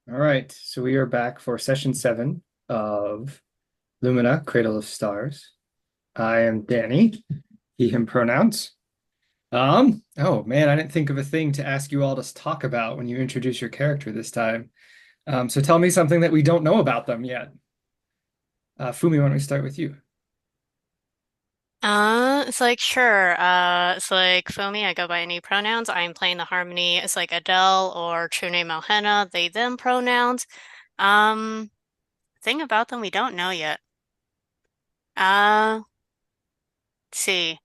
All right, so we are back for session 7 of Lumina, Cradle of Stars. I am Danny, he, him pronouns. Oh man, I didn't think of a thing to ask you all to talk about when you introduce your character this time. So tell me something that we don't know about them yet. Fumi, why don't we start with you? It's like sure. It's like for me, I go by any pronouns. I'm playing the harmony. It's like Adele or true name Elhenna, they them pronouns. Um, thing about them we don't know yet. Let's see.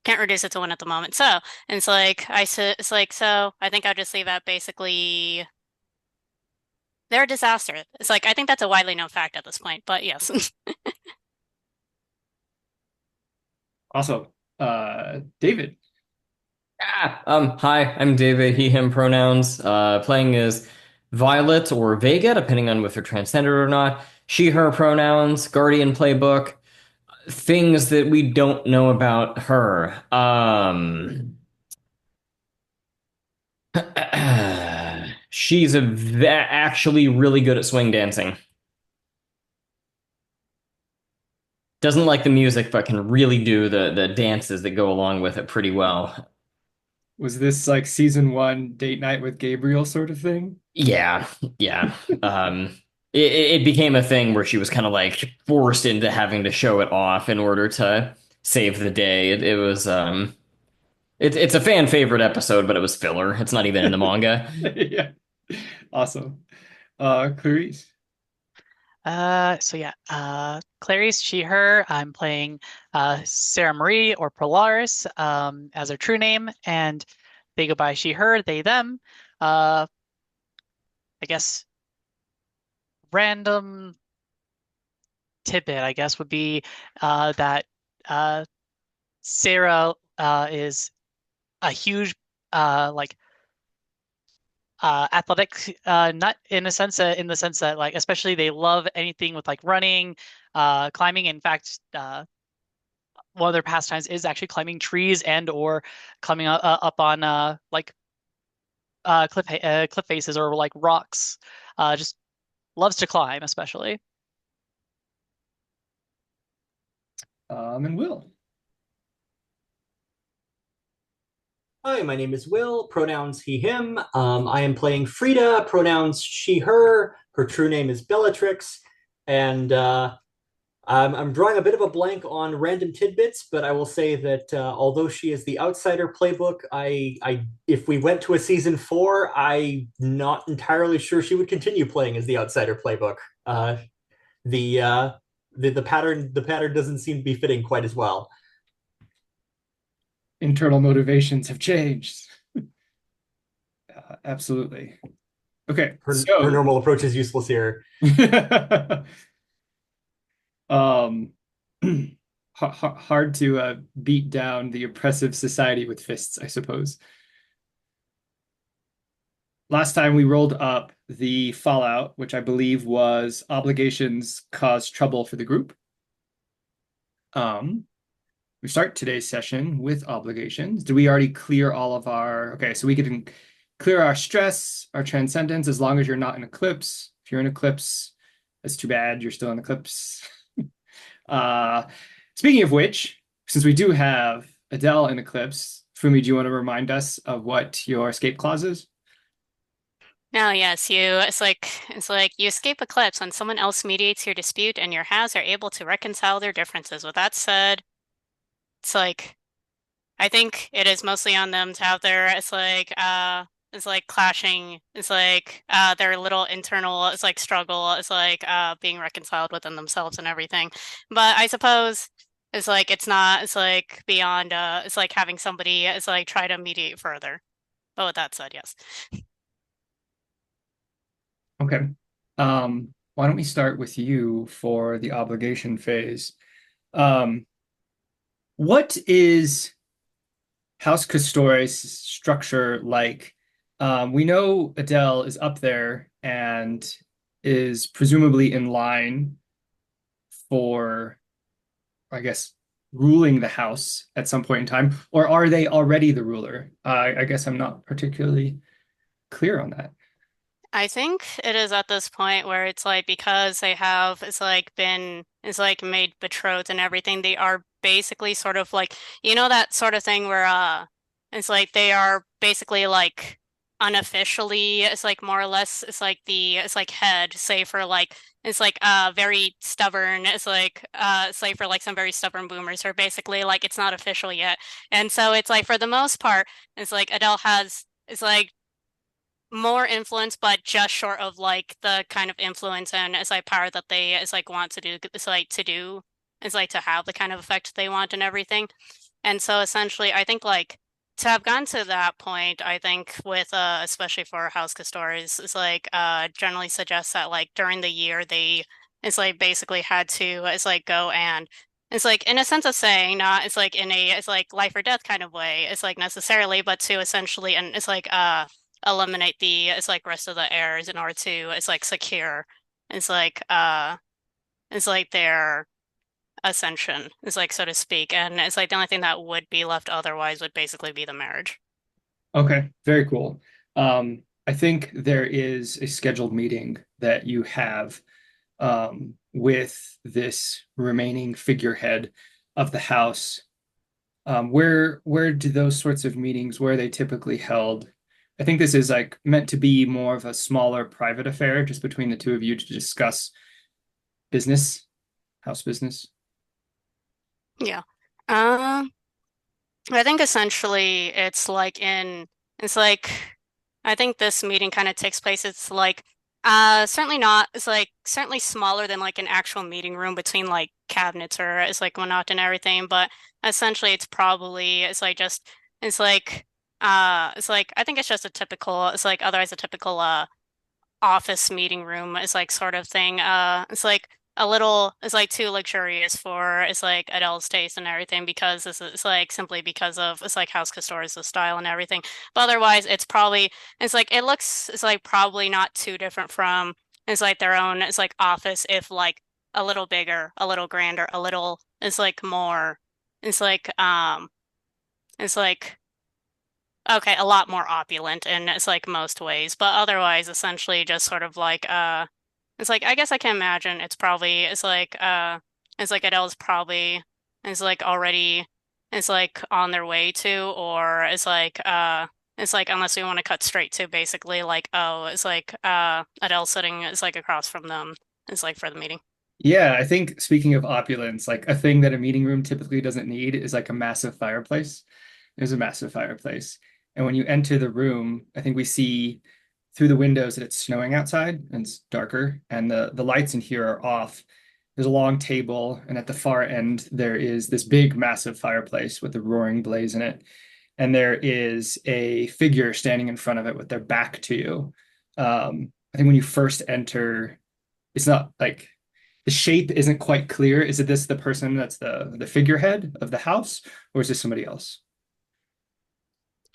Can't reduce it to one at the moment. So, and it's like it's like so. I think I'll just leave out basically they're a disaster. It's like I think that's a widely known fact at this point. But yes. Awesome. David. Hi, I'm David, he, him pronouns. Playing as Violet or Vega, depending on if they're transgender or not. She, her pronouns, Guardian playbook, things that we don't know about her. She's actually really good at swing dancing. Doesn't like the music, but can really do the dances that go along with it pretty well. Was this like season 1 date night with Gabriel sort of thing? Yeah, yeah. It became a thing where she was kind of like forced into having to show it off in order to save the day. It's a fan favorite episode, but it was filler. It's not even in the manga. Yeah. Awesome. Clarice. Clarice, she, her. I'm playing Sarah Marie or Polaris as her true name, and they go by she, her, they, them. Uh, I guess random tidbit, I guess, would be that uh, Sarah is a huge like athletic nut in a sense in the sense that like especially they love anything with like running, climbing. In fact, one of their pastimes is actually climbing trees and or climbing up on like cliff faces or like rocks. Just loves to climb, especially. And Will. Hi, my name is Will, pronouns he, him. I am playing Frida, pronouns she, her. Her true name is Bellatrix. And I'm drawing a bit of a blank on random tidbits, but I will say that although she is the outsider playbook, if we went to a season 4, I'm not entirely sure she would continue playing as the outsider playbook. The, uh, the pattern doesn't seem to be fitting quite as well. Internal motivations have changed. Absolutely. Okay, Her so normal approach is useless here. um, hard to beat down the oppressive society with fists, I suppose. Last time we rolled up the fallout, which I believe was obligations cause trouble for the group. Um, we start today's session with obligations. Did we already clear all of our? Okay, so we can clear our stress, our transcendence, as long as you're not in eclipse. If you're in eclipse, that's too bad. You're still in eclipse. Uh, Speaking of which, since we do have Adele in eclipse, Fumi, do you want to remind us of what your escape clause is? No, yes, it's like you escape eclipse when someone else mediates your dispute and your halves are able to reconcile their differences. With that said, it's like I think it is mostly on them to have their it's like clashing, it's like their little internal it's like struggle, it's like being reconciled within themselves and everything. But I suppose it's like it's not it's like beyond it's like having somebody it's like try to mediate further. But with that said, yes. Okay. Why don't we start with you for the obligation phase? Um, what is House Custores structure like? We know Adele is up there and is presumably in line for, I guess, ruling the house at some point in time, or are they already the ruler? I guess I'm not particularly clear on that. I think it is at this point where it's like because they have it's like made betrothed and everything, they are basically sort of like that sort of thing where it's like they are basically like unofficially it's like more or less it's like head, say for like it's like very stubborn, it's like for like some very stubborn boomers who are basically like it's not official yet. And so it's like for the most part, it's like Adele has it's like more influence, but just short of like the kind of influence and it's like power that they it's like want to do. It's like to have the kind of effect they want and everything. And so essentially, I think like to have gone to that point, I think with especially for house custodians, it's like generally suggests that like during the year they it's like basically had to it's like go and it's like in a sense of saying not it's like in a it's like life or death kind of way. It's like necessarily, but to essentially and it's like eliminate the it's like rest of the heirs in order to it's like secure it's like it's like their ascension is like so to speak, and it's like the only thing that would be left otherwise would basically be the marriage. Okay, very cool. I think there is a scheduled meeting that you have with this remaining figurehead of the house. Where do those sorts of meetings, where are they typically held? I think this is like meant to be more of a smaller private affair just between the two of you to discuss business, house business. Yeah. um I think essentially it's like I think this meeting kind of takes place. It's like certainly not it's like certainly smaller than like an actual meeting room between like cabinets or it's like whatnot and everything, but essentially it's probably it's like I think it's just a typical it's like otherwise a typical office meeting room is like sort of thing. It's like a little, it's like too luxurious for it's like Adele's taste and everything because this is like simply because of it's like house custodians the style and everything. But otherwise, it's probably it's like it looks it's like probably not too different from it's like their own it's like office if like a little bigger, a little grander, a little it's like more it's like it's like okay, a lot more opulent in it's like most ways, but otherwise essentially just sort of like it's like I guess I can imagine it's like Adele's probably is like already it's like on their way to or it's like unless we want to cut straight to basically like oh it's like Adele sitting is like across from them is like for the meeting. Yeah, I think speaking of opulence, like a thing that a meeting room typically doesn't need is like a massive fireplace. There's a massive fireplace. And when you enter the room, I think we see through the windows that it's snowing outside and it's darker, and the lights in here are off. There's a long table, and at the far end, there is this big, massive fireplace with a roaring blaze in it. And there is a figure standing in front of it with their back to you. I think when you first enter, it's not like the shape isn't quite clear. Is it this the person that's the figurehead of the house, or is this somebody else?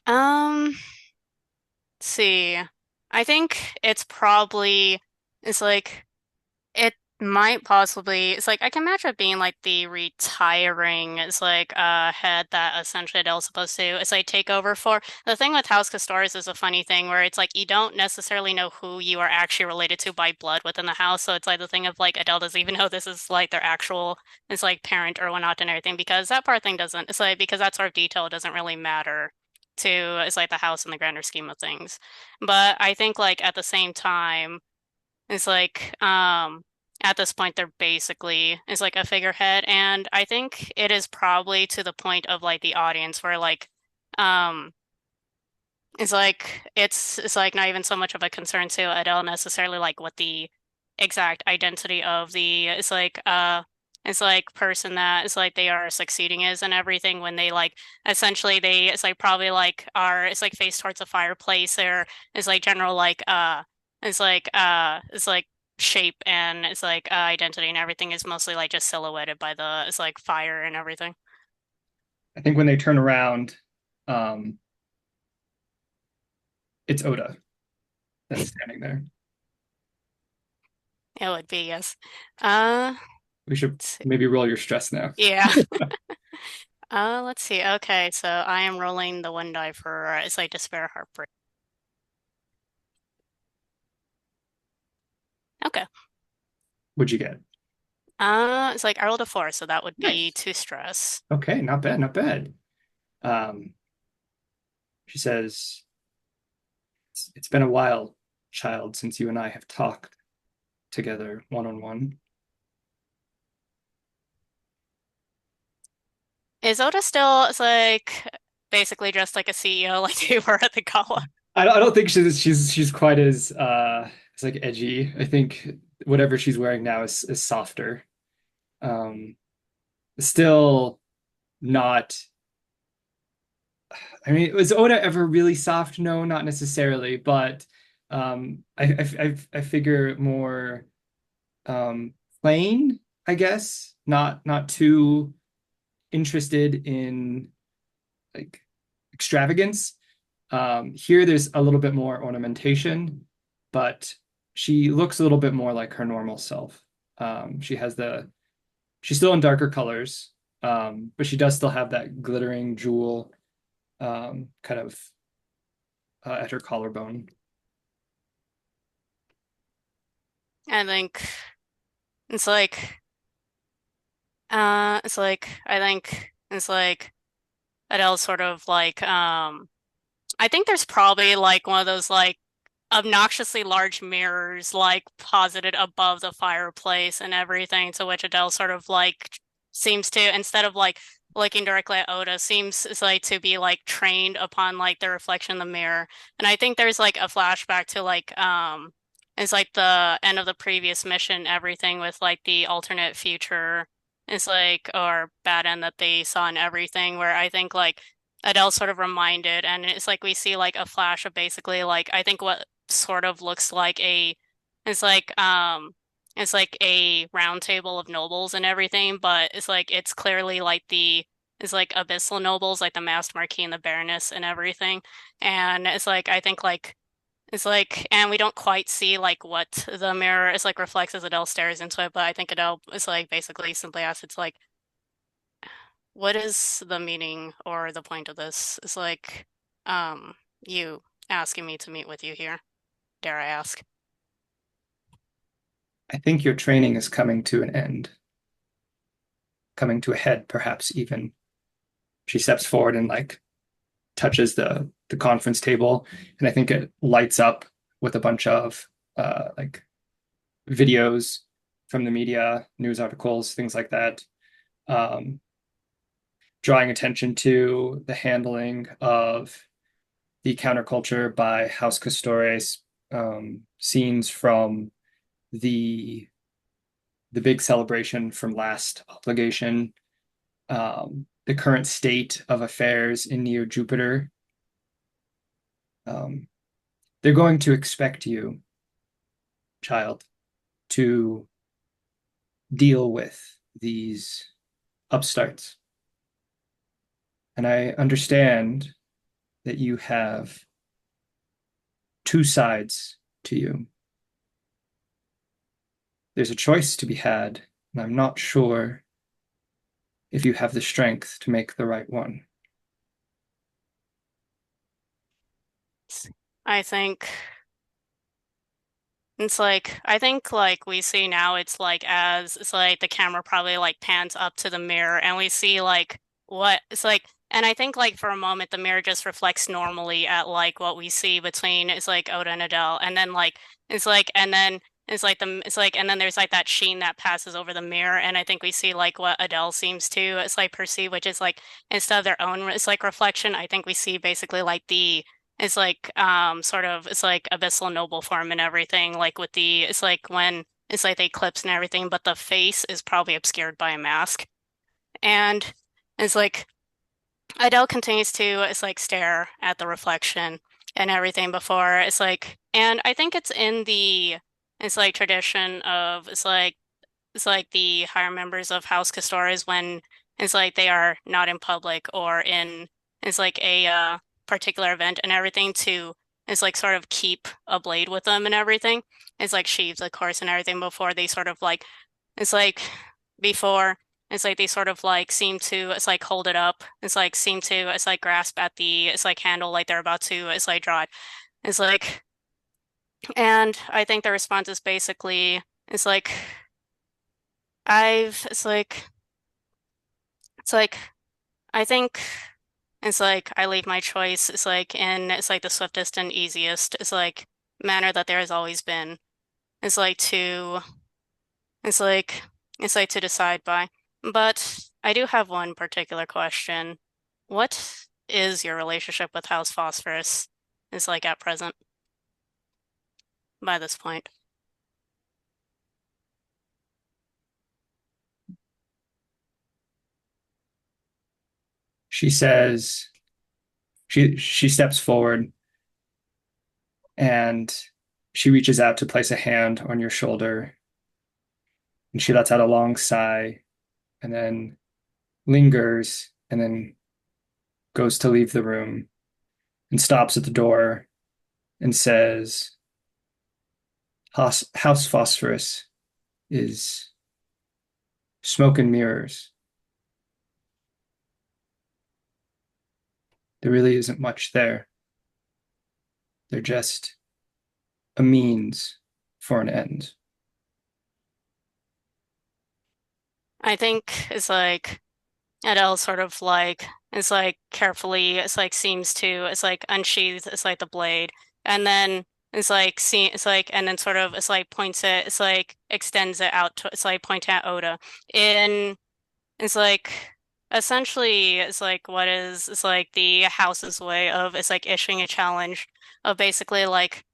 Um, let's see. I think it's probably it's like it might possibly it's like I can imagine it being like the retiring it's like head that essentially Adele's supposed to it's like take over for. The thing with House Castores is a funny thing where it's like you don't necessarily know who you are actually related to by blood within the house. So it's like the thing of like Adele doesn't even know this is like their actual it's like parent or whatnot and everything because that part thing doesn't it's like because that sort of detail doesn't really matter to it's like the house in the grander scheme of things. But I think like at the same time it's like at this point they're basically is like a figurehead and I think it is probably to the point of like the audience where like um it's like not even so much of a concern to Adele necessarily like what the exact identity of the it's like person that is like they are succeeding is and everything when they like essentially they it's like probably like are it's like face towards a fireplace or is like general like it's like shape and it's like identity and everything is mostly like just silhouetted by the it's like fire and everything. I think when they turn around, um, it's Oda that's standing there. It would be, yes. Uh, We should let's see. maybe roll your stress now. Yeah. Let's see. Okay, so I am rolling the one die for it's like despair heartbreak. Okay. What'd you get? It's like I rolled a 4, so that would be Nice. 2 stress. Okay, not bad, not bad. Um, she says, it's been a while, child, since you and I have talked together one on one. Is Oda still, it's like basically dressed like a CEO like they were at the gala? I don't think she's quite as like edgy. I think whatever she's wearing now is softer. Um, still not. I mean, was Oda ever really soft? No, not necessarily, but I figure more plain, I guess, not too interested in like extravagance. Here there's a little bit more ornamentation, but she looks a little bit more like her normal self. She has she's still in darker colors, but she does still have that glittering jewel kind of at her collarbone. I think it's like it's like I think it's like Adele's sort of like I think there's probably like one of those like obnoxiously large mirrors like posited above the fireplace and everything, to which Adele sort of like seems to, instead of like looking directly at Oda, seems it's like to be like trained upon like the reflection in the mirror. And I think there's like a flashback to like it's like the end of the previous mission, everything with like the alternate future. It's like or bad end that they saw in everything, where I think like Adele sort of reminded, and it's like we see like a flash of basically like I think what sort of looks like it's like it's like a round table of nobles and everything, but it's like it's clearly like it's like abyssal nobles, like the masked marquis and the baroness and everything. And it's like I think like it's like and we don't quite see like what the mirror is like reflects as Adele stares into it, but I think Adele is like basically simply asks, it's like what is the meaning or the point of this? It's like you asking me to meet with you here, dare I ask? I think your training is coming to an end, coming to a head, perhaps even. She steps forward and like touches the conference table, and I think it lights up with a bunch of like videos from the media, news articles, things like that, um, drawing attention to the handling of the counterculture by House Custores, scenes from the the big celebration from last obligation, the current state of affairs in Neo Jupiter. Um, they're going to expect you, child, to deal with these upstarts. And I understand that you have two sides to you. There's a choice to be had, and I'm not sure if you have the strength to make the right one. I think it's like I think like we see now it's like as it's like the camera probably like pans up to the mirror and we see like what it's like, and I think like for a moment the mirror just reflects normally at like what we see between it's like Oda and Adele, and then like it's like and then it's like and then there's like that sheen that passes over the mirror, and I think we see like what Adele seems to it's like perceive, which is like instead of their own it's like reflection, I think we see basically like the it's like sort of it's like abyssal noble form and everything, like with the it's like when it's like the eclipse and everything, but the face is probably obscured by a mask. And it's like Adele continues to it's like stare at the reflection and everything before it's like, and I think it's in the it's like tradition of it's like the higher members of House Castores when it's like they are not in public or in it's like a particular event and everything to it's like sort of keep a blade with them and everything. It's like sheaves, of course, and everything before they sort of like it's like before it's like they sort of like seem to it's like hold it up. It's like seem to it's like grasp at the it's like handle like they're about to it's like draw it. It's like And I think the response is basically, it's like, I've, it's like, I think it's like I leave my choice. It's like in it's like the swiftest and easiest. It's like manner that there has always been. It's like to it's like it's like to decide by. But I do have one particular question. What is your relationship with House Phosphorus? Is like at present by this point. She says she steps forward and she reaches out to place a hand on your shoulder, and she lets out a long sigh and then lingers and then goes to leave the room and stops at the door and says, House Phosphorus is smoke and mirrors. There really isn't much there. They're just a means for an end. I think it's like Adele sort of like is like carefully it's like seems to it's like unsheathes it's like the blade and then it's like see it's like and then sort of it's like points it it's like extends it out to it's like pointing at Oda in it's like essentially it's like what is it's like the house's way of it's like issuing a challenge of basically like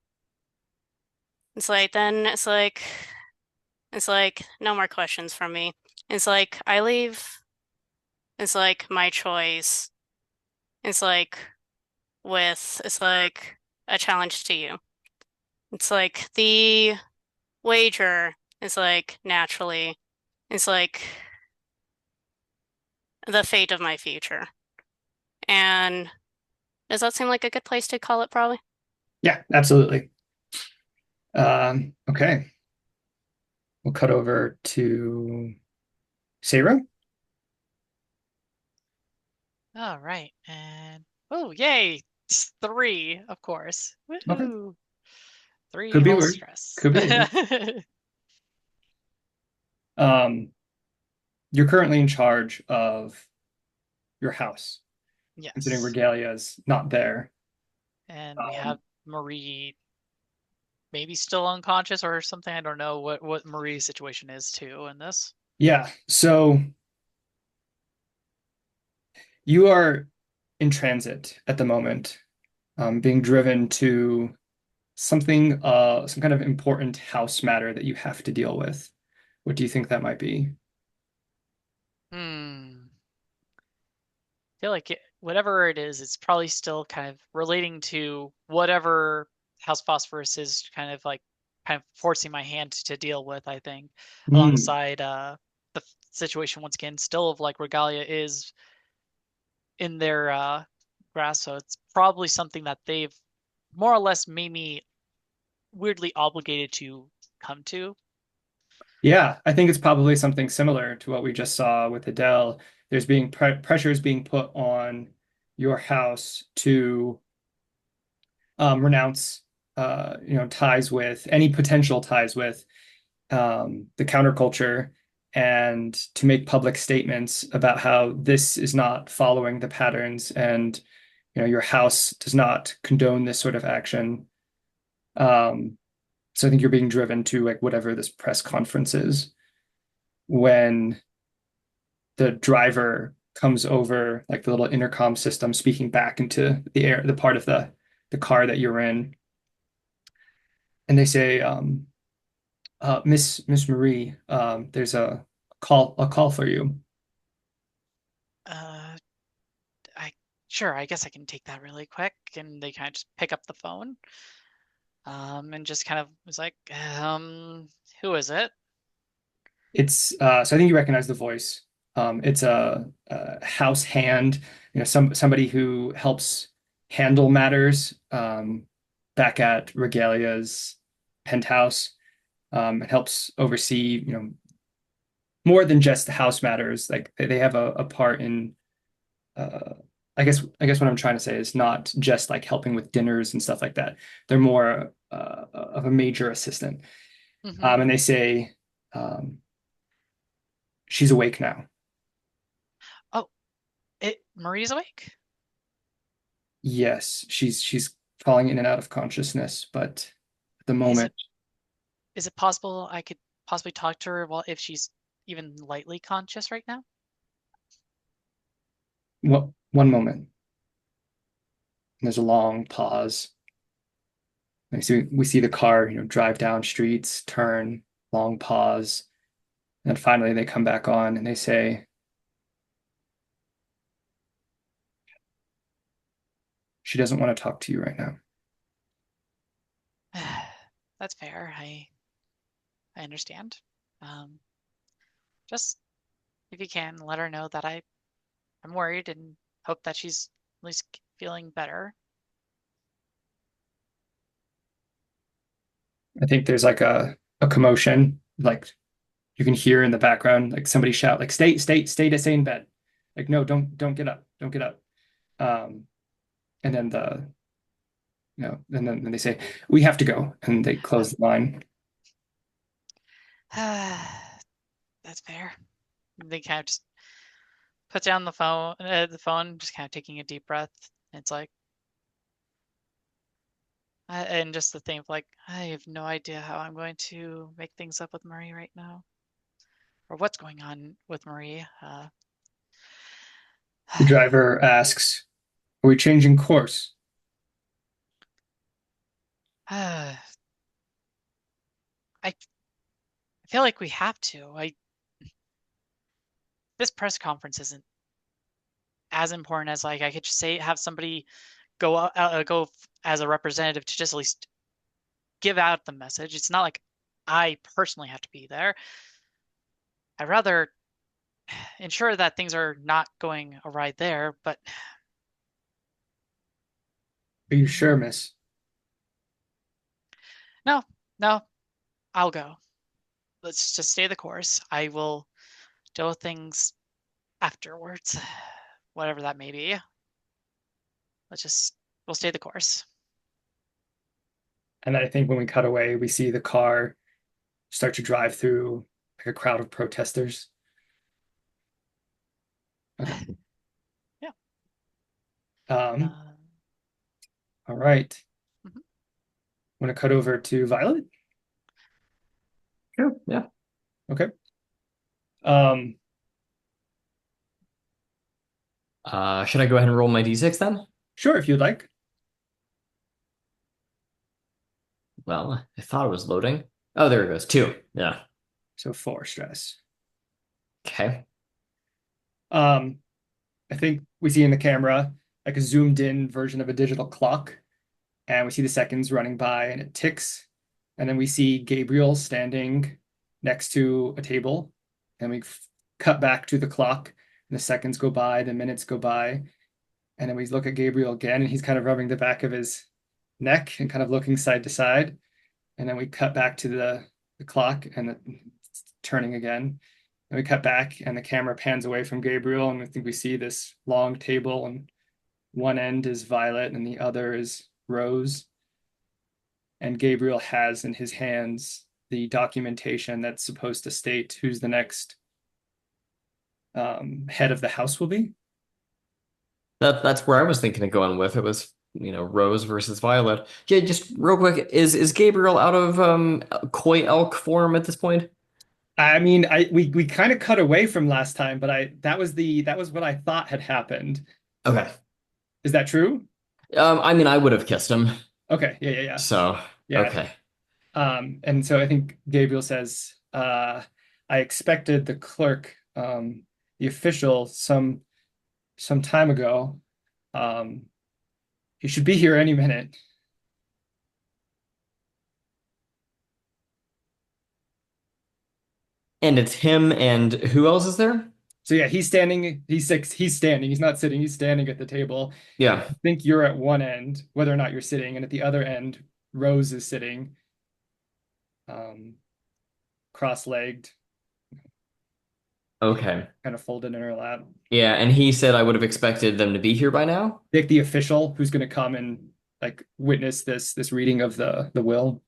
it's like then it's like no more questions from me. It's like I leave it's like my choice. It's like it's like a challenge to you. It's like the wager is like naturally, it's like the fate of my future. And does that seem like a good place to call it, probably? Yeah, absolutely. Okay. We'll cut over to Seiro. All right, and oh, yay! It's 3, of course. Okay. Woohoo! 3 Could be whole weird. stress. Could be weird. You're currently in charge of your house, considering Yes, Regalia is not there. and we Um, have Marie maybe still unconscious or something. I don't know what Marie's situation is too in this. yeah, so you are in transit at the moment, being driven to some kind of important house matter that you have to deal with. What do you think that might be? Hmm. I feel like whatever it is, it's probably still kind of relating to whatever House Phosphorus is kind of forcing my hand to deal with, I think, Hmm. alongside the situation once again, still of like Regalia is in their grasp, so it's probably something that they've more or less made me weirdly obligated to come to. Yeah, I think it's probably something similar to what we just saw with Adele. There's being pressures being put on your house to renounce, ties with any potential ties with the counterculture, and to make public statements about how this is not following the patterns, and your house does not condone this sort of action. Um, so I think you're being driven to like whatever this press conference is when the driver comes over like the little intercom system speaking back into the air, the part of the car that you're in, and they say, Miss Marie, there's a call for you. Uh, I sure, I guess I can take that really quick, and they kind of just pick up the phone, and just kind of was like, who is it? It's so I think you recognize the voice. It's a house hand, somebody who helps handle matters back at Regalia's penthouse. It helps oversee, more than just the house matters. Like they have a part in I guess what I'm trying to say is not just like helping with dinners and stuff like that. They're more of a major assistant. Hmm. And they say um, she's awake now. Oh, Marie's awake? Yes, she's falling in and out of consciousness, but at the Is moment, it possible I could possibly talk to her while if she's even lightly conscious right now? one moment. And there's a long pause. And we see the car, drive down streets, turn, long pause, and finally they come back on and they say, she doesn't want to talk to you right now. That's fair. I understand. Um, just if you can, let her know that I'm worried and hope that she's at least feeling better. I think there's like a commotion, like you can hear in the background, like somebody shout, like stay in bed. Like, no, don't get up, don't get up. Um, and then then they say, we have to go, and they close the line. That's fair. They kind of just put down the phone, just kind of taking a deep breath. It's like, and just the thing of like, I have no idea how I'm going to make things up with Marie right now, or what's going on with Marie. The driver asks, are we changing course? I feel like we have to. This press conference isn't as important as like I could just say have somebody go as a representative to just at least give out the message. It's not like I personally have to be there. I'd rather ensure that things are not going awry there, but Are you sure, miss? no, no, I'll go. Let's just stay the course. I will deal with things afterwards, whatever that may be. We'll stay the course. And then I think when we cut away, we see the car start to drive through like a crowd of protesters. Okay. Yeah. Um, Uh, all right. mhm. Want to cut over to Violet? Sure. Yeah. Okay. Um, Should I go ahead and roll my d6 then? sure, if you'd like. Well, I thought it was loading. Oh, there it goes. 2. Yeah. So 4 stress. Okay. Um, I think we see in the camera like a zoomed in version of a digital clock, and we see the seconds running by and it ticks. And then we see Gabriel standing next to a table, and we cut back to the clock, and the seconds go by, the minutes go by, and then we look at Gabriel again, and he's kind of rubbing the back of his neck and kind of looking side to side. And then we cut back to the clock and it's turning again. And we cut back and the camera pans away from Gabriel, and I think we see this long table, and one end is Violet and the other is Rose. And Gabriel has in his hands the documentation that's supposed to state who's the next head of the house will be. That's where I was thinking of going with. It was, Rose versus Violet. Yeah, just real quick, is Gabriel out of Koi Elk form at this point? I mean, we kind of cut away from last time, but I that was what I thought had happened. Okay. Is that true? I mean, I would have kissed him. Okay, yeah. So, Yeah. okay. And so I think Gabriel says, I expected the clerk, the official, some time ago. He should be here any minute. And it's him and who else is there? So yeah, he's standing. He's standing. He's not sitting. He's standing at the table. Yeah. I think you're at one end, whether or not you're sitting, and at the other end, Rose is sitting, um, cross-legged. Okay. kind of folded in her lap. Yeah, and he said I would have expected them to be here by now. Nick, the official, who's going to come and like witness this reading of the will.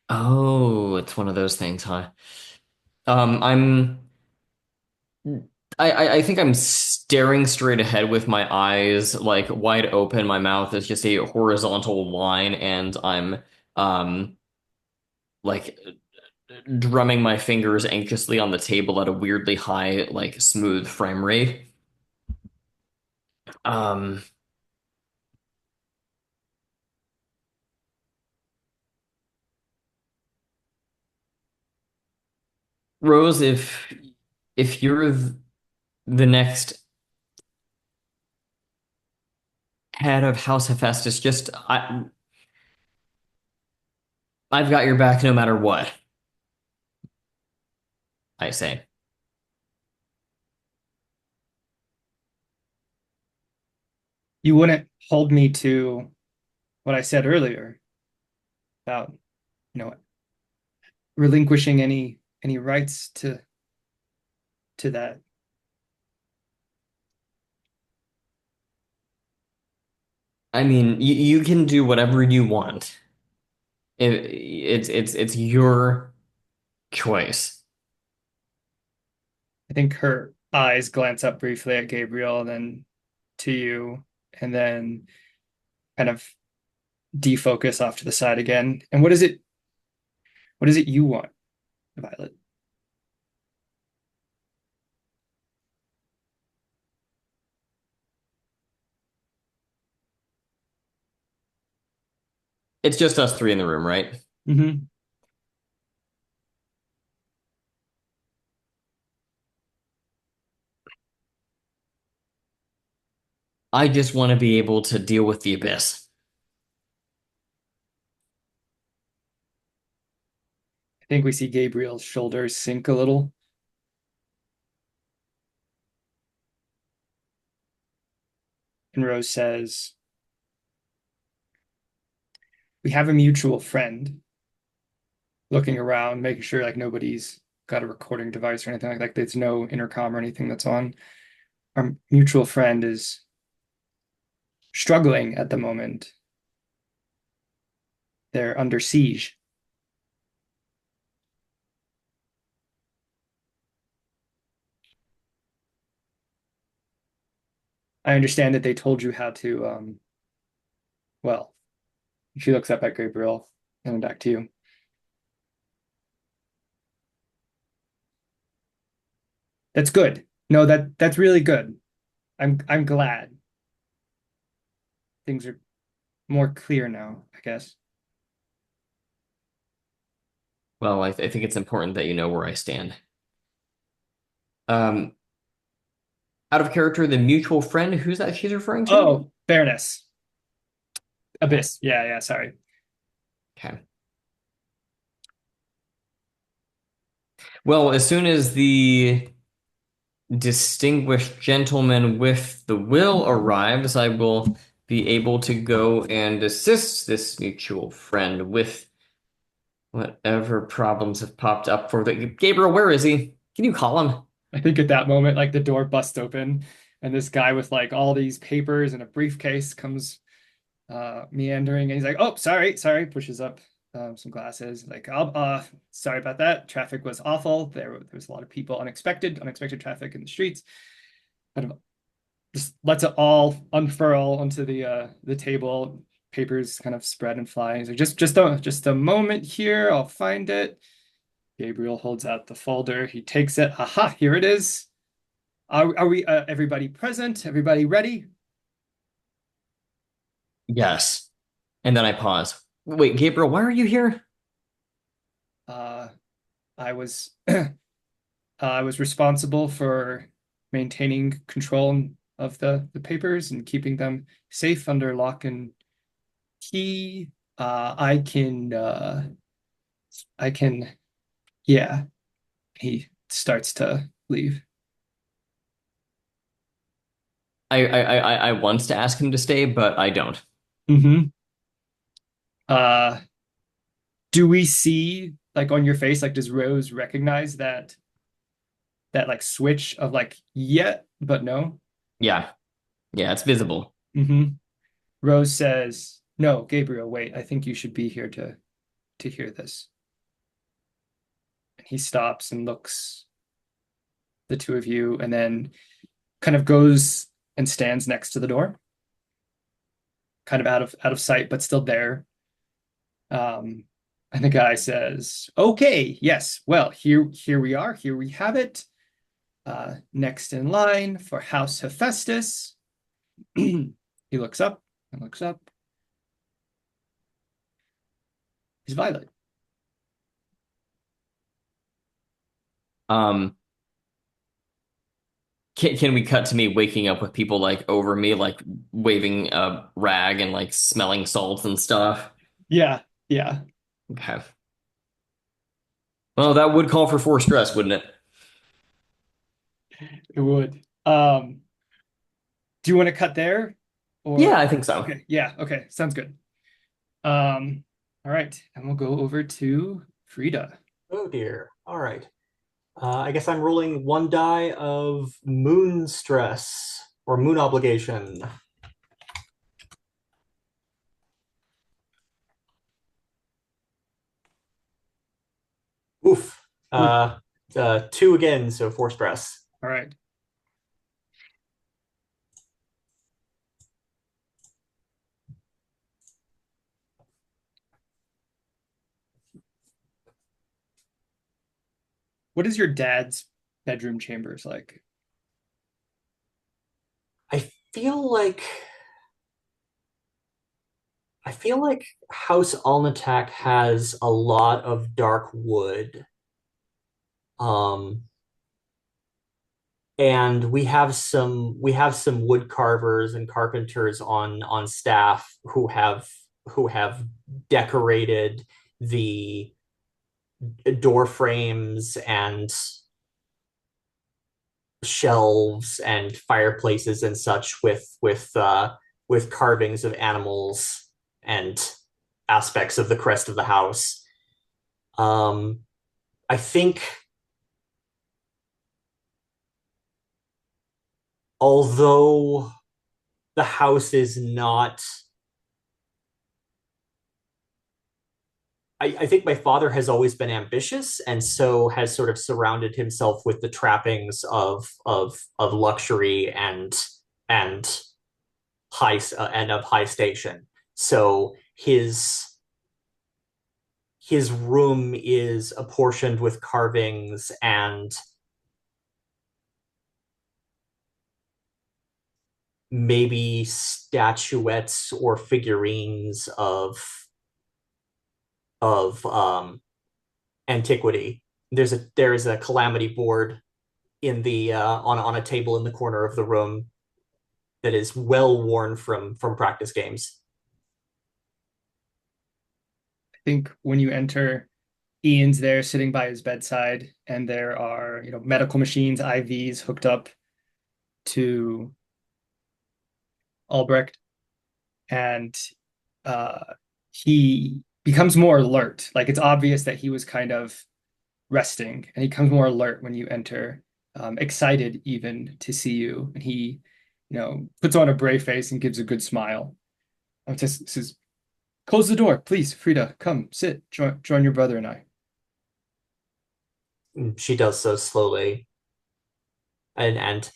Oh, it's one of those things, huh? I'm I think I'm staring straight ahead with my eyes like wide open. My mouth is just a horizontal line, and I'm um like drumming my fingers anxiously on the table at a weirdly high, like smooth frame rate. Um, Rose, if you're the next head of House Hephaestus, I've got your back no matter what, I say. You wouldn't hold me to what I said earlier about, relinquishing any rights to that. I mean, you can do whatever you want. It's your choice. I think her eyes glance up briefly at Gabriel and then to you, and then kind of defocus off to the side again. And what is it you want, Violet? It's just us three in the room, right? Mm-hmm. I just want to be able to deal with the abyss. I think we see Gabriel's shoulders sink a little. And Rose says, we have a mutual friend, looking around, making sure like nobody's got a recording device or anything like that. There's no intercom or anything that's on. Our mutual friend is struggling at the moment. They're under siege. I understand that they told you how to, well, she looks up at Gabriel and then back to you. That's good. No, that's really good. I'm glad. Things are more clear now, I guess. Well, I think it's important that you know where I stand. Um, Out of character, the mutual friend, who's that she's referring to? Oh, fairness. Okay. Abyss. Yeah, sorry. Okay. Well, as soon as the distinguished gentleman with the will arrives, I will be able to go and assist this mutual friend with whatever problems have popped up for the Gabriel, where is he? Can you call him? I think at that moment, like the door busts open and this guy with like all these papers and a briefcase comes meandering and he's like, oh, sorry, pushes up some glasses. Like, sorry about that. Traffic was awful. There was a lot of people, unexpected traffic in the streets. Kind of just lets it all unfurl onto the table. Papers kind of spread and fly. He's like, just a moment here. I'll find it. Gabriel holds out the folder. He takes it. Aha, here it is. Are we everybody present? Everybody ready? Yes. And then I pause. Wait, Gabriel, why are you here? Uh, I was I was responsible for maintaining control of the papers and keeping them safe under lock and key. I can yeah. He starts to leave. I want to ask him to stay, but I don't. Mm-hmm. Uh, do we see like on your face, like does Rose recognize that that like switch of like yeah, but no. Yeah. Yeah, it's visible. Rose says, "No, Gabriel, wait. I think you should be here to hear this." And he stops and looks the two of you, and then kind of goes and stands next to the door, kind of out of sight, but still there. And the guy says, "Okay, yes. Well, here we are. Here we have it. Next in line for House Hephaestus." He looks up and looks up. He's Violet. Um, can we cut to me waking up with people like over me, like waving a rag and like smelling salts and stuff? Yeah, yeah, Okay. Well, that would call for forced stress, wouldn't it? it would. Do you want to cut there? Yeah, Or I think so. okay, yeah, okay, sounds good. All right, and we'll go over to Frida. Oh dear. All right. I guess I'm rolling one die of moon stress or moon obligation. Oof. Two again, so four stress. All right. What is your dad's bedroom chambers like? I feel like House Alnitak has a lot of dark wood. Um, and we have some wood carvers and carpenters on staff who have decorated the door frames and shelves and fireplaces and such with carvings of animals and aspects of the crest of the house. I think although the house is not I think my father has always been ambitious and so has sort of surrounded himself with the trappings of luxury and and of high station. So his room is apportioned with carvings and maybe statuettes or figurines of antiquity. There is a calamity board in the on a table in the corner of the room that is well worn from practice games. I think when you enter, Ian's there sitting by his bedside, and there are, medical machines, IVs hooked up to Albrecht, and he becomes more alert. Like it's obvious that he was kind of resting, and he becomes more alert when you enter, excited even to see you. And he, puts on a brave face and gives a good smile. Just says, "Close the door, please, Frida. Come, sit, join your brother and I." She does so slowly, and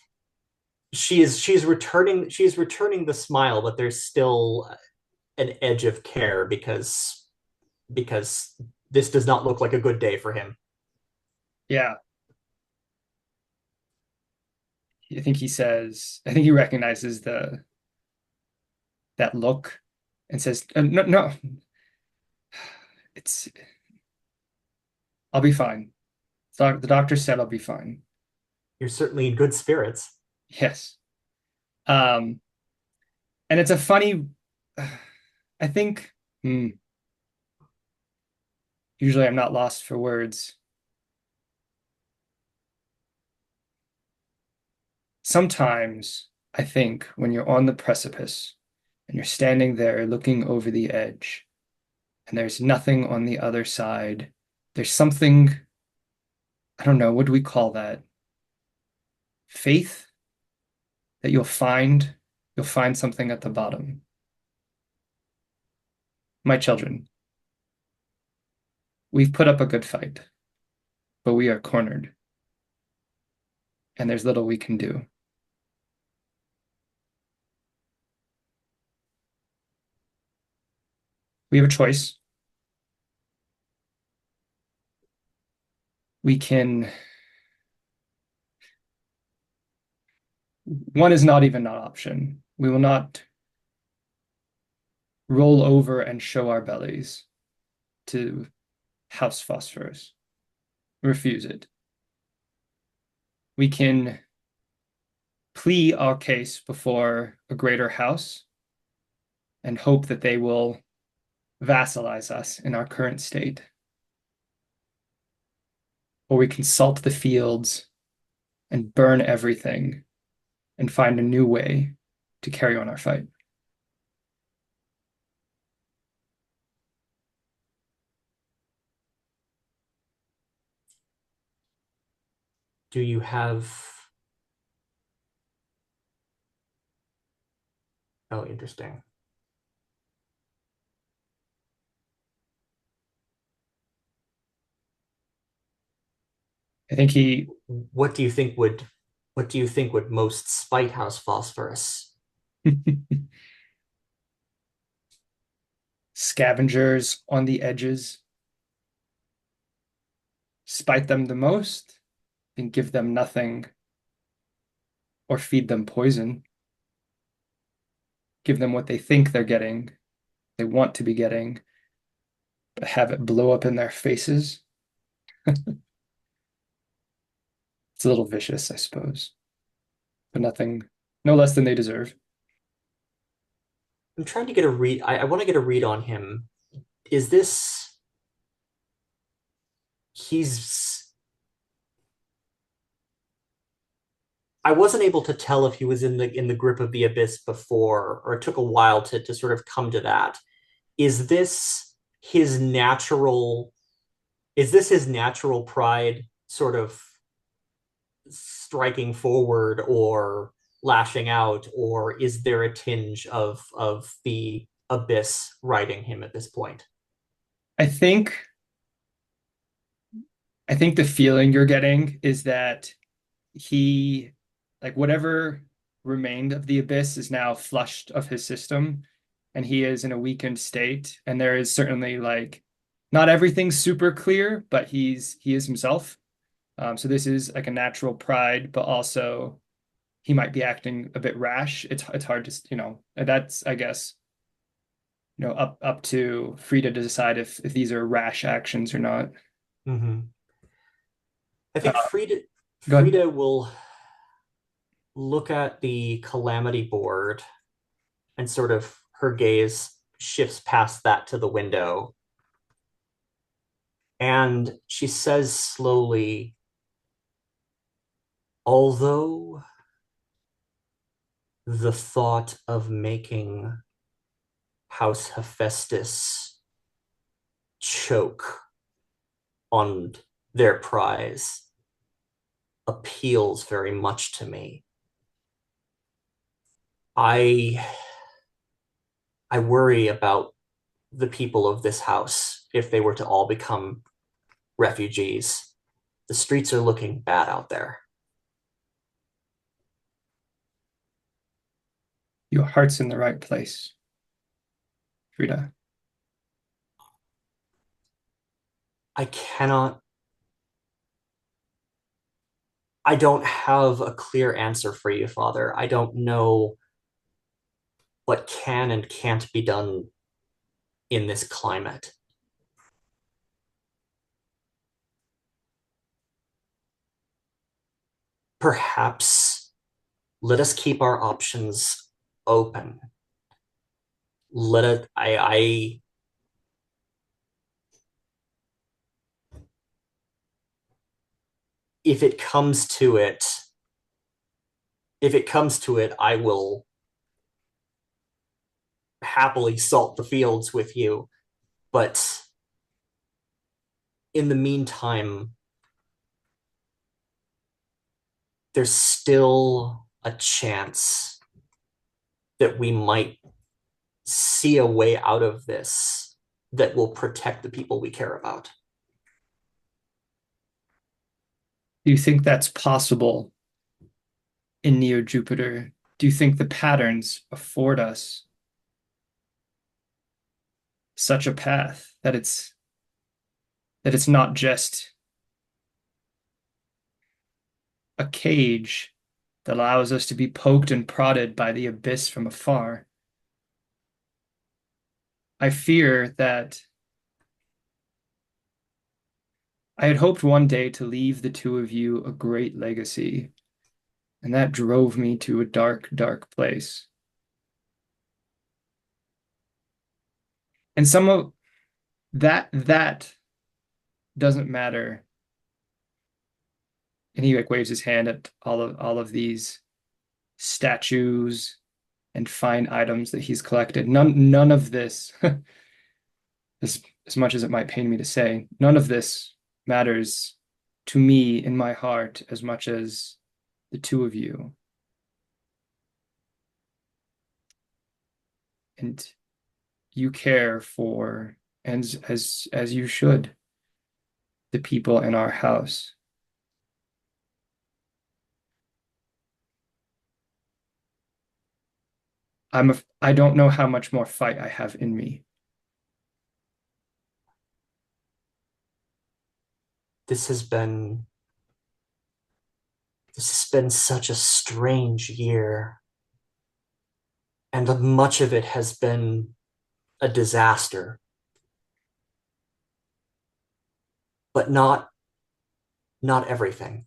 she's returning the smile, but there's still an edge of care because this does not look like a good day for him. Yeah. I think he recognizes that look and says, "No, no, it's, I'll be fine. The doctor said I'll be fine." You're certainly in good spirits. Yes. And it's a funny, I think, usually I'm not lost for words. Sometimes I think when you're on the precipice and you're standing there looking over the edge and there's nothing on the other side, there's something, I don't know, what do we call that? faith that you'll find something at the bottom. My children, we've put up a good fight, but we are cornered, and there's little we can do. We have a choice. We can. One is not even an option. We will not roll over and show our bellies to House Phosphorus. Refuse it. We can plea our case before a greater house and hope that they will vassalize us in our current state. Or we can salt the fields and burn everything and find a new way to carry on our fight. Do you have... Oh, interesting. I think he What do you think would most spite House Phosphorus? scavengers on the edges spite them the most and give them nothing or feed them poison. Give them what they think they're getting, they want to be getting, but have it blow up in their faces. It's a little vicious, I suppose, but no less than they deserve. I'm trying to get a read. I want to get a read on him. Is this... I wasn't able to tell if he was in the grip of the abyss before, or it took a while to sort of come to that. Is this his natural pride sort of striking forward or lashing out, or is there a tinge of the abyss riding him at this point? I think the feeling you're getting is that he, like, whatever remained of the abyss is now flushed of his system, and he is in a weakened state. And there is certainly, like, not everything's super clear, but he is himself. So this is like a natural pride, but also he might be acting a bit rash. It's hard to, that's, I guess, up to Frida to decide if these are rash actions or not. Mm-hmm. I think Go ahead. Frida will look at the calamity board, and sort of her gaze shifts past that to the window. And she says slowly, although the thought of making House Hephaestus choke on their prize appeals very much to me, I worry about the people of this house if they were to all become refugees. The streets are looking bad out there. Your heart's in the right place, Frida. I don't have a clear answer for you, Father. I don't know what can and can't be done in this climate. Perhaps let us keep our options open. If it comes to it, I will happily salt the fields with you. But in the meantime, there's still a chance that we might see a way out of this that will protect the people we care about. Do you think that's possible in Neo Jupiter? Do you think the patterns afford us such a path that it's not just a cage that allows us to be poked and prodded by the abyss from afar? I fear that I had hoped one day to leave the two of you a great legacy, and that drove me to a dark, dark place. And some of that doesn't matter. And he like waves his hand at all of these statues and fine items that he's collected. None of this, as much as it might pain me to say, none of this matters to me in my heart as much as the two of you. And you care for, and as you should, the people in our house. I don't know how much more fight I have in me. This has been such a strange year, and much of it has been a disaster, but not everything.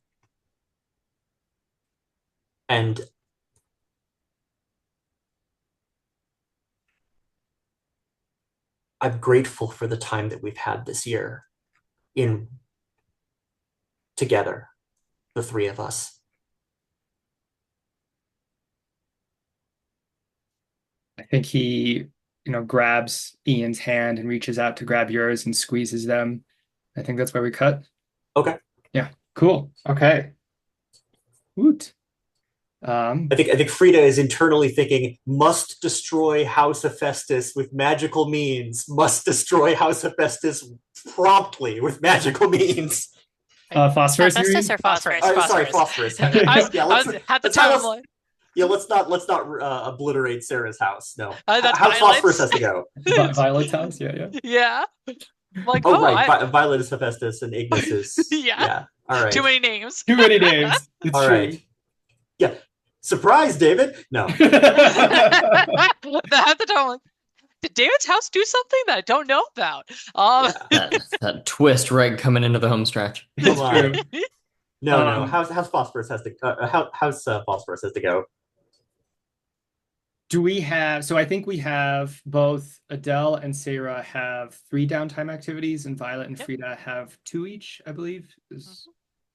And I'm grateful for the time that we've had this year in together, the three of us. I think he, grabs Ian's hand and reaches out to grab yours and squeezes them. I think that's where we cut. Okay. Yeah, cool. Okay. Woot. I think Frida is internally thinking, must destroy House Hephaestus with magical means, must destroy House Hephaestus promptly with magical means. Phosphorus, you Hephaestus mean? or phosphorus? Sorry, phosphorus. Let's not obliterate Sarah's house. No. That's House Violet's. Phosphorus has to go. Violet's house, yeah. Yeah. Like, Oh, right. Violet is Hephaestus and Ignis is. Yeah. All right. Too many names. Too many names. It's All true. right. Yeah. Surprise, David. No. At the time, like, did David's house do something that I don't know about? That twist right coming into the home stretch. Come on. true. No. House Phosphorus has to. House Phosphorus has to go. Do we have, so I think we have both Adele and Sarah have 3 downtime activities, and Violet and Yep. Frida have 2 each, I believe, is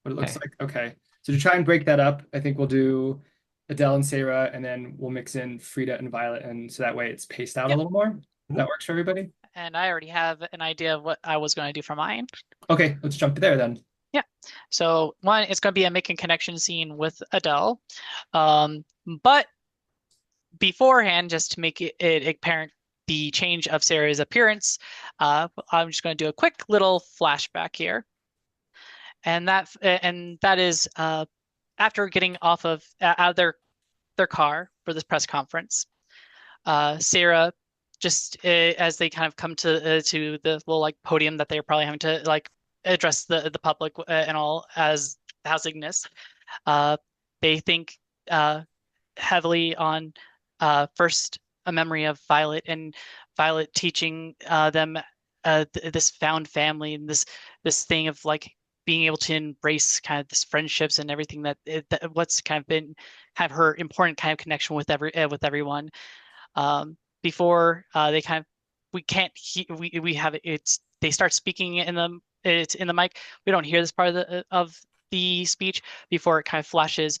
what it looks Okay. like. Okay. So to try and break that up, I think we'll do Adele and Sarah, and then we'll mix in Frida and Violet, and so that way it's paced out a Yep. little more. That works for everybody? And I already have an idea of what I was going to do for mine. Okay, let's jump there then. So one, it's going to be a making connection scene with Adele. But beforehand, just to make it apparent the change of Sarah's appearance, I'm just going to do a quick little flashback here. And that is after getting off of out of their car for this press conference, Sarah, just as they kind of come to the little like podium that they're probably having to like address the public and all as House Ignis, they think heavily on first a memory of Violet and Violet teaching them this found family and this thing of like being able to embrace kind of this friendships and everything that what's kind of been kind of her important kind of connection with everyone. Before they kind of we have it's they start speaking it's in the mic. We don't hear this part of the speech before it kind of flashes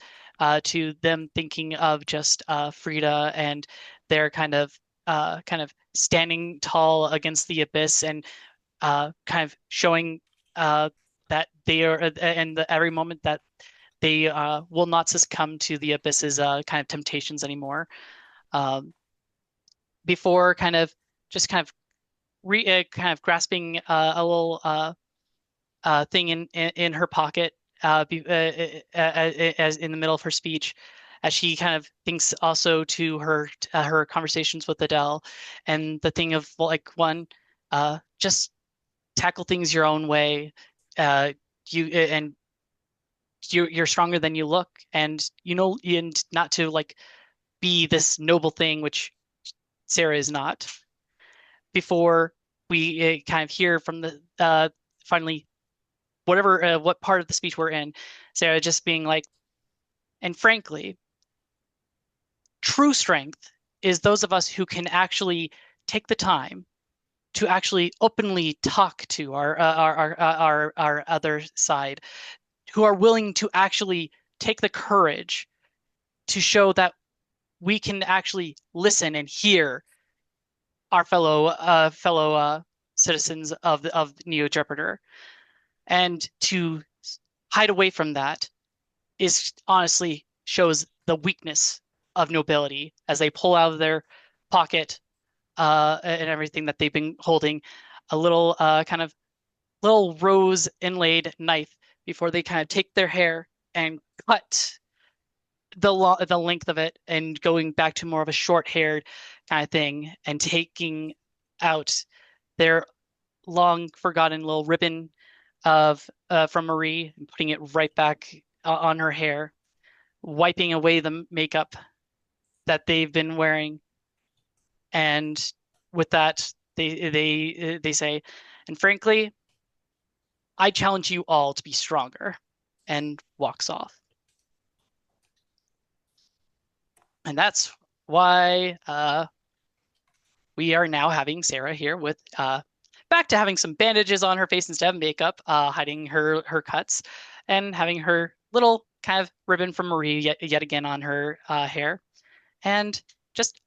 to them thinking of just Frida and they're kind of standing tall against the abyss and kind of showing that they are and every moment that they will not succumb to the abyss's kind of temptations anymore. Um, before kind of just kind of kind of grasping a little thing in her pocket as in the middle of her speech, as she kind of thinks also to her conversations with Adele, and the thing of like one, just tackle things your own way. You and you're stronger than you look, and and not to like be this noble thing, which Sarah is not. Before we kind of hear from the finally whatever what part of the speech we're in, Sarah just being like, and frankly, true strength is those of us who can actually take the time to actually openly talk to our other side, who are willing to actually take the courage to show that we can actually listen and hear our fellow citizens of Neo Jeoparder, and to hide away from that is honestly shows the weakness of nobility as they pull out of their pocket and everything that they've been holding a little kind of little rose inlaid knife before they kind of take their hair and cut the length of it and going back to more of a short haired kind of thing and taking out their long forgotten little ribbon of from Marie and putting it right back on her hair, wiping away the makeup that they've been wearing. And with that, they say, and frankly, I challenge you all to be stronger, and walks off. And that's why we are now having Sarah here with back to having some bandages on her face instead of makeup, hiding her cuts, and having her little kind of ribbon from Marie yet again on her hair, and just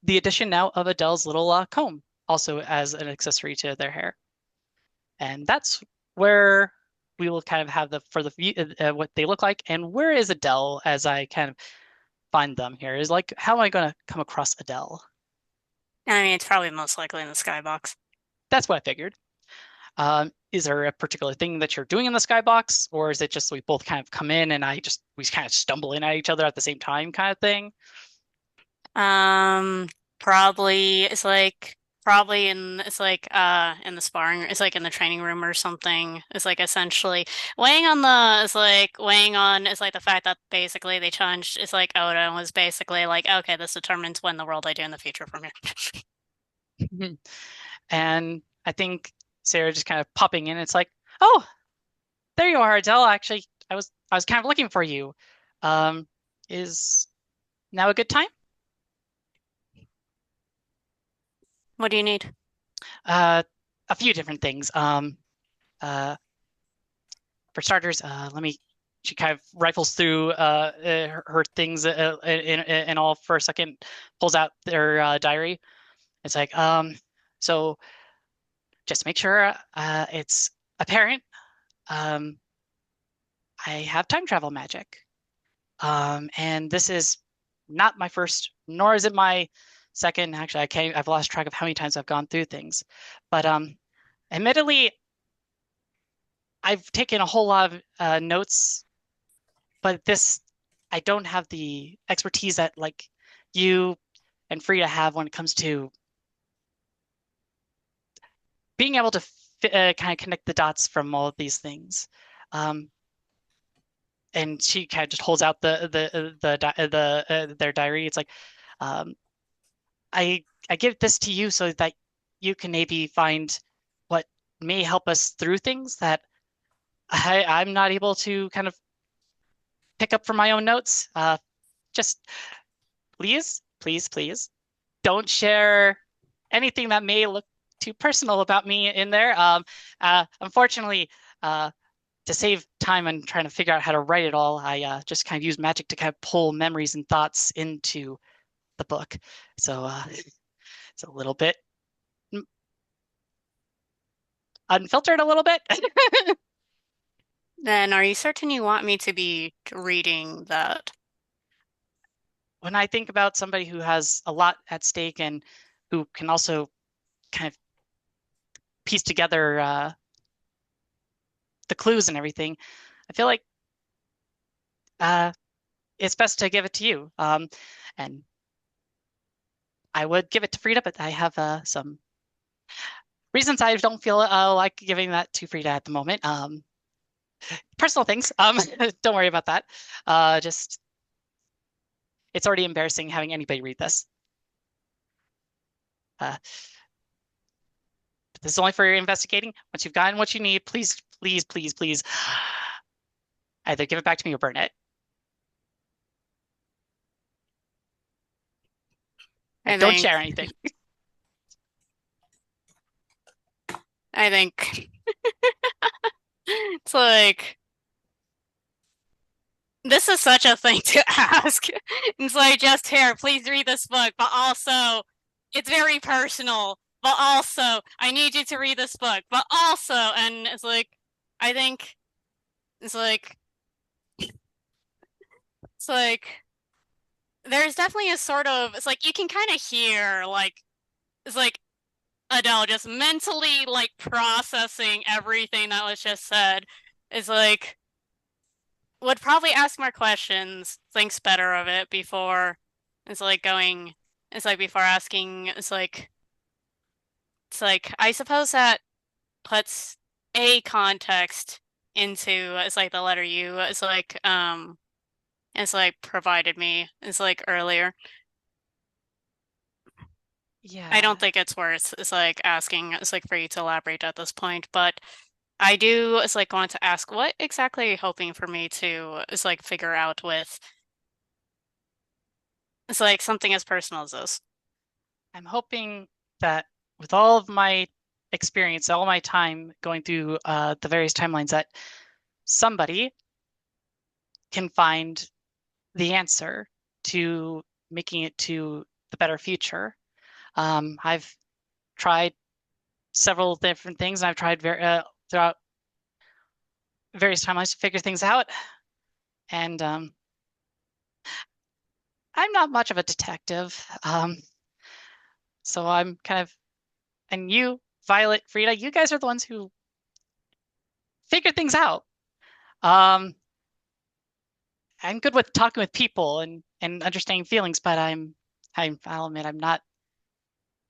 the addition now of Adele's little comb also as an accessory to their hair. And that's where we will kind of have the view what they look like. And where is Adele as I kind of find them here is like, how am I going to come across Adele? I mean, it's probably most likely in the skybox. That's what I figured. Is there a particular thing that you're doing in the skybox, or is it just we both kind of come in and we kind of stumble in at each other at the same time kind of thing? Probably probably in the sparring, it's like in the training room or something. It's like essentially weighing on it's like the fact that basically they challenged it's like Oda and was basically like, okay, this determines when the world I do in the future from here. And I think Sarah just kind of popping in, it's like, oh, there you are, Adele. Actually, I was kind of looking for you. Is now a good time? What do you need? A few different things. For starters, she kind of rifles through her things in all for a second, pulls out their diary. It's like, so just to make sure it's apparent, I have time travel magic. And this is not my first, nor is it my second. Actually, I've lost track of how many times I've gone through things. But admittedly, I've taken a whole lot of notes, but I don't have the expertise that like you and Frida have when it comes to being able to kind of connect the dots from all of these things. And she kind of just holds out their diary. It's like, I give this to you so that you can maybe find what may help us through things that I'm not able to kind of pick up from my own notes. Just please, please, please don't share anything that may look too personal about me in there. Unfortunately, to save time and trying to figure out how to write it all, I just kind of use magic to kind of pull memories and thoughts into the book. So it's a little bit unfiltered a little bit. Then are you certain you want me to be reading that? When I think about somebody who has a lot at stake and who can also kind of piece together the clues and everything, I feel like uh, it's best to give it to you. And I would give it to Frida, but I have some reasons I don't feel like giving that to Frida at the moment. Personal things. Don't worry about that. Just it's already embarrassing having anybody read this. Uh, but this is only for your investigating. Once you've gotten what you need, please, please, please, please, either give it back to me or burn it. I Don't think share anything. I think it's like this is such a thing to ask. It's like just here, please read this book, but also it's very personal. But also, I need you to read this book. But also, and it's like I think it's like it's like there's definitely a sort of it's like you can kind of hear like it's like Adele just mentally like processing everything that was just said. Is like would probably ask more questions, thinks better of it before it's like going it's like before asking it's like I suppose that puts a context into it's like the letter U it's like provided me it's like earlier. I don't Yeah. think it's worth it's like asking it's like for you to elaborate at this point, but I do it's like want to ask what exactly are you hoping for me to it's like figure out with it's like something as personal as this. I'm hoping that with all of my experience, all my time going through the various timelines, that somebody can find the answer to making it to the better future. I've tried several different things, and I've tried throughout various timelines to figure things out. And I'm not much of a detective, so I'm kind of. And you, Violet, Frida, you guys are the ones who figure things out. Um, I'm good with talking with people and understanding feelings, but I'll admit I'm not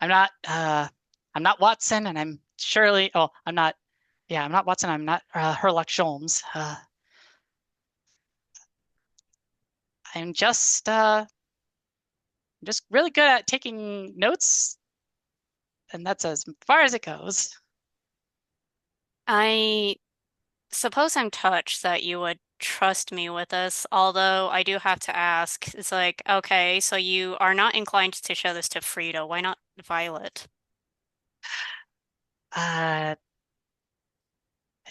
I'm not Watson, and I'm surely I'm not I'm not Watson. I'm not Herlock Sholmes. I'm just really good at taking notes, and that's as far as it goes. I suppose I'm touched that you would trust me with this, although I do have to ask, it's like, okay, so you are not inclined to show this to Frida. Why not Violet? I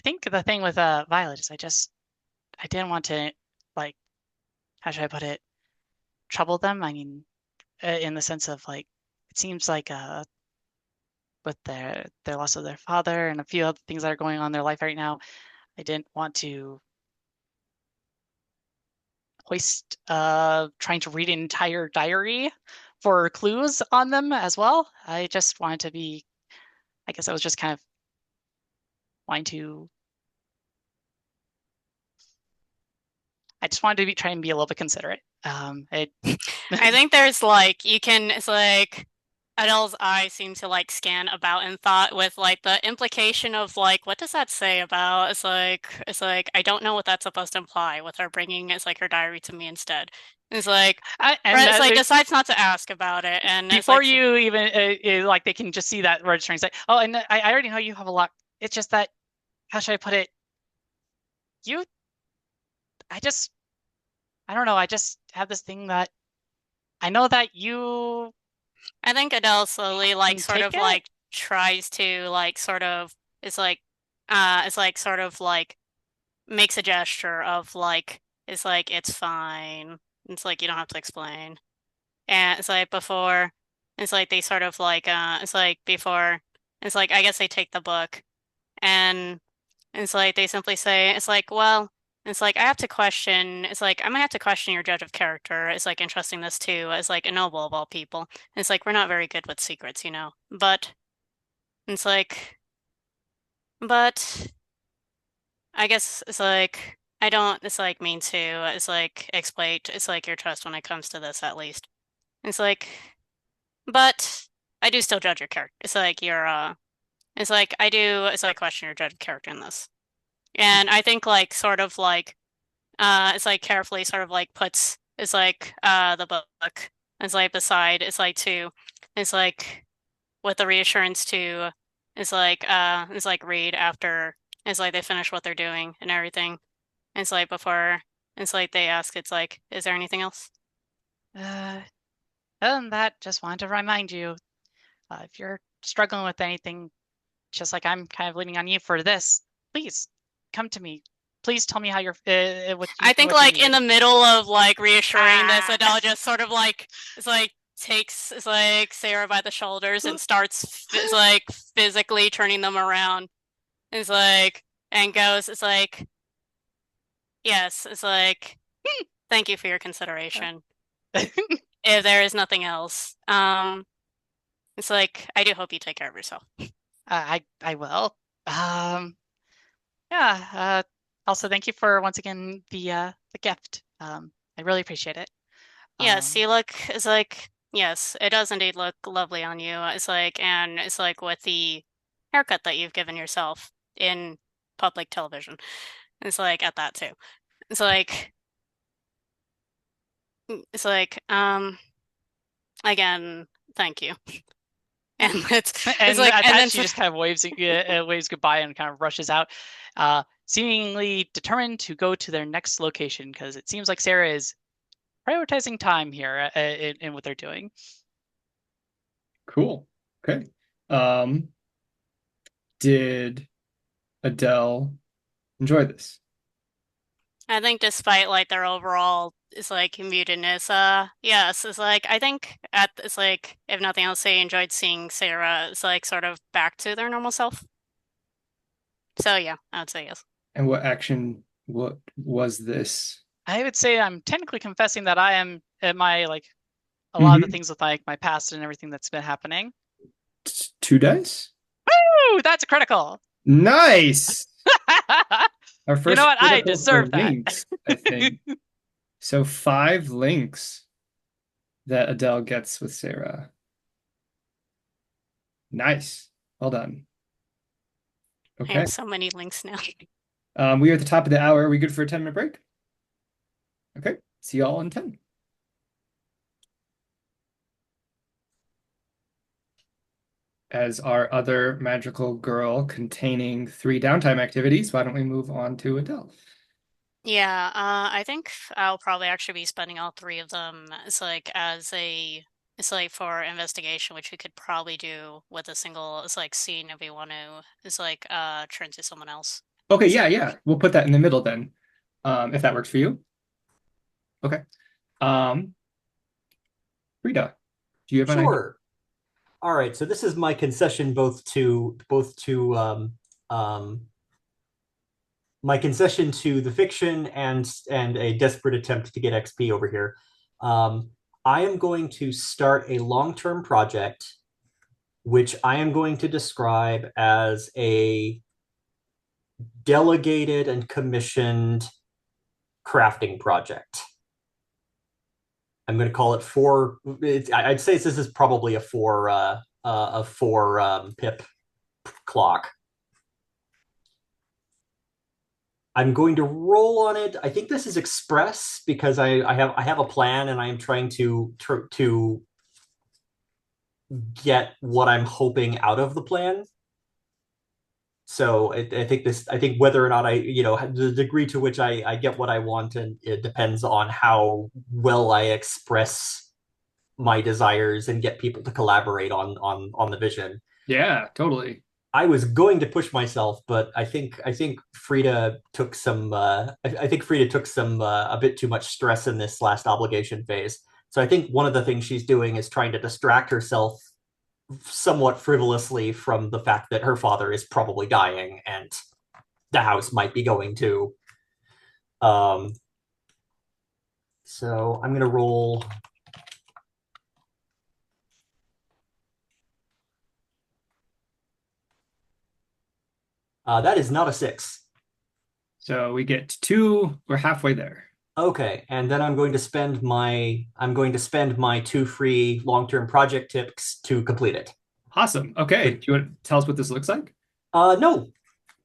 think the thing with Violet is I didn't want to, like, how should I put it, trouble them. I mean, in the sense of, like, it seems like with their loss of their father and a few other things that are going on in their life right now, I didn't want to waste trying to read an entire diary for clues on them as well. I just wanted to be, I guess I was just kind of wanting to, I just wanted to be trying to be a little bit considerate. I think there's like you can it's like Adele's eyes seem to like scan about in thought with like the implication of like what does that say about it's like I don't know what that's supposed to imply with her bringing it's like her diary to me instead. It's like and it's like decides not to ask about it and it's before like you even like they can just see that registering and say, oh, and I already know you have a lot. It's just that, how should I put it? You, I just, I don't know. I just have this thing that I know that you I think Adele slowly like can sort take of it. like tries to like sort of it's like sort of like makes a gesture of like it's like it's fine. It's like you don't have to explain. And it's like before it's like they sort of like it's like before it's like I guess they take the book and And it's like they simply say, it's like, well, it's like I have to question, it's like I might have to question your judge of character. It's like entrusting this to as like a noble of all people. And it's like we're not very good with secrets, you know. But it's like, but I guess it's like I don't. It's like mean to. It's like exploit. It's like your trust when it comes to this, at least. It's like, but I do still judge your character. It's like you're. It's like I do. It's like question your judge of character in this, and I think like sort of like it's like carefully sort of like puts it's like the book. It's like beside. It's like to. It's like with the reassurance to. It's like read after. It's like they finish what they're doing and everything. It's like before, it's like they ask, it's like, is there anything else? Other than that, just wanted to remind you, if you're struggling with anything, just like I'm kind of leaning on you for this, please come to me. Please tell me how you're. I think what you like in need. the middle of like reassuring this, Ah. Adele just sort of like it's like takes it's like Sarah by the shoulders and starts it's like physically turning them around. It's like and goes. It's like yes. It's like thank you for your consideration. If there is nothing else, it's like I do hope you take care of yourself. I will. Yeah. Also, thank you for once again the gift. I really appreciate it. Yes, you look. It's like yes, it does indeed look lovely on you. It's like and it's like with the haircut that you've given yourself in public television. It's like at that too. It's like it's like again, thank you. And it's like at and that then she just kind of waves goodbye and kind of rushes out, seemingly determined to go to their next location because it seems like Sarah is prioritizing time here in what they're doing. Cool. Okay. Did Adele enjoy this? I think despite like their overall is like mutedness, yes, it's like I think at it's like if nothing else, they enjoyed seeing Sarah it's like sort of back to their normal self. So yeah, I would say yes. And what was this? I would say I'm technically confessing that I am at my like a lot of the things with like my past and everything that's been happening. 2 dice? Woo! That's a critical. Nice. Our first You know what? I critical deserve for that. links, I think. So 5 links that Adele gets with Sarah. Nice. Well done. I Okay. have so many links now. We are at the top of the hour. Are we good for a 10-minute break? Okay. See y'all in 10. As our other magical girl containing 3 downtime activities, why don't we move on to Adele? Yeah, I think I'll probably actually be spending all 3 of them. It's like as a it's like for investigation, which we could probably do with a single it's like scene if we want to. It's like turn to someone else. Okay, yeah. We'll put that in the middle then. If that works for you. Okay. Rita, do you have an idea? Sure. All right. So this is my concession my concession to the fiction and a desperate attempt to get XP over here. I am going to start a long-term project, which I am going to describe as a delegated and commissioned crafting project. I'm going to call it four. I'd say this is probably a four pip clock. I'm going to roll on it. I think this is express because I have a plan and I am trying to get what I'm hoping out of the plan. So I think whether or not the degree to which I get what I want, and it depends on how well I express my desires and get people to collaborate on the vision. Yeah, totally. I was going to push myself, but I think Frida took some a bit too much stress in this last obligation phase. So I think one of the things she's doing is trying to distract herself somewhat frivolously from the fact that her father is probably dying, and the house might be going to. Um, so I'm gonna roll. That is not a 6. So we get 2. We're halfway there. Okay, and then I'm going to spend my 2 free long-term project tips to complete it. Awesome. Okay. Do you want to tell us what this looks like? No,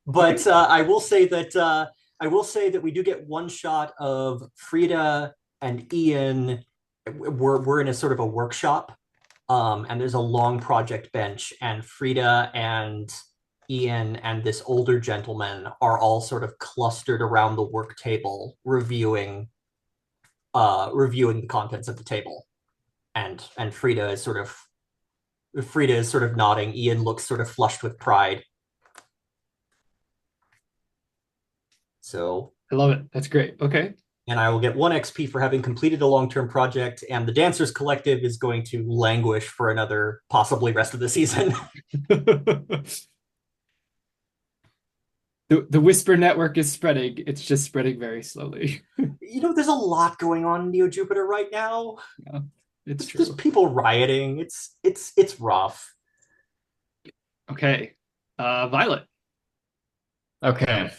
but Okay. I will say that we do get one shot of Frida and Ian. We're in a sort of a workshop, and there's a long project bench, and Frida and Ian and this older gentleman are all sort of clustered around the work table, reviewing the contents of the table, and Frida is sort of nodding. Ian looks sort of flushed with pride. So I love it. That's great. Okay. and I will get 1 XP for having completed a long-term project, and the Dancers Collective is going to languish for another possibly rest of the season. The Whisper network is spreading. It's just spreading very slowly. There's a lot going on in Neo Jupiter right now. Yeah, it's There's true. people rioting. It's rough. Okay. Violet. Okay.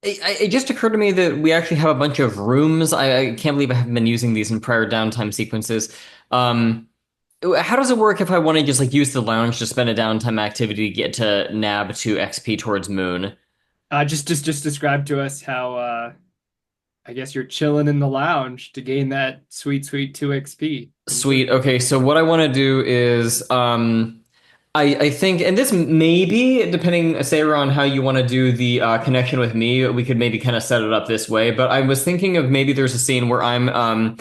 It just occurred to me that we actually have a bunch of rooms. I can't believe I haven't been using these in prior downtime sequences. How does it work if I want to just like use the lounge to spend a downtime activity to get to nab 2 XP towards Moon? Just describe to us how I guess you're chilling in the lounge to gain that sweet 2 XP. Sweet. Okay, so what I want to do is I think, and this maybe, depending, Sarah, on how you want to do the connection with me, we could maybe kind of set it up this way. But I was thinking of maybe there's a scene where I'm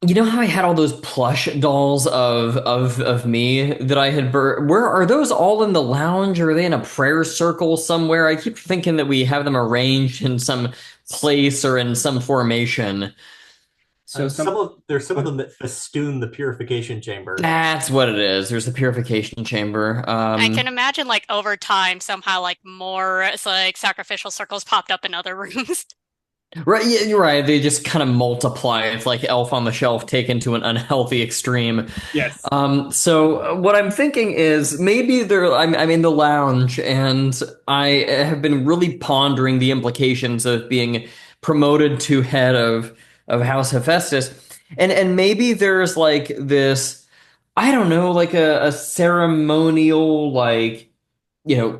you know how I had all those plush dolls of me that I had where are those all in the lounge, or are they in a prayer circle somewhere? I keep thinking that we have them arranged in some place or in some formation. So There's some of them that festoon the purification chamber. That's what it is. There's the purification chamber. I can imagine like over time somehow like more like sacrificial circles popped up in other rooms. Right, yeah, you're right. They just kind of multiply. It's like Elf on the Shelf taken to an unhealthy extreme. yes. So what I'm thinking is maybe I'm in the lounge, and I have been really pondering the implications of being promoted to head of House Hephaestus, and maybe there's like this, I don't know, like a ceremonial, like,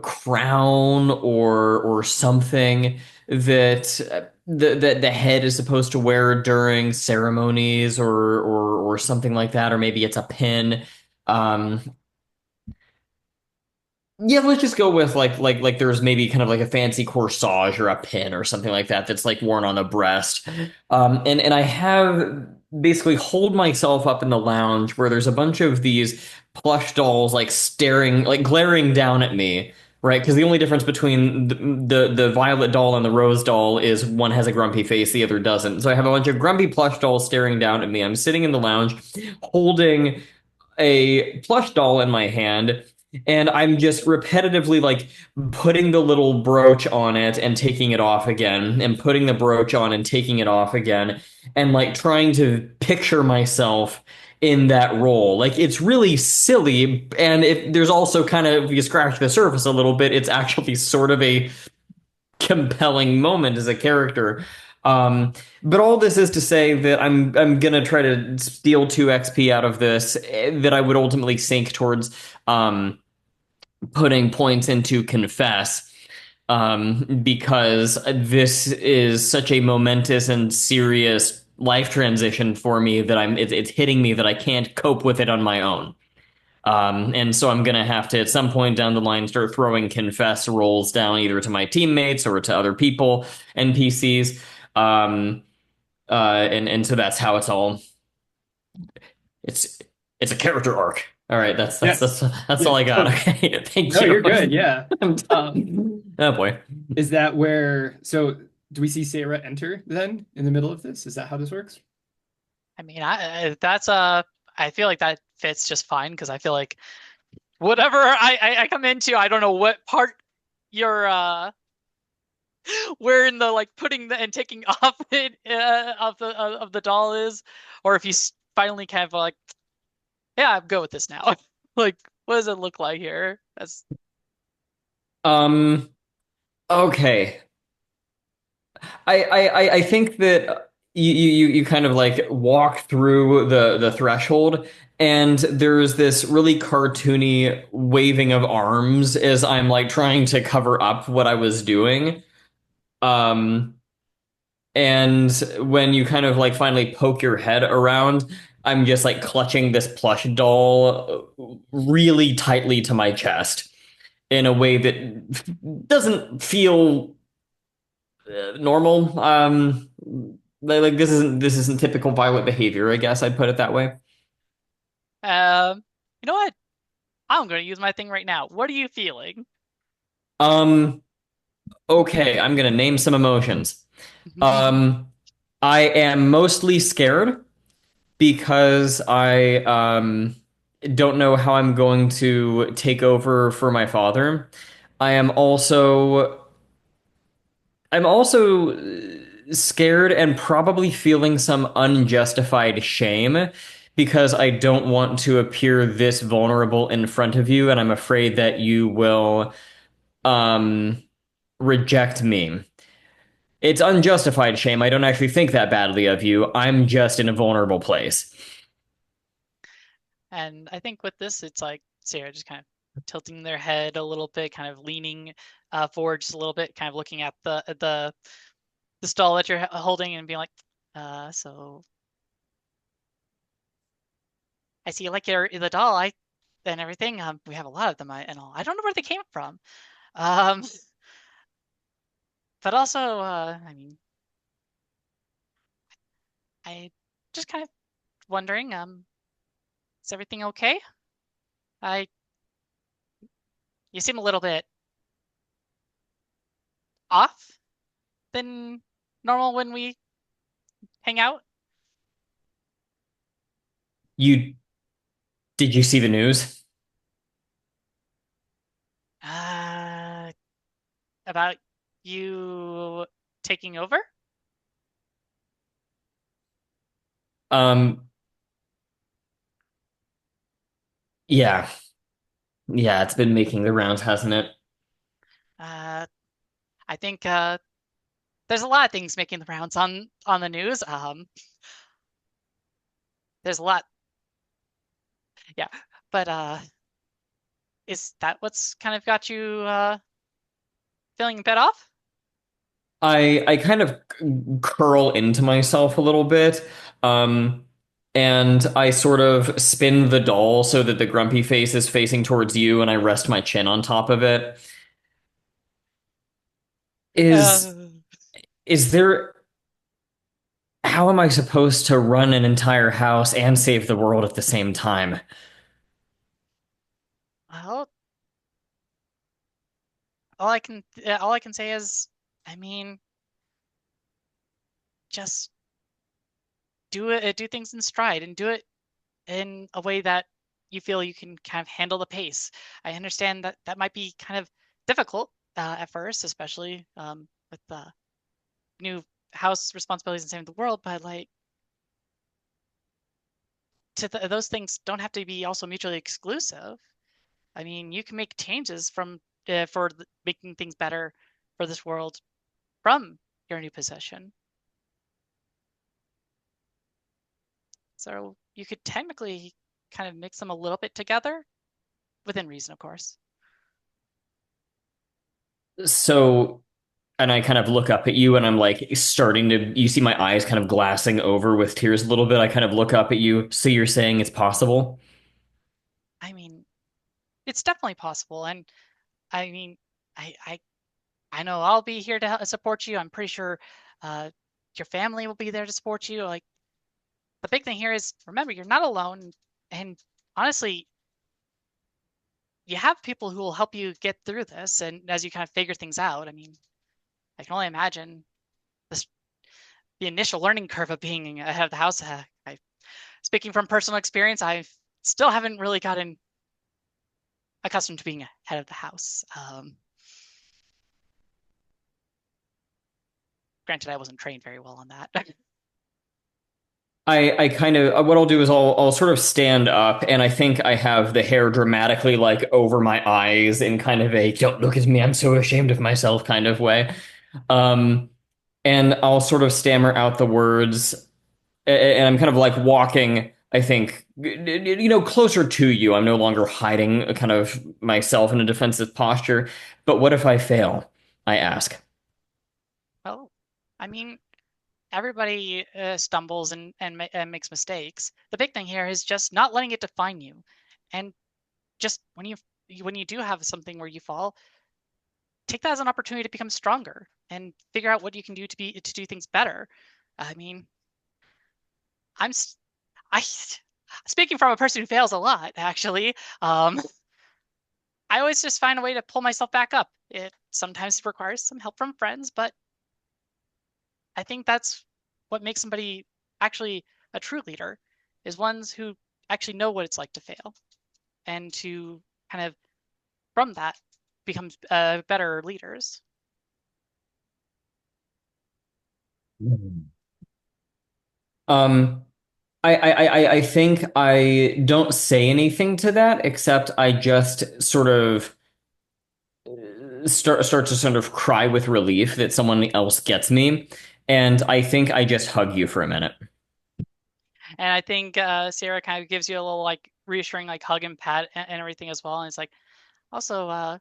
crown or something that the head is supposed to wear during ceremonies or something like that, or maybe it's a pin. Um, yeah, let's just go with like there's maybe kind of like a fancy corsage or a pin or something like that that's like worn on the breast. And I have basically holed myself up in the lounge where there's a bunch of these plush dolls like staring, like glaring down at me, right? Because the only difference between the violet doll and the rose doll is one has a grumpy face, the other doesn't. So I have a bunch of grumpy plush dolls staring down at me. I'm sitting in the lounge holding a plush doll in my hand, and I'm just repetitively like putting the little brooch on it and taking it off again, and putting the brooch on and taking it off again, and like trying to picture myself in that role. Like, it's really silly, and if there's also kind of, if you scratch the surface a little bit, it's actually sort of a compelling moment as a character. But all this is to say that I'm gonna try to steal 2 XP out of this, that I would ultimately sink towards putting points into confess, because this is such a momentous and serious life transition for me that it's hitting me that I can't cope with it on my own. And so I'm gonna have to, at some point down the line, start throwing confess rolls down either to my teammates or to other people, NPCs. And so that's how it's it's a character arc. All right, that's Yes. that's all I got. Totally. Okay, thank No, you. you're good. Yeah. Oh boy. Is that where, so do we see Sarah enter then in the middle of this? Is that how this works? I mean, I feel like that fits just fine because I feel like whatever I come into, I don't know what part you're where in the like putting the and taking off it of the doll is, or if you finally kind of like, yeah, I'm good with this now. Like, what does it look like here? That's Um, okay. I think that you kind of like walk through the threshold, and there's this really cartoony waving of arms as I'm like trying to cover up what I was doing. Um, and when you kind of like finally poke your head around, I'm just like clutching this plush doll really tightly to my chest in a way that doesn't feel normal. Like this isn't typical Violet behavior, I guess I'd put it that way. you know what? I'm going to use my thing right now. What are you feeling? Um, okay, I'm gonna name some emotions. Um, I am mostly scared because I don't know how I'm going to take over for my father. I am also I'm also scared and probably feeling some unjustified shame because I don't want to appear this vulnerable in front of you, and I'm afraid that you will um reject me. It's unjustified shame. I don't actually think that badly of you. I'm just in a vulnerable place. And I think with this, it's like Sarah just kind of tilting their head a little bit, kind of leaning forward just a little bit, kind of looking at the stall that you're holding and being like, so I see you like your the doll, I and everything. We have a lot of them, and all. I don't know where they came from. Um, but also, I mean, I just kind of wondering, is everything okay? I You seem a little bit off than normal when we hang out. You did you see the news? Uh, about you taking over? Um, yeah. Yeah, it's been making the rounds, hasn't it? Uh, I think there's a lot of things making the rounds on the news. There's a lot, yeah. But is that what's kind of got you feeling a bit off? I kind of curl into myself a little bit. Um, and I sort of spin the doll so that the grumpy face is facing towards you, and I rest my chin on top of it. Is Uh, is there how am I supposed to run an entire house and save the world at the same time? well, all I can say is, I mean, just do things in stride and do it in a way that you feel you can kind of handle the pace. I understand that that might be kind of difficult at first, especially with the new house responsibilities and saving the world, but like those things don't have to be also mutually exclusive. I mean, you can make changes from for making things better for this world from your new position. So you could technically kind of mix them a little bit together within reason, of course. So, and I kind of look up at you and I'm like starting to, you see my eyes kind of glassing over with tears a little bit. I kind of look up at you. So you're saying it's possible? I mean, it's definitely possible, and I mean, I I I know I'll be here to support you. I'm pretty sure uh, your family will be there to support you. Like the big thing here is remember you're not alone, and honestly, you have people who will help you get through this. And as you kind of figure things out, I mean, I can only imagine this the initial learning curve of being ahead of the house. Speaking from personal experience, I still haven't really gotten accustomed to being head of the house. Granted, I wasn't trained very well on that. I kind of what I'll do is I'll sort of stand up, and I think I have the hair dramatically like over my eyes in kind of a "don't look at me, I'm so ashamed of myself" kind of way. Um, and I'll sort of stammer out the words, and I'm kind of like walking, I think, closer to you. I'm no longer hiding kind of myself in a defensive posture. But what if I fail? I ask. Well, I mean, everybody stumbles and makes mistakes. The big thing here is just not letting it define you, and just when you do have something where you fall, take that as an opportunity to become stronger and figure out what you can do to do things better. I mean, I'm I speaking from a person who fails a lot, actually. I always just find a way to pull myself back up. It sometimes requires some help from friends, but I think that's what makes somebody actually a true leader, is ones who actually know what it's like to fail and to kind of from that become better leaders. Um, I think I don't say anything to that, except I just sort of start to sort of cry with relief that someone else gets me, and I think I just hug you for a minute. And I think Sarah kind of gives you a little like reassuring like hug and pat and everything as well. And it's like also how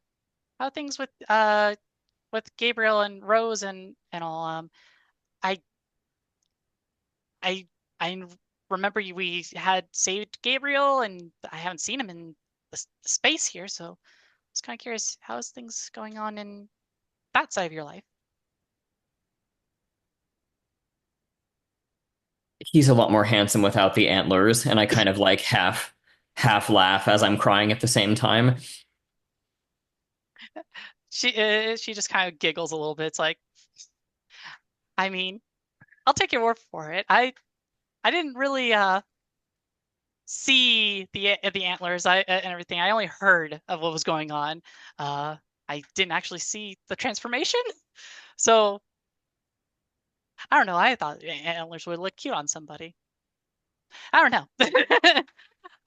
are things with Gabriel and Rose and all. I I I remember we had saved Gabriel, and I haven't seen him in the space here, so I was kind of curious how's things going on in that side of your life. He's a lot more handsome without the antlers, and I kind of like half laugh as I'm crying at the same time. She just kind of giggles a little bit. It's like, I mean, I'll take your word for it. I didn't really see the antlers and everything. I only heard of what was going on. I didn't actually see the transformation, so I don't know. I thought antlers would look cute on somebody. I don't know.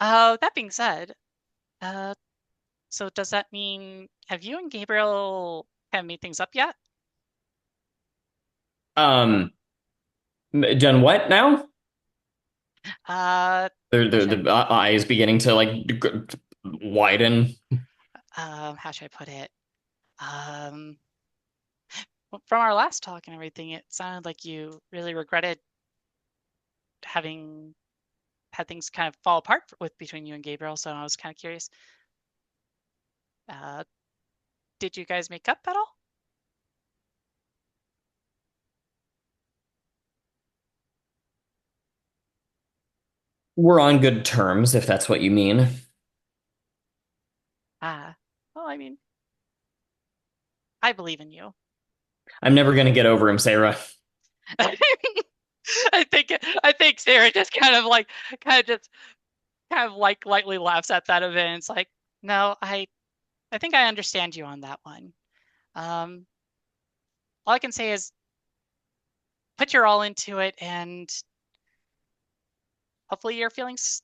That being said, uh, so does that mean have you and Gabriel kind of made things up yet? Um, done what now? Uh, The eyes beginning to like widen. how should I put it? Um, from our last talk and everything, it sounded like you really regretted having had things kind of fall apart with between you and Gabriel. So I was kind of curious. Uh, did you guys make up at all? We're on good terms, if that's what you mean. Well, I mean, I believe in you. I'm never gonna get over him, Sarah. I think Sarah just kind of like lightly laughs at that event. It's like, no, I think I understand you on that one. Um, all I can say is put your all into it, and hopefully your feelings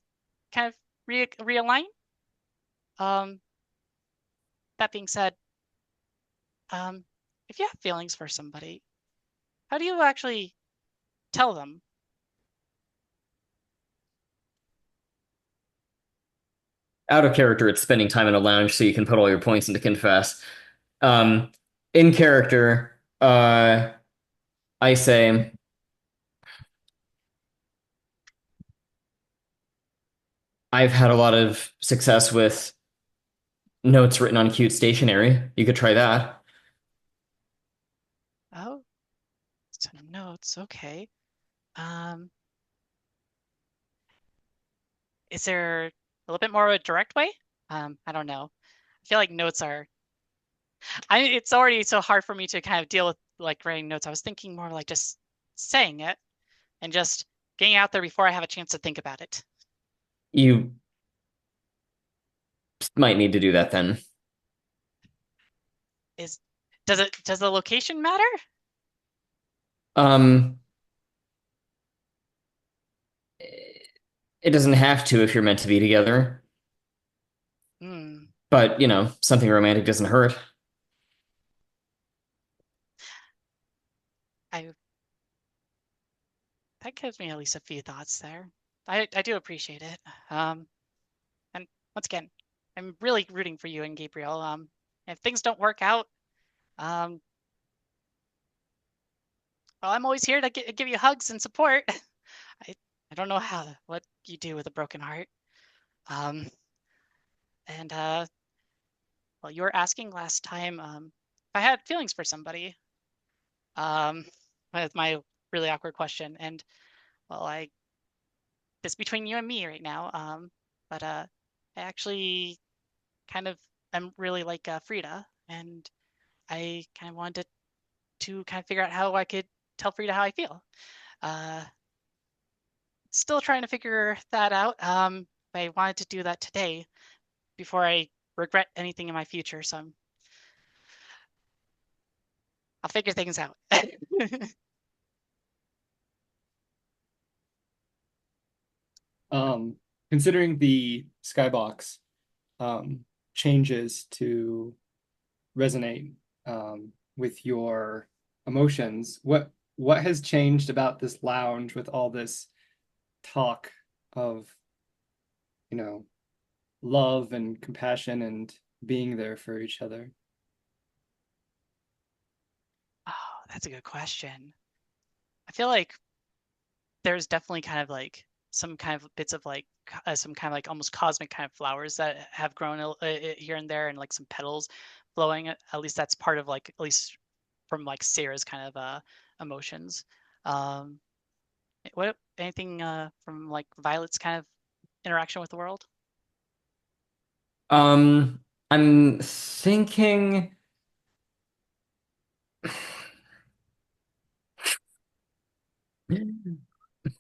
kind of realign. Um, that being said, um, if you have feelings for somebody, how do you actually tell them? Out of character, it's spending time in a lounge so you can put all your points into confess. Um, in character, I say, I've had a lot of success with notes written on cute stationery. You could try that. Oh, some notes. Okay. Um, is there a little bit more of a direct way? I don't know. I feel like notes are it's already so hard for me to kind of deal with like writing notes. I was thinking more like just saying it and just getting out there before I have a chance to think about it. You might need to do that then. Does the location matter? Um, it doesn't have to if you're meant to be together, Hmm. but something romantic doesn't hurt. I That gives me at least a few thoughts there. I do appreciate it. And once again, I'm really rooting for you and Gabriel. If things don't work out, well, I'm always here to give you hugs and support. I don't know what you do with a broken heart. Um, and well, you were asking last time if I had feelings for somebody. With my really awkward question, and well, this between you and me right now. But I actually kind of am really like Frida, and I kind of wanted to kind of figure out how I could tell Frida how I feel. Uh, Still trying to figure that out. I wanted to do that today before I regret anything in my future. So I'll figure things out. Considering the skybox changes to resonate with your emotions, what has changed about this lounge with all this talk of, love and compassion and being there for each other? Oh, that's a good question. I feel like there's definitely kind of like some kind of bits of like some kind of like almost cosmic kind of flowers that have grown here and there, and like some petals flowing. At least that's part of like, at least from like Sarah's kind of emotions. Um, what anything from like Violet's kind of interaction with the world? I'm thinking.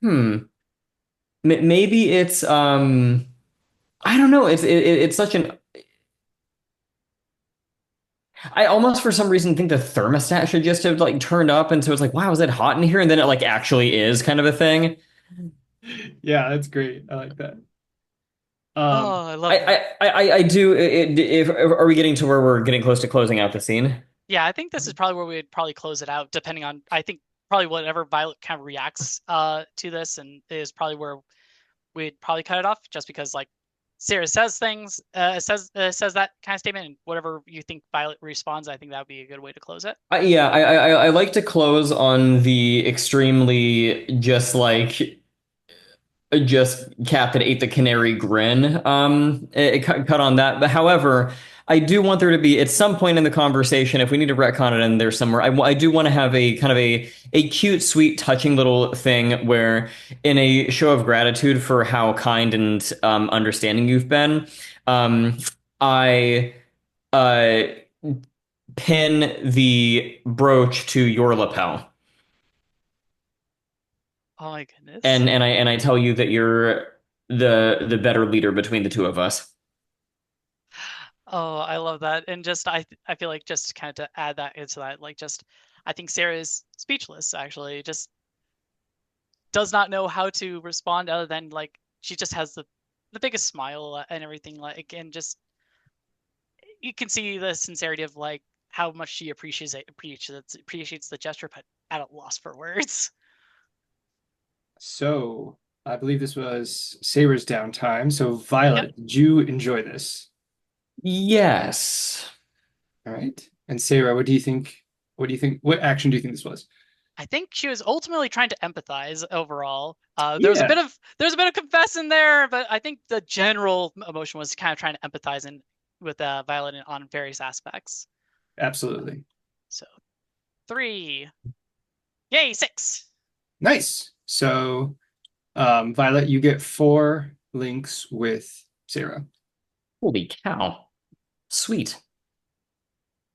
Hmm. Maybe it's I don't know. It's such an. I almost for some reason think the thermostat should just have like turned up, and so it's like, wow, is it hot in here? And then it like actually is kind of a thing. Yeah, that's great. I like that. Oh, Um, I love that. I do. If are we getting to where we're getting close to closing out the scene? Yeah, I think this is probably where we'd probably close it out, depending on, I think probably whatever Violet kind of reacts to this, and is probably where we'd probably cut it off, just because like Sarah says things, says that kind of statement, and whatever you think Violet responds, I think that would be a good way to close it. Yeah, I like to close on the extremely just cat that ate the canary grin. It cut on that. But however, I do want there to be at some point in the conversation, if we need to retcon it in there somewhere, I do want to have a kind of a cute, sweet, touching little thing where, in a show of gratitude for how kind and understanding you've been, I uh pin the brooch to your lapel. Oh my goodness. And I tell you that you're the better leader between the two of us. Oh, I love that. And just I feel like, just kind of to add that into that, like, just I think Sarah is speechless, actually. Just does not know how to respond, other than like she just has the biggest smile and everything, like, and just you can see the sincerity of like how much she appreciates the gesture, but at a loss for words. so I believe this was Saber's downtime. So Yep. Violet, did you enjoy this? Yes. All right. And Sarah, what do you think? What do you think? What action do you think this was? I think she was ultimately trying to empathize overall. Yeah, There's a bit of confess in there, but I think the general emotion was kind of trying to empathize with Violet on various aspects. absolutely. So 3, yay, 6. Nice. So, Violet, you get 4 links with Sarah. Holy cow. Sweet.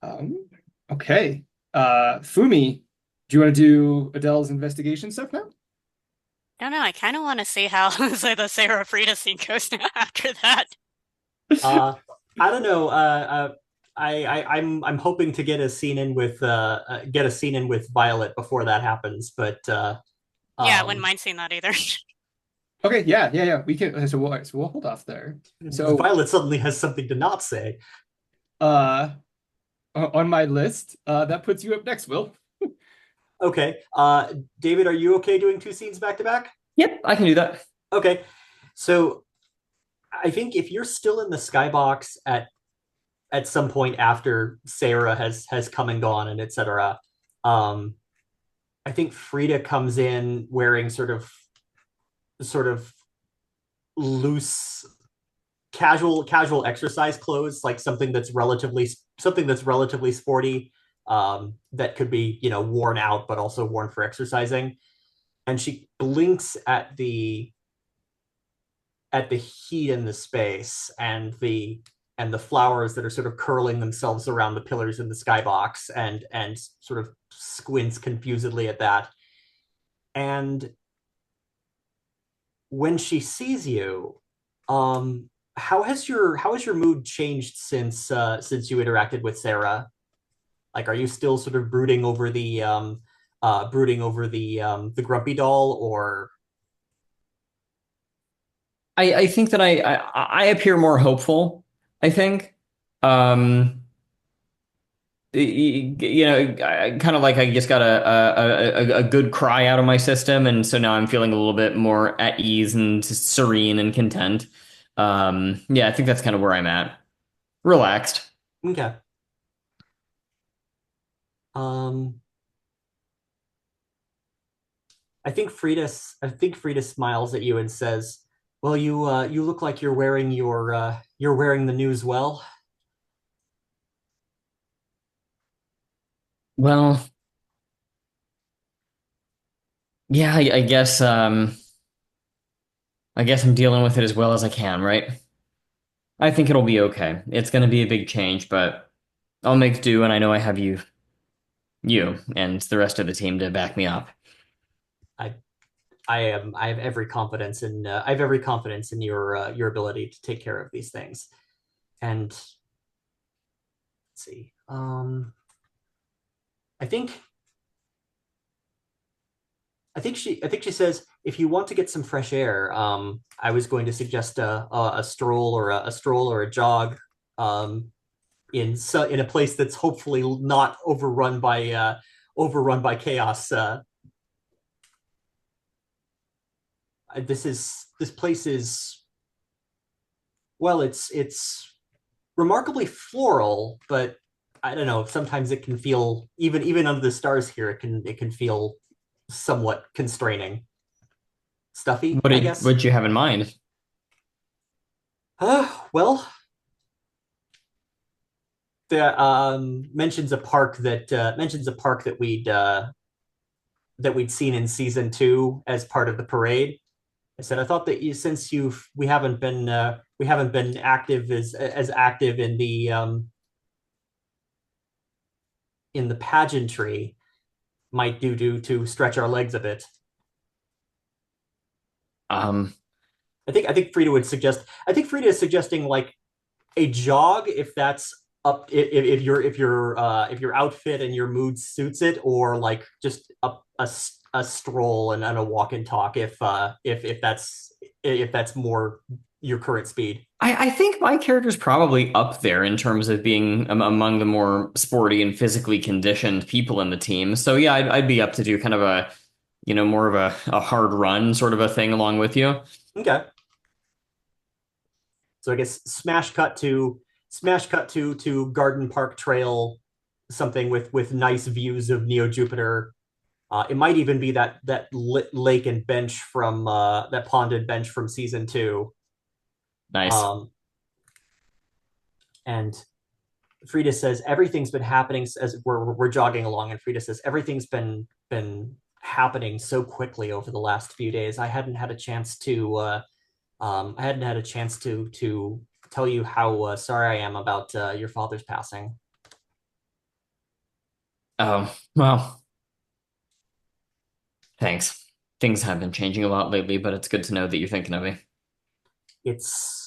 Um, okay. Fumi, do you want to do Adele's investigation stuff now? I don't know. I kind of want to see how the Sarah Frida scene goes now after that. I don't know. I'm hoping to get a scene in with Violet before that happens, but Yeah, I wouldn't um, mind seeing that either. Okay, yeah. We can so we'll hold off there. So Violet suddenly has something to not say. uh on my list, that puts you up next, Will. Okay, David, are you okay doing two scenes back to back? Yep, I can do that. Okay, so I think if you're still in the skybox at some point after Sarah has come and gone and etc. Um, I think Frida comes in wearing sort of loose casual exercise clothes, like something that's relatively sporty, that could be worn out but also worn for exercising. And she blinks at the heat in the space and the flowers that are sort of curling themselves around the pillars in the skybox, and sort of squints confusedly at that. And when she sees you, how has your mood changed since you interacted with Sarah? Like, are you still sort of brooding over the grumpy doll, or I think that I appear more hopeful, I think. Um, kind of like I just got a good cry out of my system, and so now I'm feeling a little bit more at ease and serene and content. Yeah, I think that's kind of where I'm at. Relaxed. okay? Um, I think Frida smiles at you and says, "Well, you look like you're wearing the news well." Well, yeah, I guess I'm dealing with it as well as I can, right? I think it'll be okay. It's going to be a big change, but I'll make do, and I know I have you, and the rest of the team to back me up. I I have every confidence in your ability to take care of these things. And let's see. I think I think she says, if you want to get some fresh air, I was going to suggest a stroll or a stroll or a jog, um, in a place that's hopefully not overrun by chaos. This place is, well, it's remarkably floral, but I don't know. Sometimes it can feel, even under the stars here, it can feel somewhat constraining, stuffy, I guess. What you have in mind? Well, the mentions a park that we'd seen in season two as part of the parade. I said, I thought that since we haven't been active as active in the pageantry, might do to stretch our legs a bit. Um, I think Frida would suggest. I think Frida is suggesting like a jog, if that's up, if your outfit and your mood suits it, or like just a stroll and a walk and talk, if that's more your current speed. I think my character's probably up there in terms of being among the more sporty and physically conditioned people in the team. So yeah, I'd be up to do kind of more of a hard run sort of a thing along with you. Okay. So I guess smash cut to Garden Park Trail, something with nice views of Neo Jupiter. It might even be that lake and bench from that pond and bench from season two. Nice. Um, and Frida says everything's been happening as we're jogging along, and Frida says everything's been happening so quickly over the last few days. I hadn't had a chance to tell you how sorry I am about your father's passing. Oh, well, thanks. Things have been changing a lot lately, but it's good to know that you're thinking of me. It's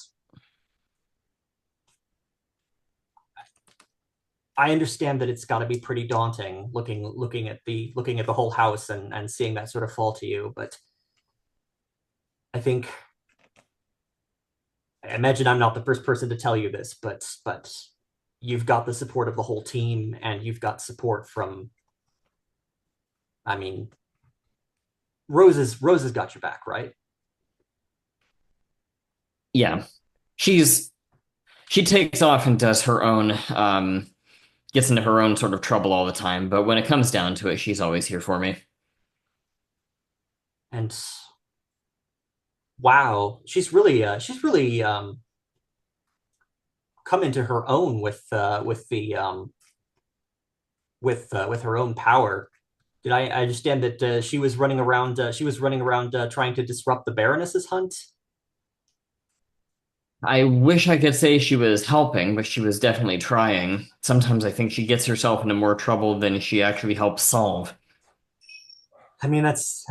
I understand that it's got to be pretty daunting looking at the whole house and seeing that sort of fall to you, but I think I imagine I'm not the first person to tell you this, but you've got the support of the whole team, and you've got support from. I mean, Rose's got your back, right? Yeah. She's she takes off and does her own gets into her own sort of trouble all the time, but when it comes down to it, she's always here for me. And wow, she's really come into her own with her own power. Did I understand that she was running around? She was running around trying to disrupt the Baroness's hunt. I wish I could say she was helping, but she was definitely trying. Sometimes I think she gets herself into more trouble than she actually helps solve. I mean, that's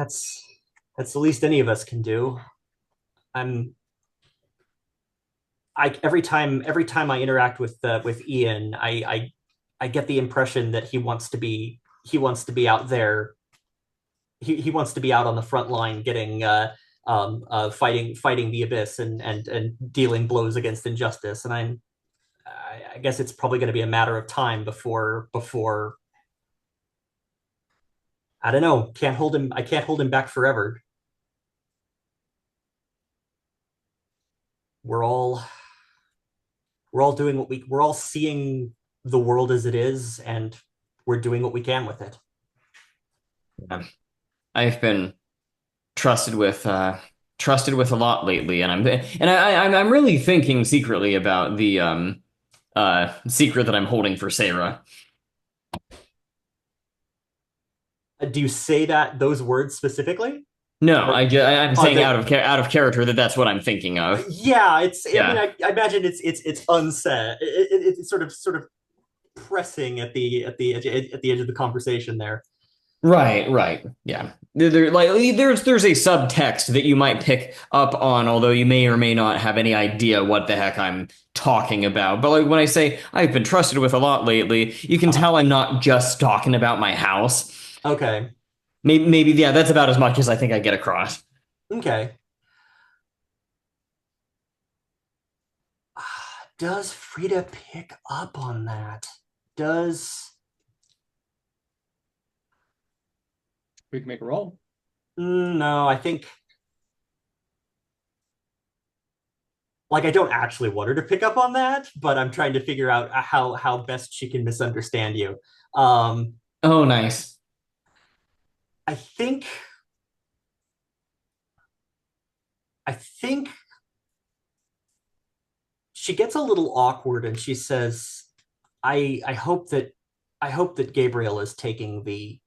the least any of us can do. I'm I every time I interact with Ian, I get the impression that he wants to be out there. He wants to be out on the front line, getting fighting the abyss and dealing blows against injustice. And I guess it's probably going to be a matter of time before I don't know. Can't hold him. I can't hold him back forever. We're all we're all doing we're all seeing the world as it is, and we're doing what we can with it. Yeah. I've been trusted with trusted with a lot lately, and I'm really thinking secretly about the secret that I'm holding for Sarah. Do you say that those words specifically? No, Or, I'm saying out of character that that's what I'm thinking of. yeah, it's. I mean, Yeah. I imagine it's unsaid. It's sort of pressing at the edge of the conversation there. Right, right. Yeah. There's a subtext that you might pick up on, although you may or may not have any idea what the heck I'm talking about. But like when I say I've been trusted with a lot lately, you can tell I'm not just talking about my house. Okay. Maybe yeah, that's about as much as I think I get across. Okay. Does Frida pick up on that? Does We can make a roll. no? I think like I don't actually want her to pick up on that, but I'm trying to figure out how best she can misunderstand you. Um, Oh, nice. I think I think she gets a little awkward and she says, I hope that I hope that Gabriel is taking the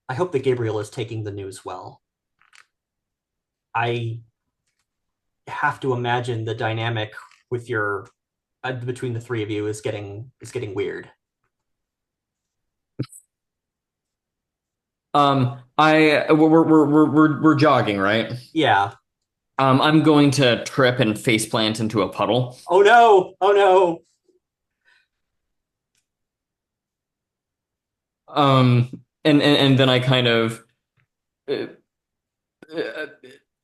I hope that Gabriel is taking the news well. I have to imagine the dynamic with your between the three of you is getting weird. I we're jogging, right? Yeah. I'm going to trip and face plant into a puddle. Oh no! Oh no! And then I kind of uh, uh,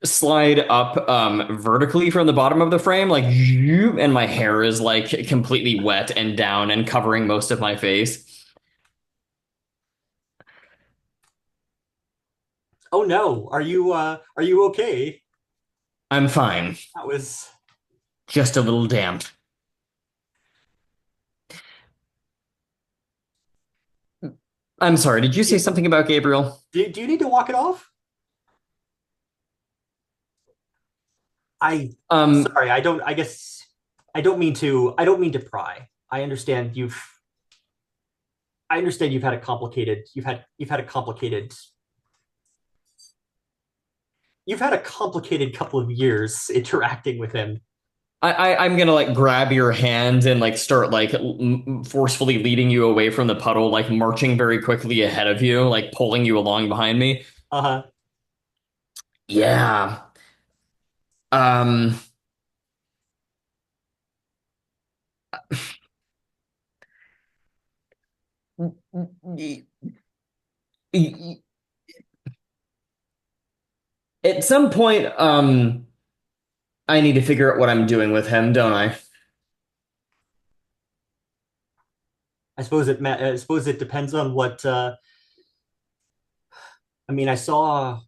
slide up vertically from the bottom of the frame, like, and my hair is like completely wet and down and covering most of my face. Oh no! Are you okay? I'm fine, That was. just a little damp. I'm sorry, did you say something about Gabriel? Do you need to walk it off? I Um, sorry. I don't. I guess I don't mean to. I don't mean to pry. I understand you've had a complicated. You've had a complicated couple of years interacting with him. I'm gonna like grab your hand and like start like forcefully leading you away from the puddle, like marching very quickly ahead of you, like pulling you along behind me. Uh-huh. Yeah. Um, At some point, I need to figure out what I'm doing with him, don't I? I suppose it depends on what. I mean, I saw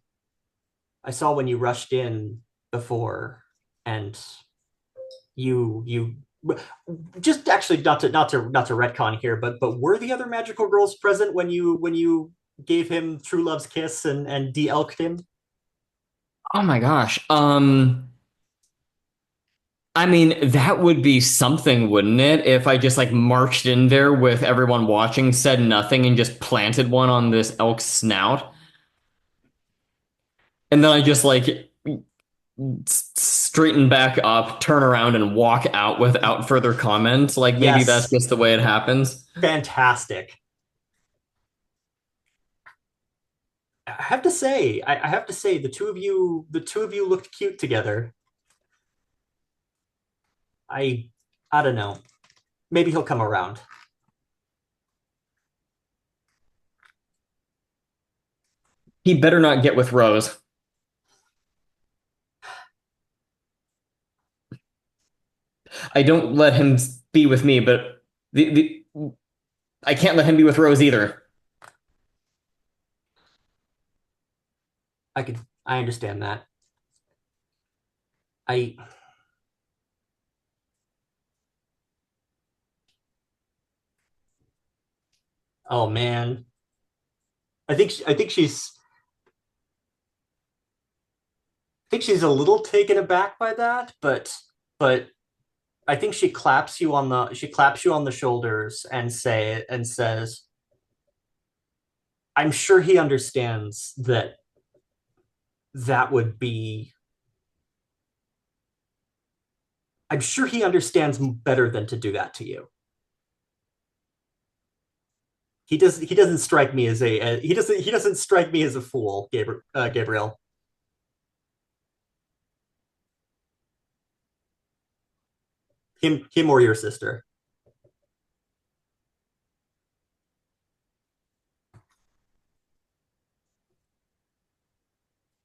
when you rushed in before, and you just actually not to retcon here, but were the other magical girls present when you gave him true love's kiss and de-elked him? Oh my gosh. I mean, that would be something, wouldn't it? If I just like marched in there with everyone watching, said nothing, and just planted one on this elk's snout. And then I just like straighten back up, turn around, and walk out without further comment. Like maybe that's Yes, just the way it happens. fantastic. I have to say, the two of you looked cute together. I, I don't know. Maybe he'll come around. He better not get with Rose. I don't let him be with me, but the I can't let him be with Rose either. I could, I understand that. I, oh man, I think she's a little taken aback by that, but I think she claps you on the shoulders and says, "I'm sure he understands that that would be. I'm sure he understands better than to do that to you. He doesn't strike me as he doesn't strike me as a fool, Gabriel. Him or your sister."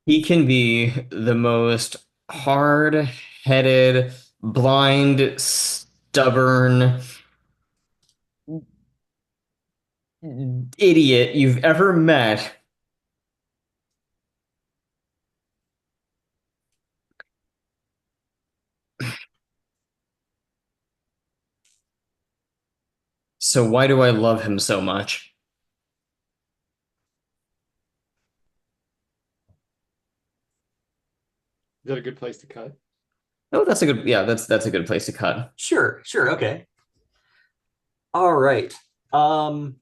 He can be the most hard-headed, blind, stubborn idiot you've ever met. So why do I love him so much? Is that a good place to cut? Oh, that's a good, yeah, that's a good place to cut. Sure, okay. All right. Um,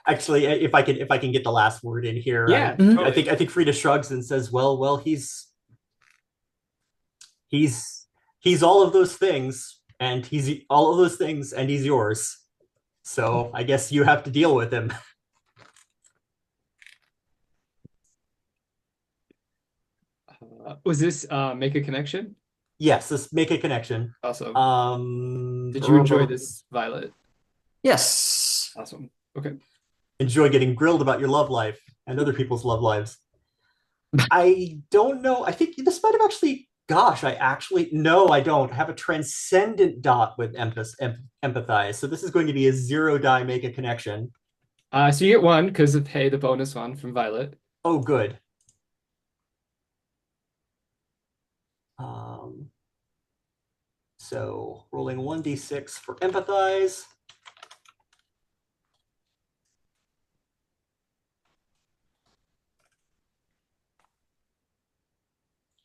Actually, if I can get the last word in here, Yeah, I think Frida shrugs and says, well, he's he's all of those things, and he's all of those things, and he's yours. So I guess you have to deal with him." Was this make a connection? Yes, let's make a connection. Awesome. Um, Did you enjoy this, Violet? Yes. Awesome. Okay. enjoy getting grilled about your love life and other people's love lives? I don't know. I think this might have actually. Gosh, I actually no, I don't have a transcendent dot with empathize. So this is going to be a zero die make a connection. So you get one because of hey, the bonus one from Violet. Oh, good. Um, so rolling 1d6 for empathize.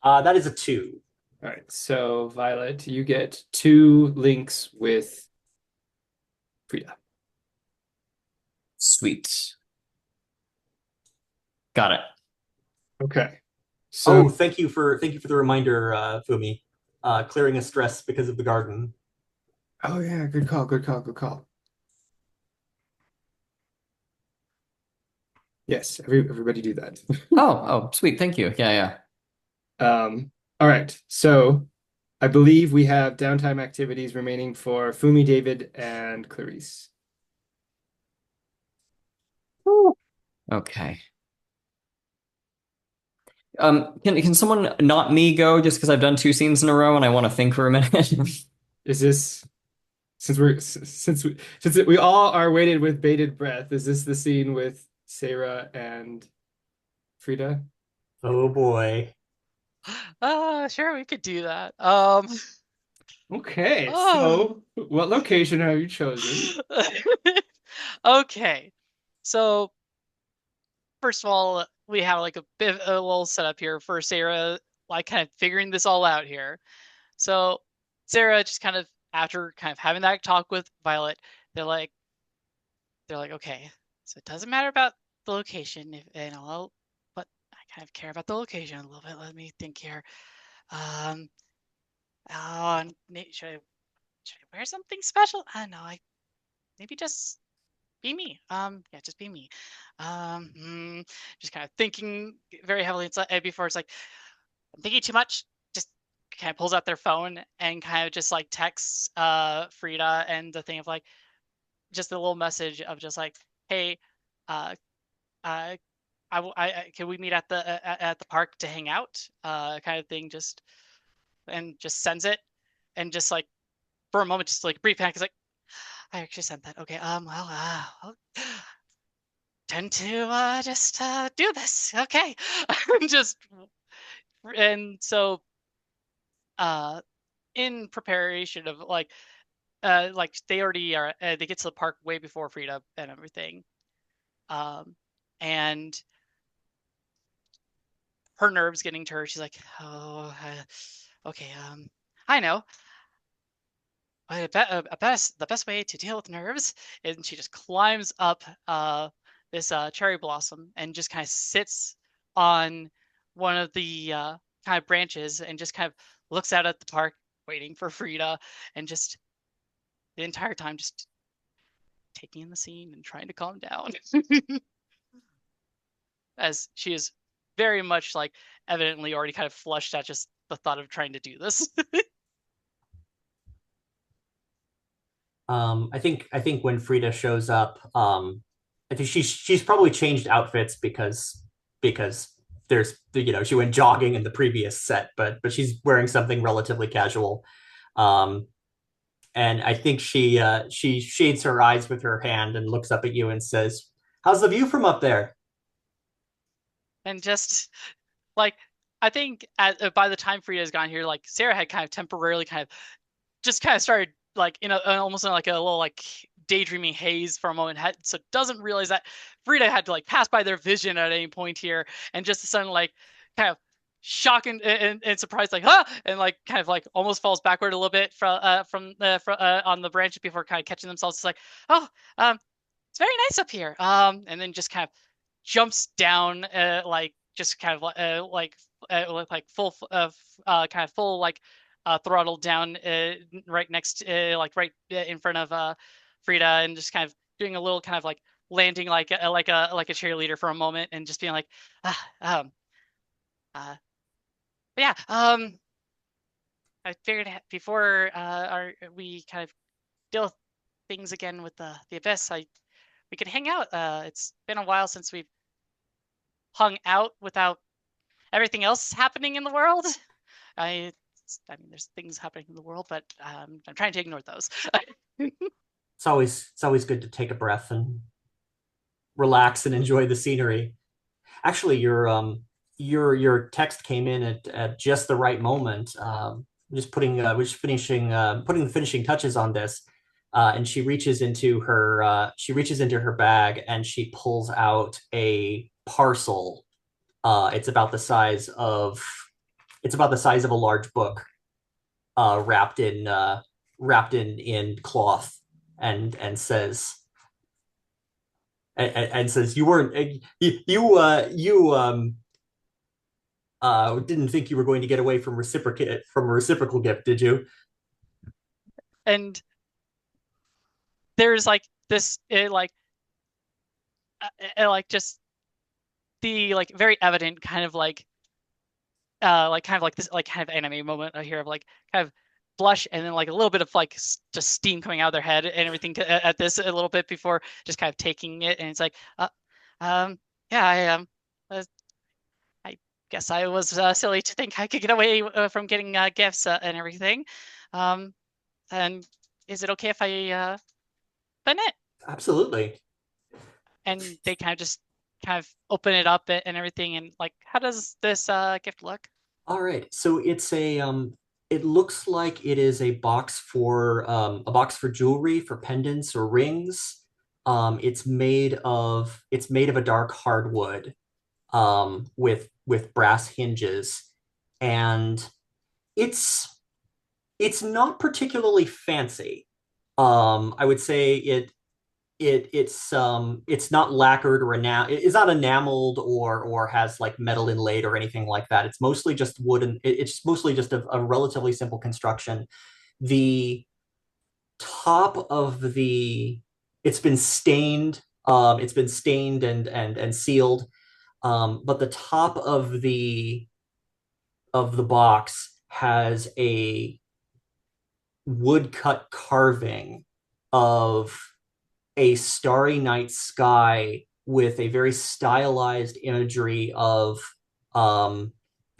That is a 2. All right. So Violet, you get 2 links with Frida. Sweet. Got it. Okay. Oh, So thank you for the reminder, Fumi. Clearing a stress because of the garden. oh yeah, good call, good call, good call. Yes, everybody do that. Oh, sweet. Thank you. Yeah. All right. So I believe we have downtime activities remaining for Fumi, David, and Clarice. Okay. Can someone not me go just because I've done 2 scenes in a row and I want to think for a minute? Is this since we all are waited with bated breath, is this the scene with Sarah and Frida? Oh boy. Sure, we could do that. Okay, Oh. so what location have you chosen? Okay. So first of all, we have like a bit a little setup here for Sarah, like kind of figuring this all out here. So Sarah just kind of after kind of having that talk with Violet, they're like okay, so it doesn't matter about the location, if and all, but I kind of care about the location a little bit. Let me think here. Um, oh, should I wear something special? I don't know. I maybe just be me. Yeah, just be me. Just kind of thinking very heavily inside before it's like I'm thinking too much. Just kind of pulls out their phone and kind of just like texts Frida and the thing of like just a little message of just like, hey, uh, uh, can we meet at the park to hang out? Kind of thing. Just and just sends it and just like for a moment, just like brief panic is like, I actually sent that. Okay. Well, I'll tend to just do this. Okay. just and so uh in preparation of like they already are they get to the park way before Frida and everything. And her nerves getting to her, she's like, oh, okay, I know. The best way to deal with nerves is she just climbs up this cherry blossom and just kind of sits on one of the kind of branches and just kind of looks out at the park, waiting for Frida, and just the entire time just taking in the scene and trying to calm down, as she is very much like evidently already kind of flushed at just the thought of trying to do this. I think when Frida shows up, I think she's probably changed outfits because there's she went jogging in the previous set, but she's wearing something relatively casual. Um, and I think she shades her eyes with her hand and looks up at you and says, "How's the view from up there?" And just like I think by the time Frida has gone here, like Sarah had kind of temporarily kind of just kind of started like almost in like a little like daydreaming haze for a moment, so doesn't realize that Frida had to like pass by their vision at any point here, and just suddenly like kind of shock and surprise, like and like kind of like almost falls backward a little bit from on the branch before kind of catching themselves. It's like, oh, it's very nice up here, and then just kind of jumps down, like just kind of like full kind of full like throttle down right next like right in front of Frida, and just kind of doing a little kind of like landing like a cheerleader for a moment and just being like ah, but yeah, I figured before we kind of deal with things again with the abyss, we could hang out. It's been a while since we've hung out without everything else happening in the world. I I mean, there's things happening in the world, but I'm trying to ignore those. It's always good to take a breath and relax and enjoy the scenery. Actually, your text came in at just the right moment. We're just finishing putting the finishing touches on this, and she reaches into her bag and she pulls out a parcel. It's about the size of a large book, wrapped in cloth, and says and says, you weren't you didn't think you were going to get away from a reciprocal gift, did you? And there's like this like just the like very evident kind of like kind of like this like kind of anime moment here of like kind of blush and then like a little bit of like just steam coming out of their head and everything at this a little bit before just kind of taking it, and it's like um yeah, I guess I was silly to think I could get away from getting gifts and everything. Um, and is it okay if I open it? Absolutely. And they kind of open it up and everything. And like, how does this gift look? All right. So it looks like it is a box for jewelry, for pendants or rings. It's made of a dark hardwood with brass hinges, and it's it's not particularly fancy. I would say it's not lacquered or it's not enameled or has like metal inlaid or anything like that. It's mostly just wooden. It's mostly just a relatively simple construction. The top of the it's been stained. It's been stained and sealed. But the top of the box has a woodcut carving of a starry night sky with a very stylized imagery um,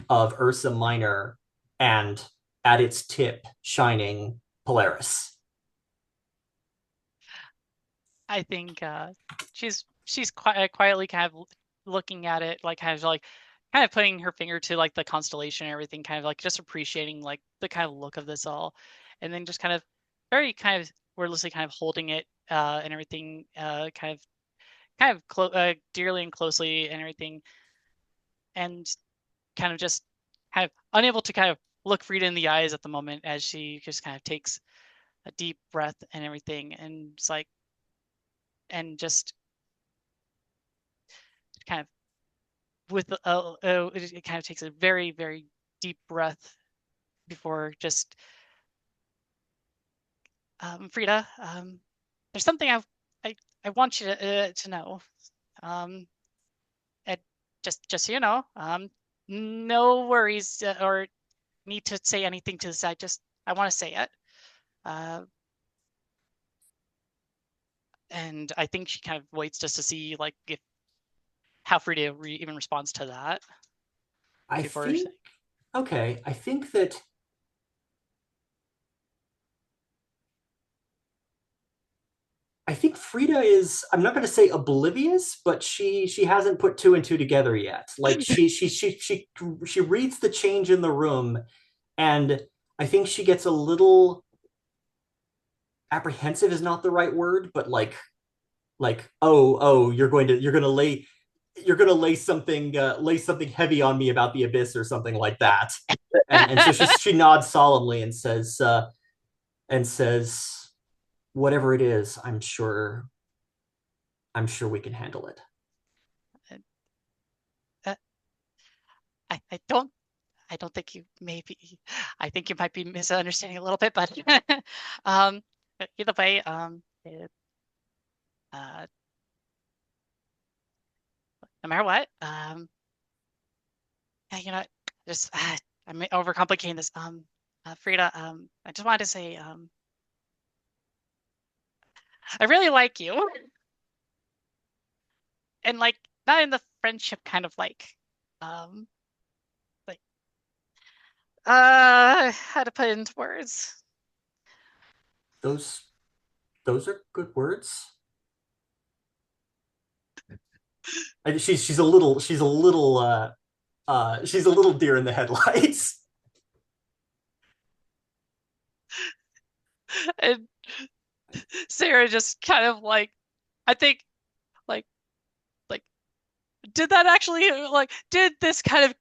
of Ursa Minor and at its tip shining Polaris. I think she's quietly kind of looking at it, like kind of putting her finger to like the constellation and everything, kind of like just appreciating like the kind of look of this all, and then just kind of very kind of wordlessly kind of holding it and everything, kind of dearly and closely and everything, and kind of just kind of unable to kind of look Frida in the eyes at the moment as she just kind of takes a deep breath and everything, and it's like, and just kind of with it kind of takes a very, very deep breath before just Frida, there's something I want you to know. Um, and just so you know, no worries or need to say anything to the side. Just I want to say it. Uh, and I think she kind of waits just to see like if how Frida even responds to that I before think saying. okay. I think Frida is, I'm not going to say oblivious, but she hasn't put two and two together yet. Like she reads the change in the room, and I think she gets a little apprehensive is not the right word, but like oh you're going to lay something heavy on me about the abyss or something like that. And so she nods solemnly and says whatever it is, I'm sure we can handle it. uh, I don't think you maybe. I think you might be misunderstanding a little bit, but um, either way, uh, no matter what, you know, just I'm overcomplicating this. Frida, I just wanted to say, I really like you, and like not in the friendship kind of um, like, how to put it into words. Those those are good words. She's a little deer in the headlights. And Sarah just kind of like, I think, like, like, did that actually did this kind of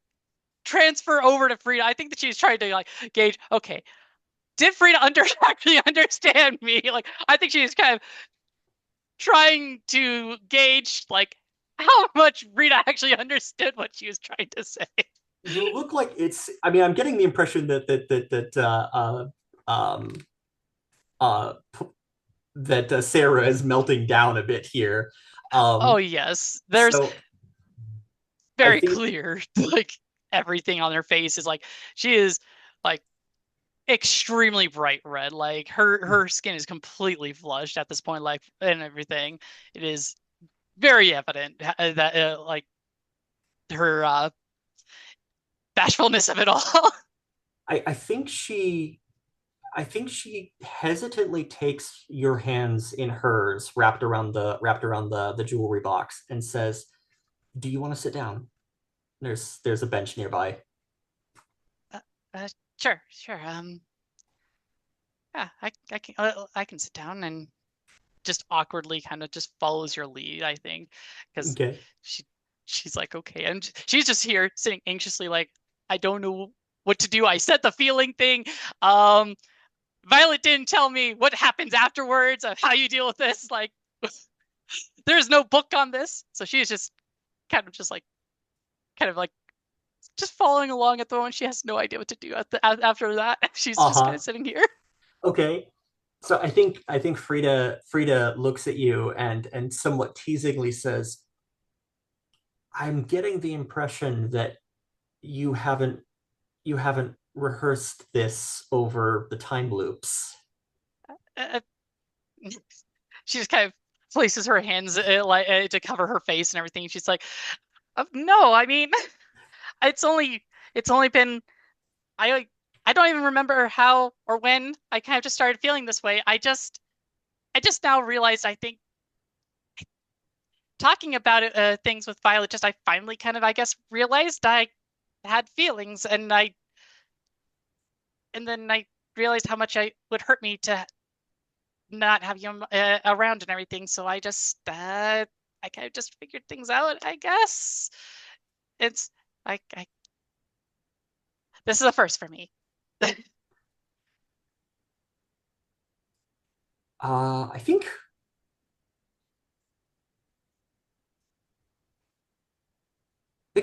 transfer over to Frida? I think that she's trying to like gauge, okay, did Frida actually understand me? Like, I think she's kind of trying to gauge like how much Frida actually understood what she was trying to say. You look like it's. I mean, I'm getting the impression um, uh, that Sarah is melting down a bit here. Oh Um, yes, there's so I very think clear like everything on her face is like she is like extremely bright red. Like her skin is completely flushed at this point, like and everything. It is very evident that like her bashfulness of it all. I think she hesitantly takes your hands in hers, wrapped around the jewelry box, and says, "Do you want to sit down? There's a bench nearby." Sure, sure. Yeah, I can sit down and just awkwardly kind of just follows your lead, I think, because Okay. she's like, okay, and she's just here sitting anxiously, like, I don't know what to do. I said the feeling thing. Um, Violet didn't tell me what happens afterwards of how you deal with this. Like, there's no book on this, so she's just kind of like just following along at the moment. She has no idea what to do after that. She's just kind Uh-huh. of sitting here. Okay. So I think Frida looks at you and somewhat teasingly says, "I'm getting the impression that you haven't you haven't rehearsed this over the time loops." Uh, she just kind of places her hands to cover her face and everything. She's like, "No, I mean, it's only been I I don't even remember how or when I kind of just started feeling this way. I just now realized I think talking about it, things with Violet, just I finally kind of I guess realized I had feelings, and then I realized how much it would hurt me to not have you around and everything. So I kind of just figured things out, I guess. It's I this is a first for me. I think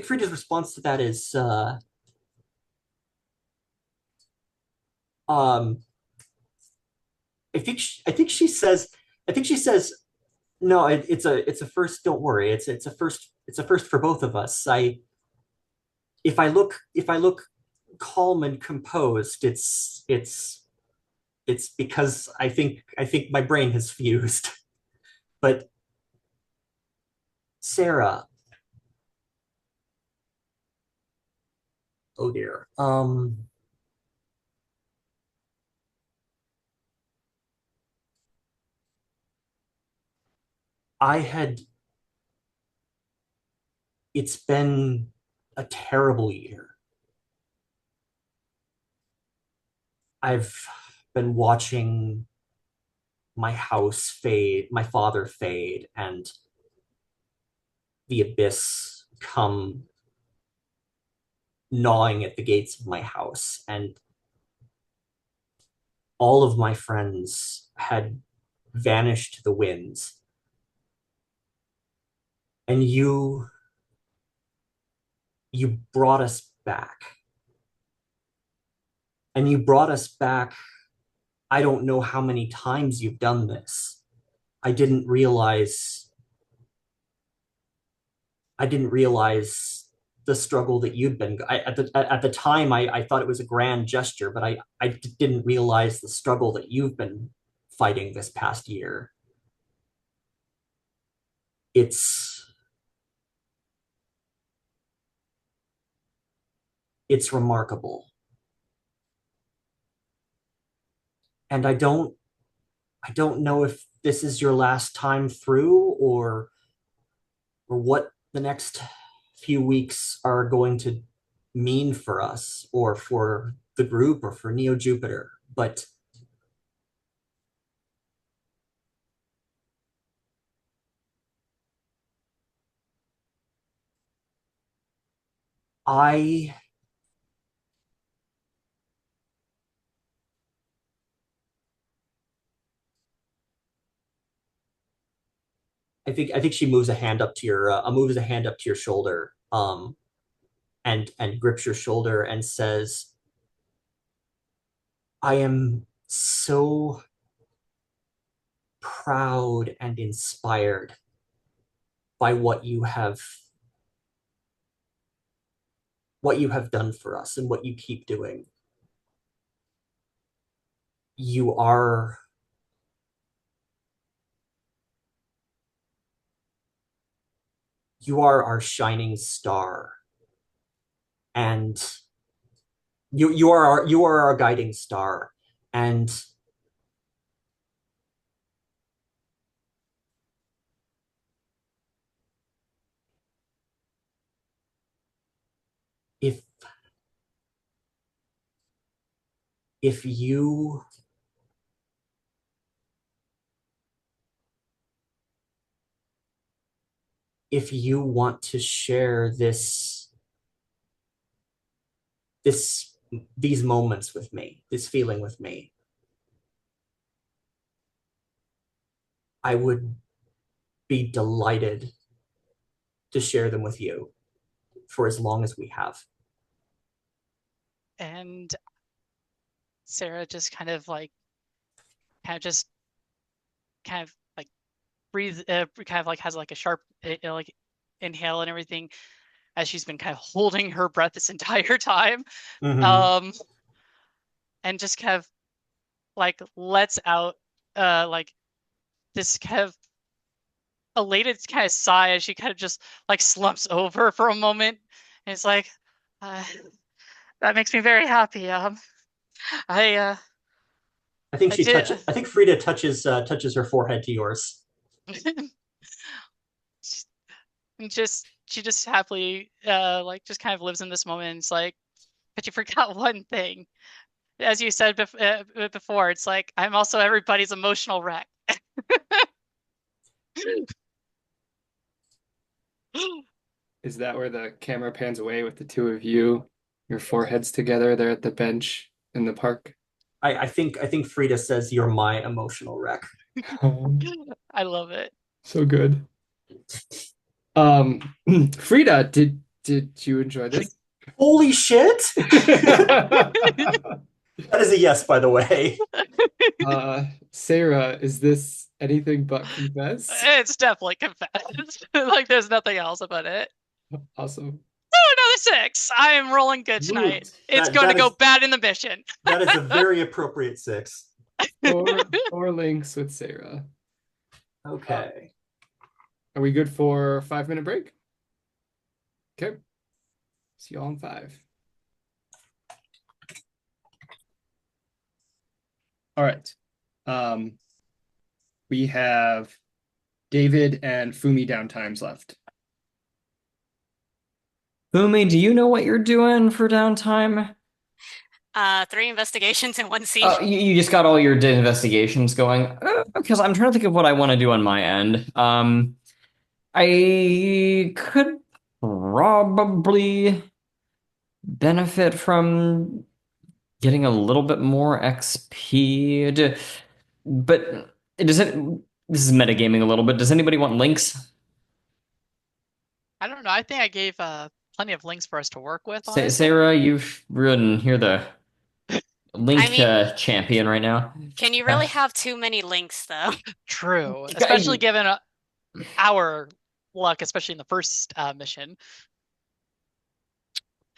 Frida's response to that is um I think she says, "No, it's a first. Don't worry. It's a first. It's a first for both of us. I if I look calm and composed, it's because I think my brain has fused." But Sarah, oh dear. I had It's been a terrible year. I've been watching my house fade, my father fade, and the abyss come gnawing at the gates of my house. And all of my friends had vanished to the winds. And you brought us back. And you brought us back. I don't know how many times you've done this. I didn't realize I didn't realize the struggle that you'd been at the time. I thought it was a grand gesture, but I didn't realize the struggle that you've been fighting this past year. It's it's remarkable. And I don't know if this is your last time through, or what the next few weeks are going to mean for us, or for the group, or for Neo Jupiter. But I I think she moves a hand up to your moves a hand up to your shoulder, and grips your shoulder and says, "I am so proud and inspired by what you have done for us and what you keep doing. You are You are our shining star, and you are our guiding star. And if if you if you want to share this these moments with me, this feeling with me, I would be delighted to share them with you for as long as we have. And Sarah just kind of just kind of like breathe, kind of like has like a sharp like inhale and everything as she's been kind of holding her breath this entire time. Mhm. And just kind of like lets out like this kind of elated kind of sigh as she kind of just like slumps over for a moment. And it's like, uh, that makes me very happy. I I think I she did. touches. I think Frida touches her forehead to yours. And just she just happily like just kind of lives in this moment. It's like, but you forgot one thing. As you said before, it's like I'm also everybody's emotional wreck. Is that where the camera pans away with the two of you, your foreheads together there at the bench in the park? I think Frida says you're my emotional wreck. Oh, I love it. so good. Um, Frida, did you enjoy this? Holy shit! That is a yes, by the way. Sarah, is this anything but confess? It's definitely confessed. Like there's nothing else about it. Awesome. Oh, another 6. I am rolling good tonight. It's That going to that go is bad in the mission. that is a very appropriate 6. Four links with Sarah. Okay. Are we good for a 5-minute break? Okay. See you all in 5. All right. We have David and Fumi downtimes left. Fumi, do you know what you're doing for downtime? 3 investigations in 1 scene. You just got all your investigations going? Because I'm trying to think of what I want to do on my end. I could probably benefit from getting a little bit more XP. But does it? This is metagaming a little bit. Does anybody want links? I don't know. I think I gave plenty of links for us to work with, honestly. Sarah, you've ridden. You're the I link mean, champion right now. can you really have too many links though? True, especially given our luck, especially in the first mission.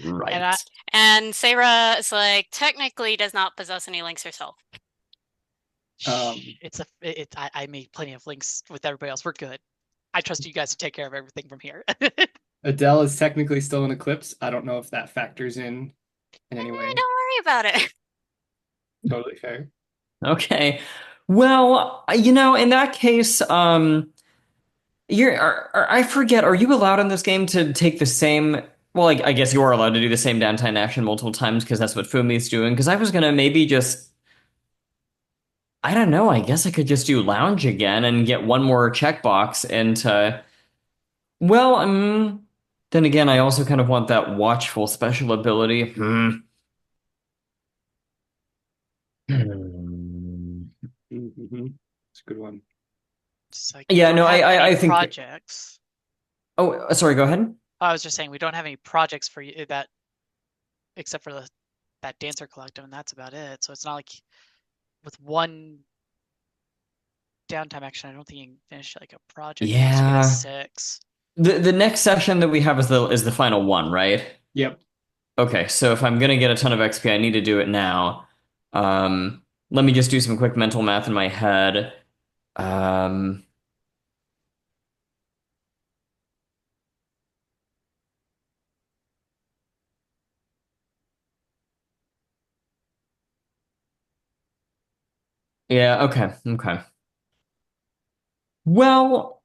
Right. And Sarah is like technically does not possess any links herself. I made plenty of links with everybody else. We're good. I trust you guys to take care of everything from here. Adele is technically still in Eclipse. I don't know if that factors in any way. Don't worry about it. Totally fair. Okay. Well, in that case, I forget, are you allowed in this game to take the same, well, I guess you are allowed to do the same downtime action multiple times because that's what Fumi's doing. Because I was gonna maybe just, I don't know, I guess I could just do lounge again and get one more checkbox into, well, then again, I also kind of want that watchful special ability. Mm-hmm. It's a good one. Like, Yeah, no, I think. Projects. Oh, sorry, go ahead. I was just saying we don't have any projects for you that, except for that dancer collective, and that's about it. So it's not like with one downtime action, I don't think you can finish like a project. You just get a 6. The next session that we have is the final one, right? Yep. Okay, so if I'm gonna get a ton of XP, I need to do it now. Let me just do some quick mental math in my head. Yeah, okay, okay. Well,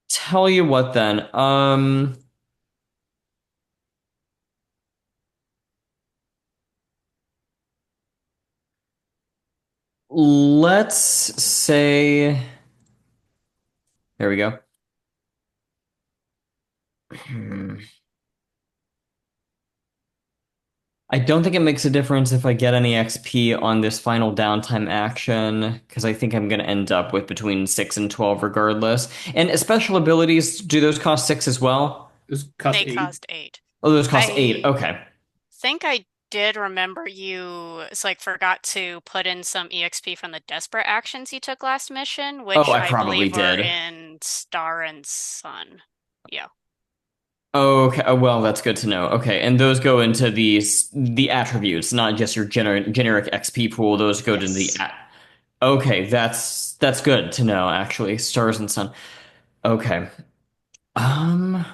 tell you what then. Let's say there we go. Hmm. I don't think it makes a difference if I get any XP on this final downtime action, because I think I'm going to end up with between 6 and 12 regardless. And special abilities, do those cost 6 as well? This cost They 8. cost 8. Oh, those cost 8. I Okay. think I did remember you forgot to put in some EXP from the desperate actions you took last mission, Oh, which I I probably believe were did. in Star and Sun. Yeah. Okay, well, that's good to know. Okay, and those go into the attributes, not just your generic XP pool. Those go to the Yes. at. Okay, that's good to know, actually. Stars and Sun. Okay. Um,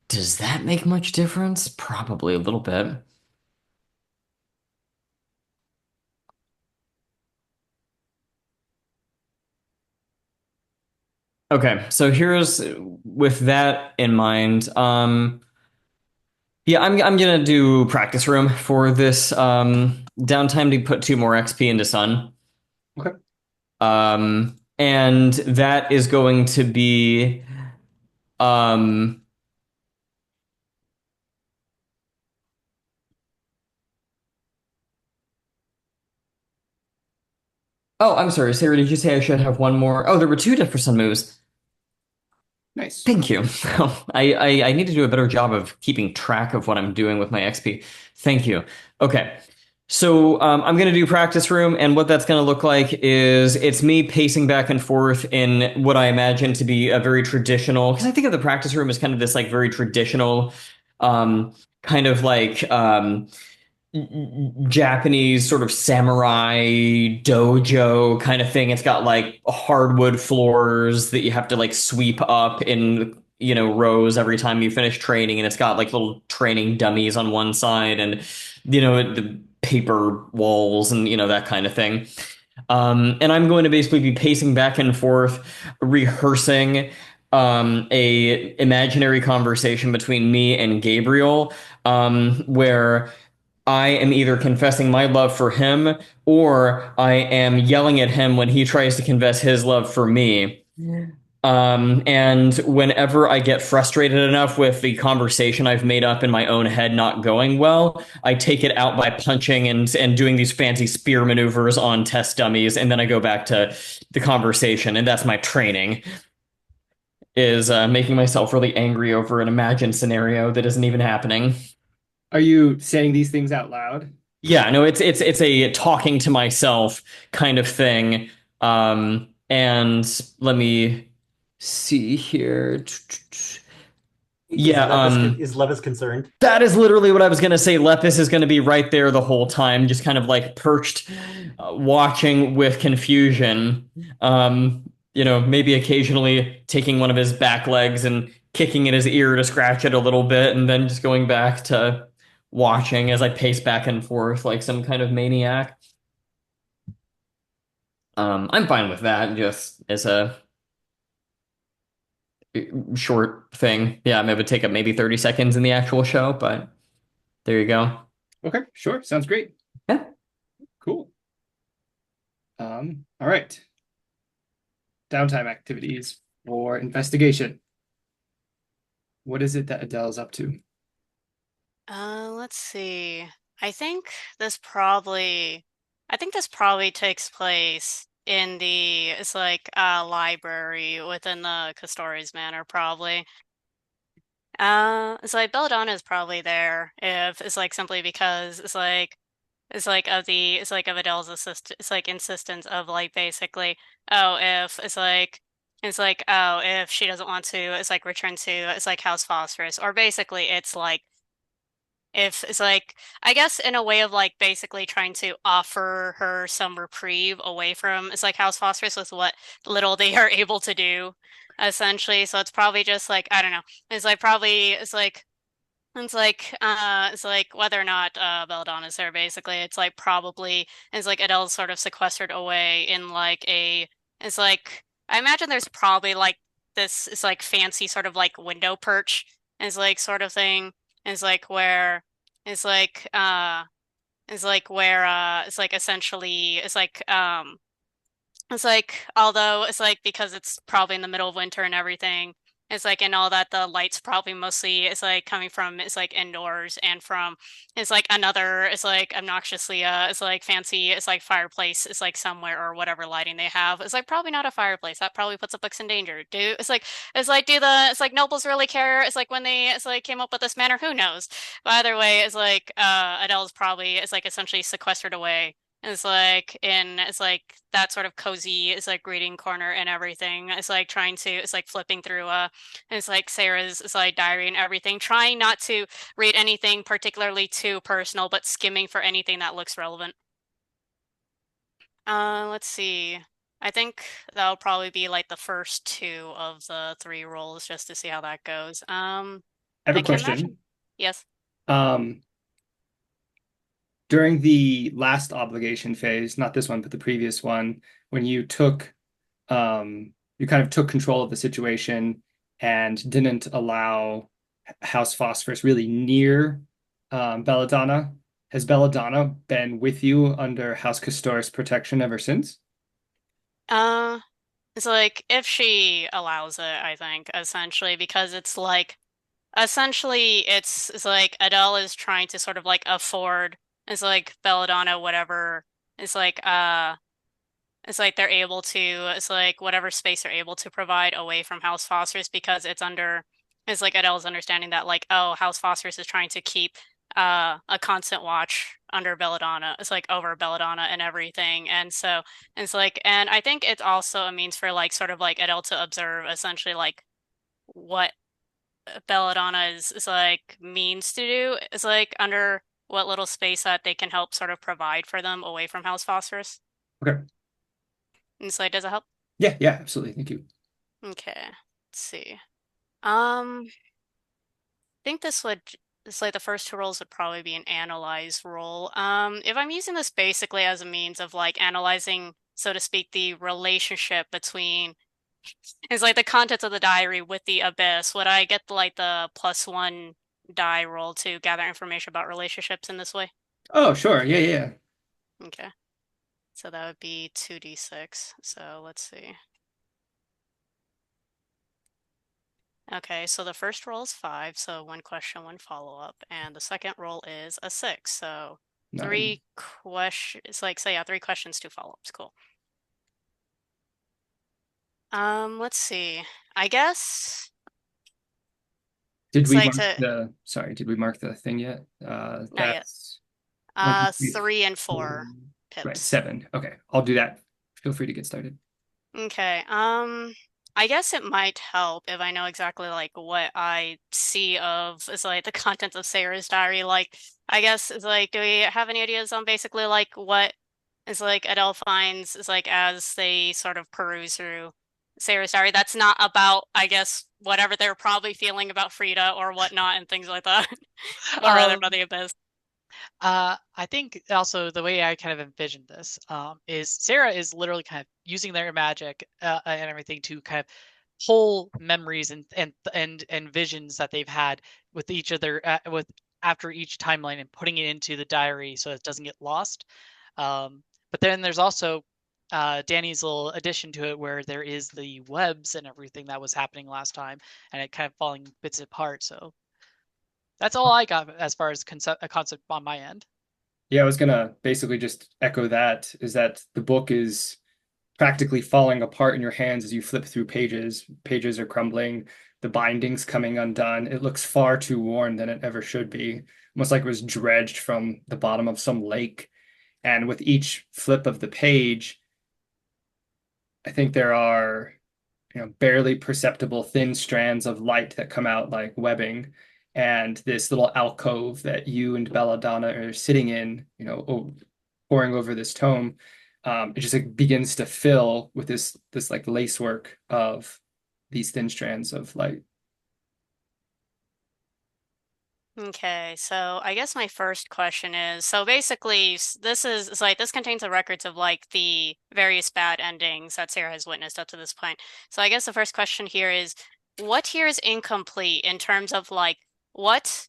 does that make much difference? Probably a little bit. Okay, so here's with that in mind. Yeah, I'm gonna do practice room for this downtime to put 2 more XP into Sun. Okay. And that is going to be um oh, I'm sorry, Sarah, did you say I should have one more? Oh, there were 2 different Sun moves. Nice. Thank you. I need to do a better job of keeping track of what I'm doing with my XP. Thank you. Okay. So I'm going to do practice room, and what that's going to look like is it's me pacing back and forth in what I imagine to be a very traditional, because I think of the practice room as kind of this like very traditional, kind of like Japanese sort of samurai dojo kind of thing. It's got like hardwood floors that you have to like sweep up in, rows every time you finish training. And it's got like little training dummies on one side and, the paper walls and, that kind of thing. And I'm going to basically be pacing back and forth, rehearsing a imaginary conversation between me and Gabriel, where I am either confessing my love for him or I am yelling at him when he tries to confess his love for me. And whenever I get frustrated enough with the conversation I've made up in my own head not going well, I take it out by punching and doing these fancy spear maneuvers on test dummies, and then I go back to the conversation, and that's my training. Is making myself really angry over an imagined scenario that isn't even happening. Are you saying these things out loud? Yeah, no, it's a talking to myself kind of thing. And let me see here. Is Yeah, Levis concerned? that is literally what I was gonna say. Lepis is gonna be right there the whole time, just kind of like perched, watching with confusion. Maybe occasionally taking one of his back legs and kicking at his ear to scratch it a little bit, and then just going back to watching as I pace back and forth like some kind of maniac. I'm fine with that, just as a short thing. Yeah, maybe take up maybe 30 seconds in the actual show, but there you go. Okay, sure. Sounds great. Yeah. Cool. All right. Downtime activities for investigation. What is it that Adele's up to? Let's see. I think this probably I think this probably takes place in the library within the Custodian's Manor, probably. Belladonna is probably there if it's simply because of Adele's insistence of basically, oh, if if she doesn't want to return to House Phosphorus, or basically it's if I guess in a way of basically trying to offer her some reprieve away from House Phosphorus with what little they are able to do, essentially. So it's probably just I don't know. It's It's like whether or not Belladonna's there, basically. It's like probably it's like Adele's sort of sequestered away in like a it's like I imagine there's probably like this it's like fancy sort of like window perch is like sort of thing. Is like where it's like is like where it's like essentially it's like, although it's like because it's probably in the middle of winter and everything, it's like and all that the lights probably mostly is like coming from it's like indoors and from it's like another it's like obnoxiously it's like fancy it's like fireplace it's like somewhere or whatever lighting they have. It's like probably not a fireplace. That probably puts the books in danger. Do the nobles really care? It's like when they it's like came up with this manor, who knows? But either way, it's like Adele's probably it's like essentially sequestered away it's like that sort of cozy it's like reading corner and everything. It's like trying to it's like flipping through it's like Sarah's it's like diary and everything, trying not to read anything particularly too personal, but skimming for anything that looks relevant. Let's see. I think that'll probably be like the first two of the three rolls just to see how that goes. I have I a can imagine. question. Yes. Um, during the last obligation phase, not this one, but the previous one, when you kind of took control of the situation and didn't allow House Phosphorus really near Belladonna. Has Belladonna been with you under House Castoris protection ever since? Uh, it's like if she allows it, I think, essentially, because it's like essentially it's like Adele is trying to sort of like afford it's like Belladonna whatever it's like it's like they're able to it's like whatever space they're able to provide away from House Phosphorus because it's under it's like Adele's understanding that like oh House Phosphorus is trying to keep a constant watch under Belladonna it's like over Belladonna and everything and so it's like and I think it's also a means for like sort of like Adele to observe essentially like what Belladonna is like means to do is like under what little space that they can help sort of provide for them away from House Phosphorus. Okay. And so does it help? Yeah, yeah, absolutely. Thank you. Okay. Let's see. I think this would it's like the first two rolls would probably be an analyze roll. If I'm using this basically as a means of like analyzing, so to speak, the relationship between it's like the contents of the diary with the abyss. Would I get like the +1 die roll to gather information about relationships in this way? Oh, sure. Yeah, yeah. Okay. So that would be 2d6. So let's see. Okay, so the first roll is 5, so 1 question, 1 follow-up, and the second roll is a 6, so Nine. 3 questions. It's like so yeah, 3 questions, 2 follow-ups. Cool. Let's see. I guess Did it's we like mark to did we mark the thing yet? not yet. That's one, two, three, 3 and four. 4 Right, pips. 7. Okay, I'll do that. Feel free to get started. Okay. I guess it might help if I know exactly like what I see of is like the contents of Sarah's diary. Like, I guess is like, do we have any ideas on basically like what is like Adele finds is like as they sort of peruse through Sarah's diary? That's not about, I guess, whatever they're probably feeling about Frida or whatnot and things like that, but rather Um, about the abyss. I think also the way I kind of envisioned this is Sarah is literally kind of using their magic and everything to kind of pull memories and visions that they've had with each other with after each timeline and putting it into the diary so it doesn't get lost. But then there's also Danny's little addition to it where there is the webs and everything that was happening last time and it kind of falling bits apart. So that's all I got as far as a concept on my end. Yeah, I was gonna basically just echo that, is that the book is practically falling apart in your hands as you flip through pages. Pages are crumbling, the binding's coming undone. It looks far too worn than it ever should be, almost like it was dredged from the bottom of some lake. And with each flip of the page, I think there are, barely perceptible thin strands of light that come out like webbing. And this little alcove that you and Belladonna are sitting in, poring over this tome, it just like begins to fill with this like lacework of these thin strands of light. Okay, so I guess my first question is, so basically it's like this contains the records of like the various bad endings that Sarah has witnessed up to this point. So I guess the first question here is, what here is incomplete in terms of like what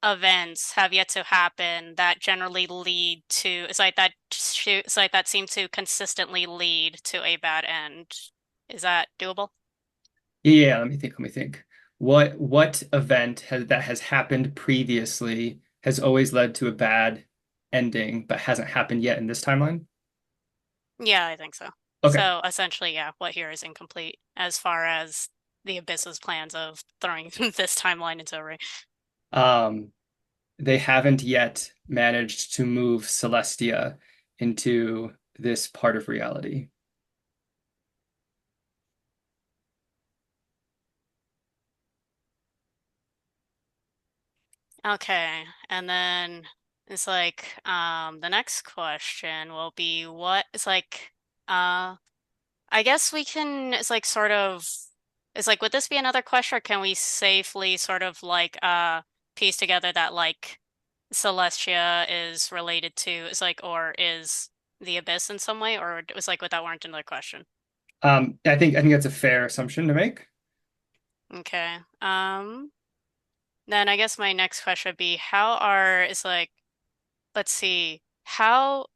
events have yet to happen that generally lead to it's like that seem to consistently lead to a bad end. Is that doable? Yeah, let me think. What event has happened previously has always led to a bad ending, but hasn't happened yet in this timeline? Yeah, I think so. Okay. So essentially, yeah, what here is incomplete as far as the Abyss's plans of throwing this timeline into a ring. Um, they haven't yet managed to move Celestia into this part of reality. Okay, and then it's like the next question will be what it's like I guess we can it's like sort of it's like would this be another question or can we safely sort of like piece together that like Celestia is related to it's like or is the Abyss in some way or it was like would that warrant another question? I think that's a fair assumption to make. Okay. Then I guess my next question would be how are it's like let's see how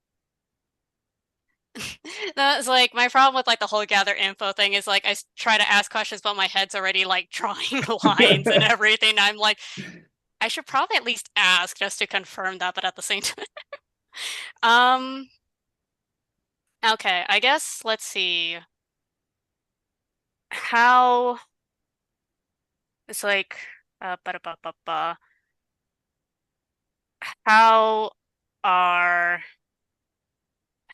that's like my problem with like the whole gather info thing is like try to ask questions but my head's already like drawing lines and everything. I'm like I should probably at least ask just to confirm that but at the same time um okay, I guess let's see how it's like ba-da-ba-ba-ba. How are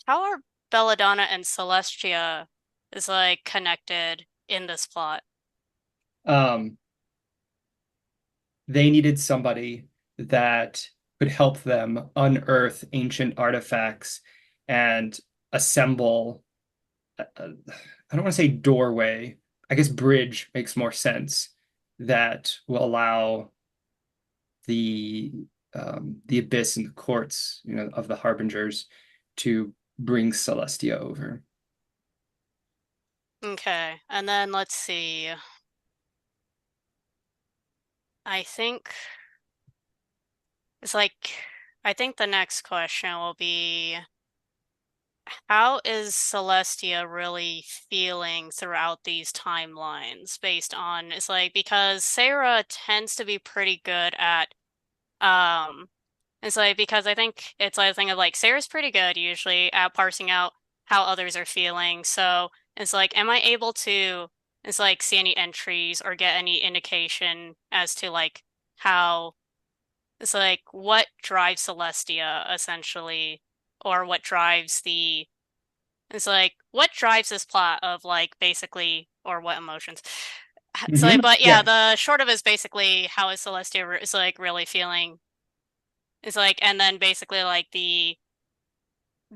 how are Belladonna and Celestia is like connected in this plot? Um, they needed somebody that could help them unearth ancient artifacts and assemble, I don't want to say doorway, I guess bridge makes more sense, that will allow the the abyss and the courts, of the harbingers to bring Celestia over. Okay, and then let's see. I think it's like I think the next question will be how is Celestia really feeling throughout these timelines based on it's like because Sarah tends to be pretty good at um it's like because I think it's like a thing of like Sarah's pretty good usually at parsing out how others are feeling. So it's like, am I able to it's like see any entries or get any indication as to like how it's like what drives Celestia essentially, or what drives the it's like what drives this plot of like basically or what emotions. So like, but yeah, Yeah, the short of it is basically how is Celestia is like really feeling. It's like and then basically like the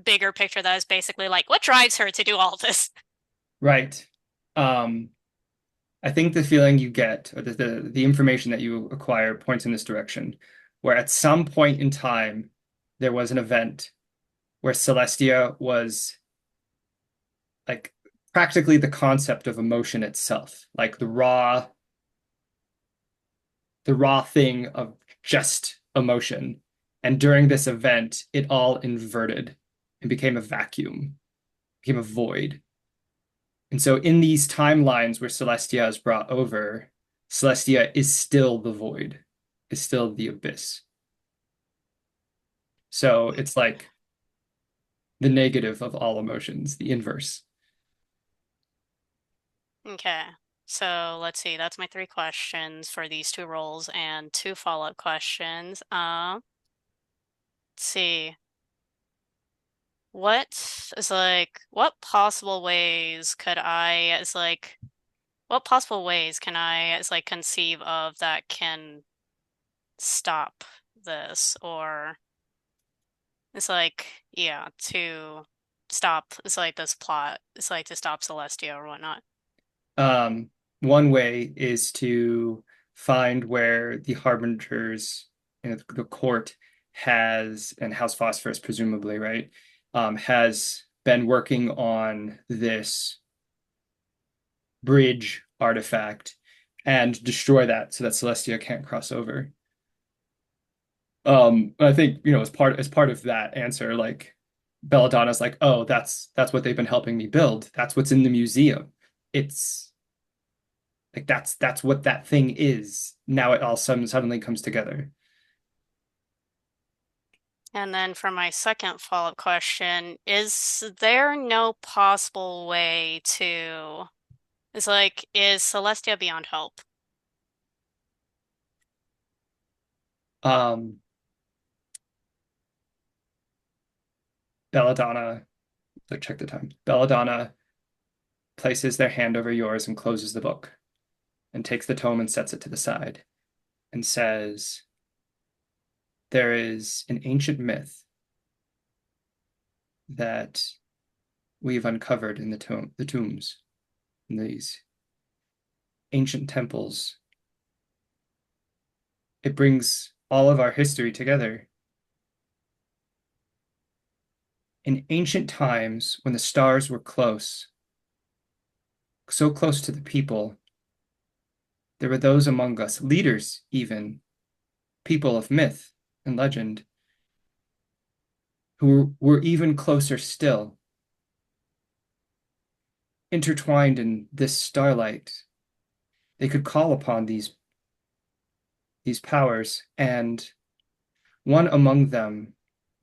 bigger picture that is basically like what drives her to do all this. right. Um, I think the feeling you get, or the information that you acquire, points in this direction, where at some point in time there was an event where Celestia was like practically the concept of emotion itself, like the raw thing of just emotion. And during this event, it all inverted and became a vacuum, became a void. And so in these timelines where Celestia is brought over, Celestia is still the void, is still the abyss. So it's like the negative of all emotions, the inverse. Okay. So let's see. That's my three questions for these two roles and two follow-up questions. Let's see. What is like what possible ways could I is like what possible ways can I is like conceive of that can stop this or it's like yeah, to stop it's like this plot. It's like to stop Celestia or whatnot. One way is to find where the Harbingers, the court has, and House Phosphorus presumably, right, has been working on this bridge artifact and destroy that so that Celestia can't cross over. I think, as part of that answer, like Belladonna's like, oh, that's what they've been helping me build. That's what's in the museum. It's like that's what that thing is. Now it all suddenly comes together. And then for my second follow-up question, is there no possible way to, is Celestia beyond help? Um, Belladonna, like check the time. Belladonna places their hand over yours and closes the book and takes the tome and sets it to the side and says, there is an ancient myth that we've uncovered in the tombs, in these ancient temples. It brings all of our history together. In ancient times, when the stars were close, so close to the people, there were those among us, leaders even, people of myth and legend, who were even closer still, intertwined in this starlight. They could call upon these powers, and one among them,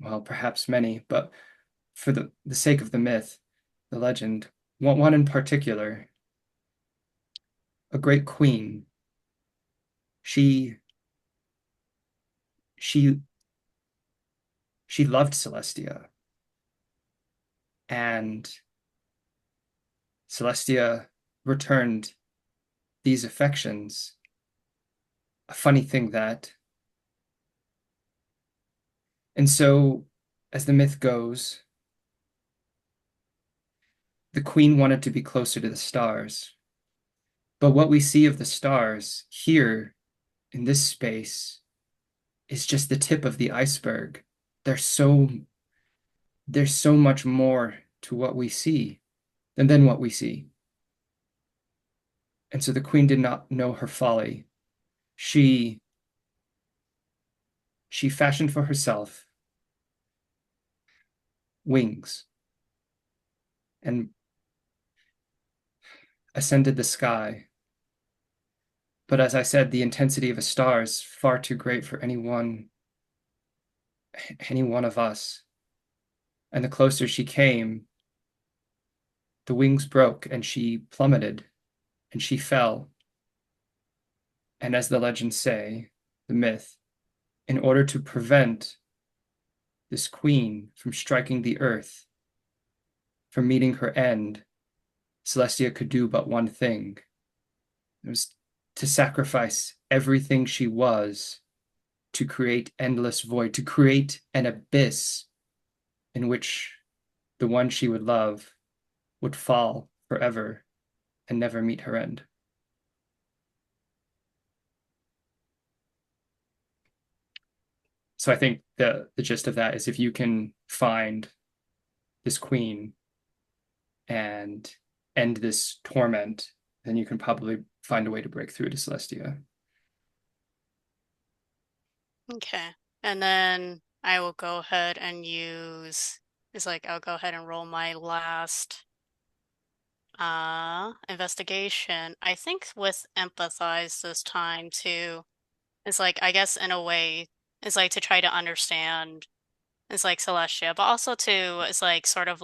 well, perhaps many, but for the sake of the myth, the legend, one in particular, a great queen. She she she loved Celestia, and Celestia returned these affections. A funny thing that. And so, as the myth goes, the queen wanted to be closer to the stars. But what we see of the stars here in this space is just the tip of the iceberg. There's so there's so much more to what we see than what we see. And so the queen did not know her folly. She fashioned for herself wings and ascended the sky. But as I said, the intensity of a star is far too great for any one of us. And the closer she came, the wings broke and she plummeted and she fell. And as the legends say, the myth, in order to prevent this queen from striking the earth, from meeting her end, Celestia could do but one thing. It was to sacrifice everything she was to create endless void, to create an abyss in which the one she would love would fall forever and never meet her end. So I think the gist of that is if you can find this queen and end this torment, then you can probably find a way to break through to Celestia. Okay. And then I will go ahead and I'll go ahead and roll my last investigation. I think with empathize this time too. It's I guess in a way, it's to try to understand Celestia, but also to sort of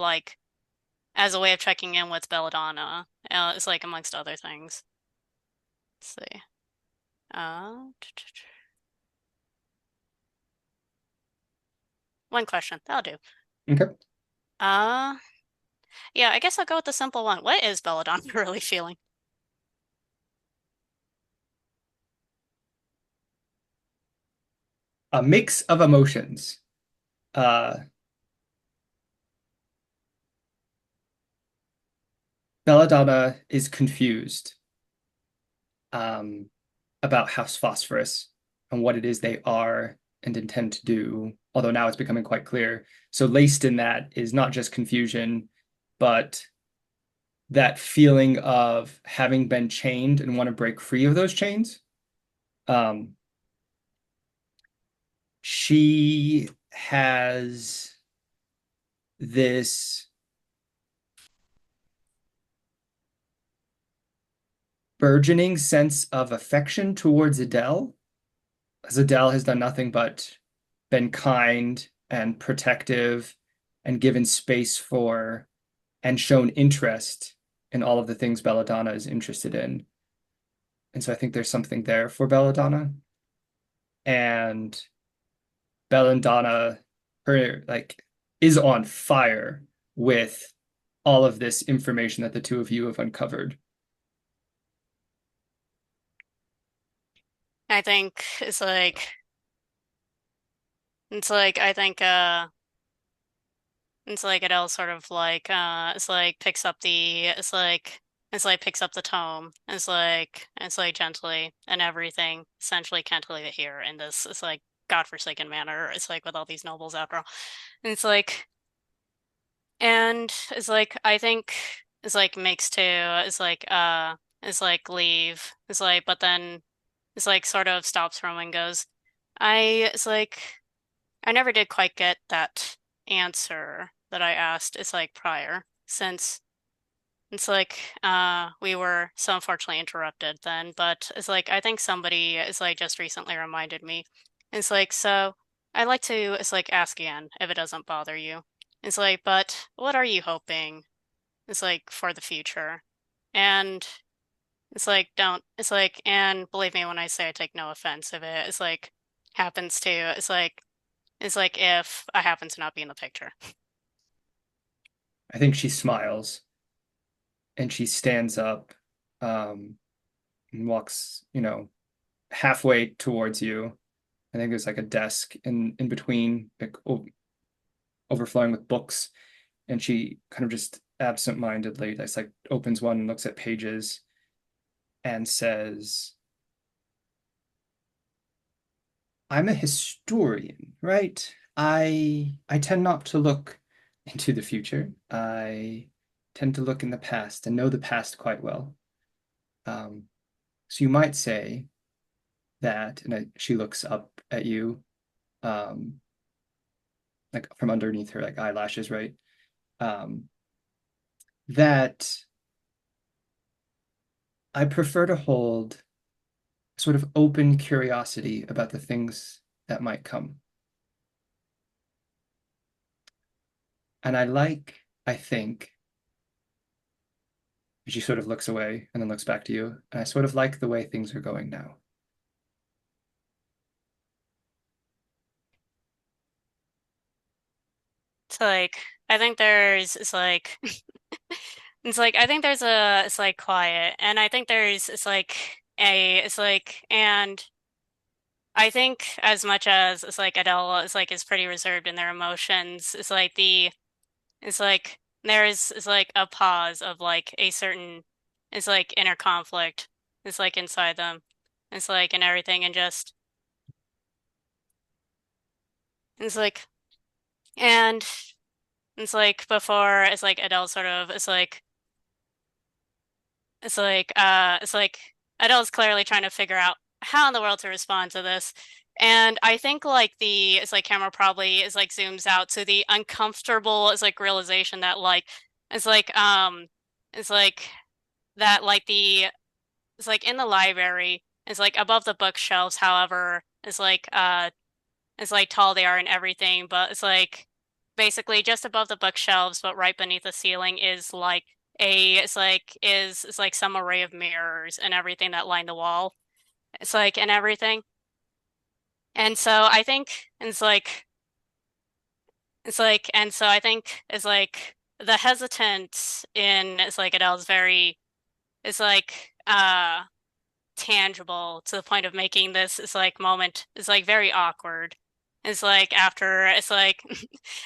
as a way of checking in with Belladonna. It's amongst other things. Let's see. One question. That'll do. Okay. Yeah, I guess I'll go with the simple one. What is Belladonna really feeling? A mix of emotions. Belladonna is confused. about House Phosphorus and what it is they are and intend to do, although now it's becoming quite clear. So laced in that is not just confusion, but that feeling of having been chained and want to break free of those chains. She has this burgeoning sense of affection towards Adele, as Adele has done nothing but been kind and protective and given space for and shown interest in all of the things Belladonna is interested in. And so I think there's something there for Belladonna. And Belladonna, her like is on fire with all of this information that the two of you have uncovered. I think I think it's like Adele sort of like it's like picks up the it's like picks up the tome. It's like gently and everything essentially can't leave it here in this it's like godforsaken manner. It's like with all these nobles after all. And it's like and it's like I think it's like makes two it's like leave. It's like but then it's like sort of stops for a moment and goes, it's like I never did quite get that answer that I asked. It's like prior, since it's like we were so unfortunately interrupted then, but it's like I think somebody is like just recently reminded me. It's like so I'd like to it's like ask again if it doesn't bother you. It's like, but what are you hoping? It's like for the future. And it's like don't it's like and believe me when I say I take no offense if it it's like happens to it's like if I happen to not be in the picture. I think she smiles and she stands up and walks, halfway towards you. I think there's like a desk in between, like overflowing with books, and she kind of just absent-mindedly just like opens one and looks at pages and says, I'm a historian, right? I tend not to look into the future. I tend to look in the past and know the past quite well. So you might say that, and she looks up at you, um, like from underneath her like eyelashes, right? Um, that I prefer to hold sort of open curiosity about the things that might come. And I think, she sort of looks away and then looks back to you, and I sort of like the way things are going now. It's like I think there's it's like it's like I think there's a it's like quiet and I think there's it's like a it's like and I think as much as it's like Adele is pretty reserved in their emotions, it's like there's it's like a pause of like a certain it's like inner conflict. It's like inside them. It's like and everything and just it's like and it's like before it's like Adele sort of it's like Adele's clearly trying to figure out how in the world to respond to this. And I think like the it's like camera probably is like zooms out to the uncomfortable it's like realization that like it's like it's like that like the it's like in the library it's like above the bookshelves however it's like tall they are and everything but it's like basically just above the bookshelves but right beneath the ceiling is like a it's like some array of mirrors and everything that line the wall it's like and everything and so I think and so I think it's like the hesitance in it's like Adele's very it's like tangible to the point of making this it's like moment is like very awkward. It's like after it's like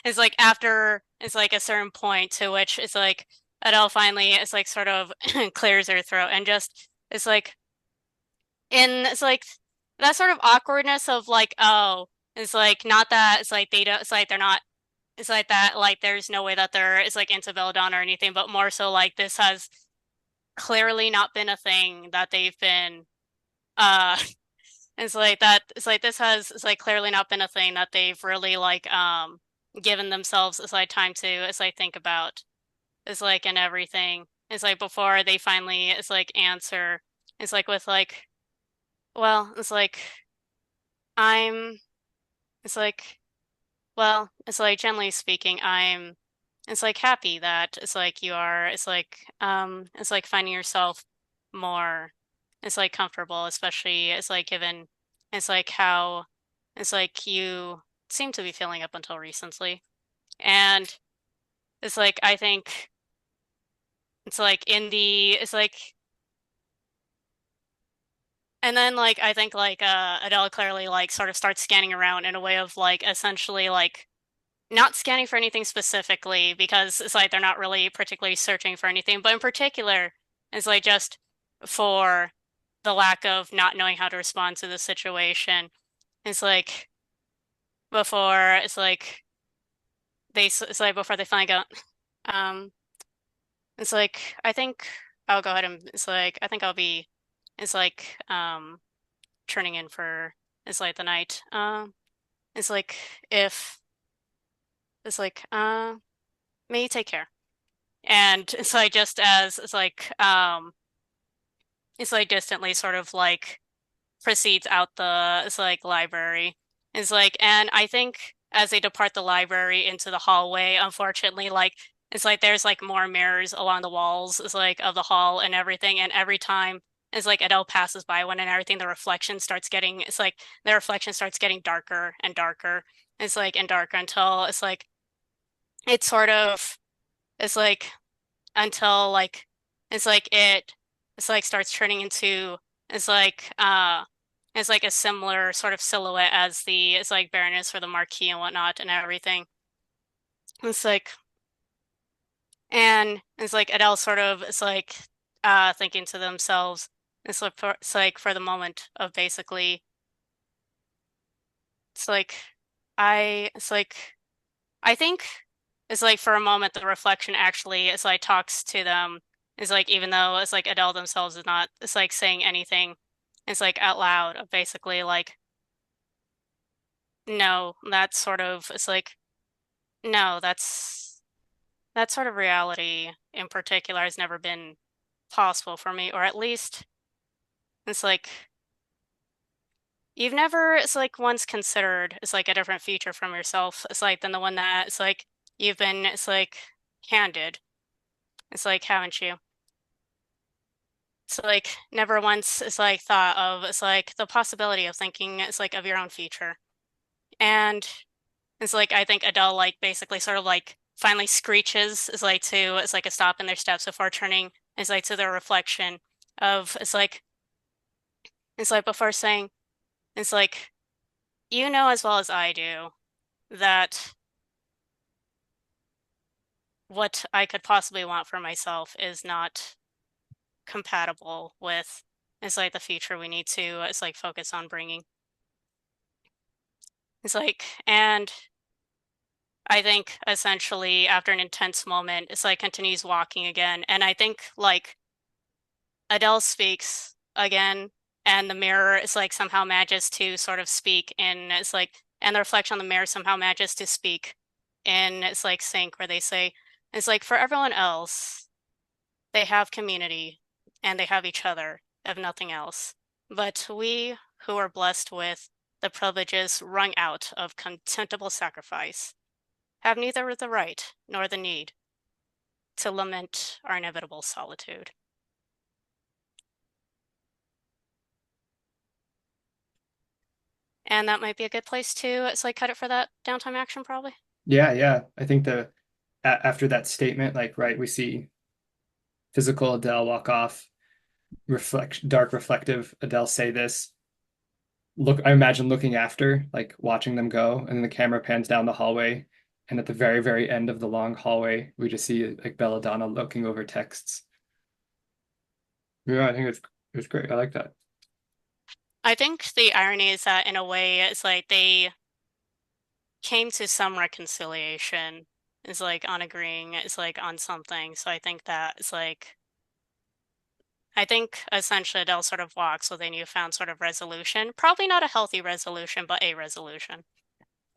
it's like after it's like a certain point to which it's like Adele finally it's like sort of clears her throat and just it's like and it's like that sort of awkwardness of like, oh, it's like not that it's like they don't, it's like they're not, it's like that, like there's no way that they're, it's like into Belladonna or anything, but more so like this has clearly not been a thing that they've been, uh, it's like that, it's like this has, it's like clearly not been a thing that they've really like, given themselves, it's like time to, it's like think about, it's like and everything. It's like before they finally, it's like answer, it's like with like, well, it's like, I'm, it's like, well, it's like generally speaking, it's like happy that it's like you are, it's like finding yourself more, it's like comfortable, especially it's like given, it's like how, it's like you seem to be feeling up until recently. And it's like, I think it's like in the, it's like, and then like, I think like, Adele clearly like sort of starts scanning around in a way of like essentially like, not scanning for anything specifically because it's like they're not really particularly searching for anything, but in particular, it's like just for the lack of not knowing how to respond to the situation. It's like before, it's like before they finally go, um, it's like I think I'll go ahead and it's like I think I'll be, it's like turning in for it's like the night. It's like if it's like may you take care. And it's like just as it's like distantly sort of like proceeds out the it's like library. It's like and I think as they depart the library into the hallway, unfortunately, like it's like there's like more mirrors along the walls, it's like of the hall and everything, and every time it's like Adele passes by one and everything, the reflection starts getting darker and darker. It's like and darker until it's sort of it's like until like it's like it's like starts turning into it's like it's like a similar sort of silhouette as the it's like Baroness or the Marquis and whatnot and everything. It's like and it's like Adele sort of it's like thinking to themselves it's like for the moment of basically it's like it's like I think it's like for a moment the reflection actually is like talks to them. It's like even though it's like Adele themselves is not it's like saying anything. It's like out loud of basically like no, that's sort of it's like no, that sort of reality in particular has never been possible for me, or at least it's like you've never it's like once considered it's like a different future from yourself. It's like than the one that it's like you've been it's like handed. It's like, haven't you? It's like never once it's like thought of it's like the possibility of thinking it's like of your own future. And it's like I think Adele like basically sort of like finally screeches is like to it's like a stop in their steps before turning is like to their reflection of it's like before saying it's like you know as well as I do that what I could possibly want for myself is not compatible with it's like the future we need to it's like focus on bringing. It's like, and I think essentially after an intense moment, it's like continues walking again. And I think like Adele speaks again, and the mirror is like somehow manages to sort of speak in it's like, and the reflection on the mirror somehow manages to speak in it's like sync where they say, it's like for everyone else, they have community and they have each other, if nothing else. But we who are blessed with the privileges wrung out of contemptible sacrifice have neither the right nor the need to lament our inevitable solitude. And that might be a good place to it's like cut it for that downtime action, probably. Yeah. I think after that statement, like right, we see physical Adele walk off, dark reflective Adele say this. Look, I imagine looking after, like watching them go, and then the camera pans down the hallway, and at the very, very end of the long hallway, we just see like Belladonna looking over texts. Yeah, I think it's great. I like that. I think the irony is that in a way it's like they came to some reconciliation. It's like on agreeing, it's like on something. So I think that it's like I think essentially they'll sort of walk so they newfound sort of resolution. Probably not a healthy resolution, but a resolution.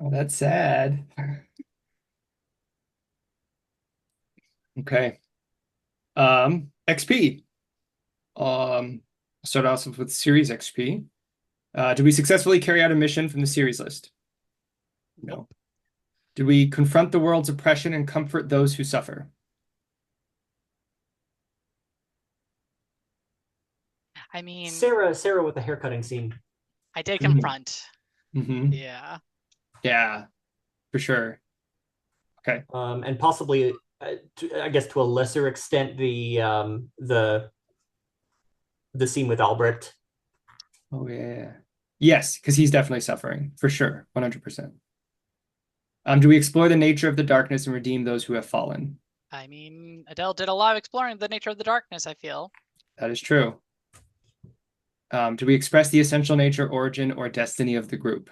Oh, that's sad. Okay. XP. Start off with series XP. Did we successfully carry out a mission from the series list? No. Did we confront the world's oppression and comfort those who suffer? I mean, Sarah with the haircutting scene. I did confront. Mm-hmm. Yeah. Yeah, for sure. Okay. And possibly, I guess to a lesser extent, the scene with Albrecht. Oh yeah. Yes, because he's definitely suffering, for sure, 100%. Do we explore the nature of the darkness and redeem those who have fallen? I mean, Adele did a lot of exploring the nature of the darkness, I feel. That is true. Do we express the essential nature, origin, or destiny of the group?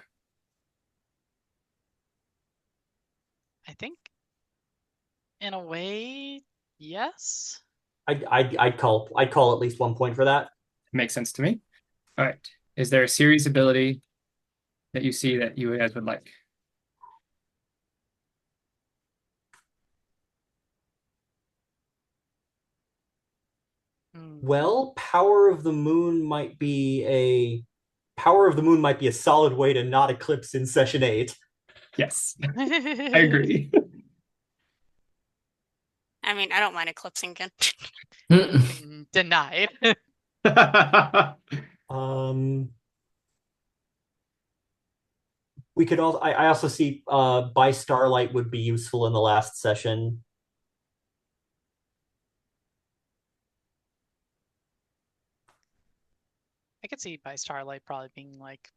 I think, in a way, yes. I'd call at least 1 point for that. Makes sense to me. All right. Is there a series ability that you see that you guys would like? Well, Power of the Moon might be a solid way to not eclipse in session 8. Yes, I agree. I mean, I don't mind eclipsing again. Denied. We could also. I also see by Starlight would be useful in the last session. I could see by Starlight probably being like,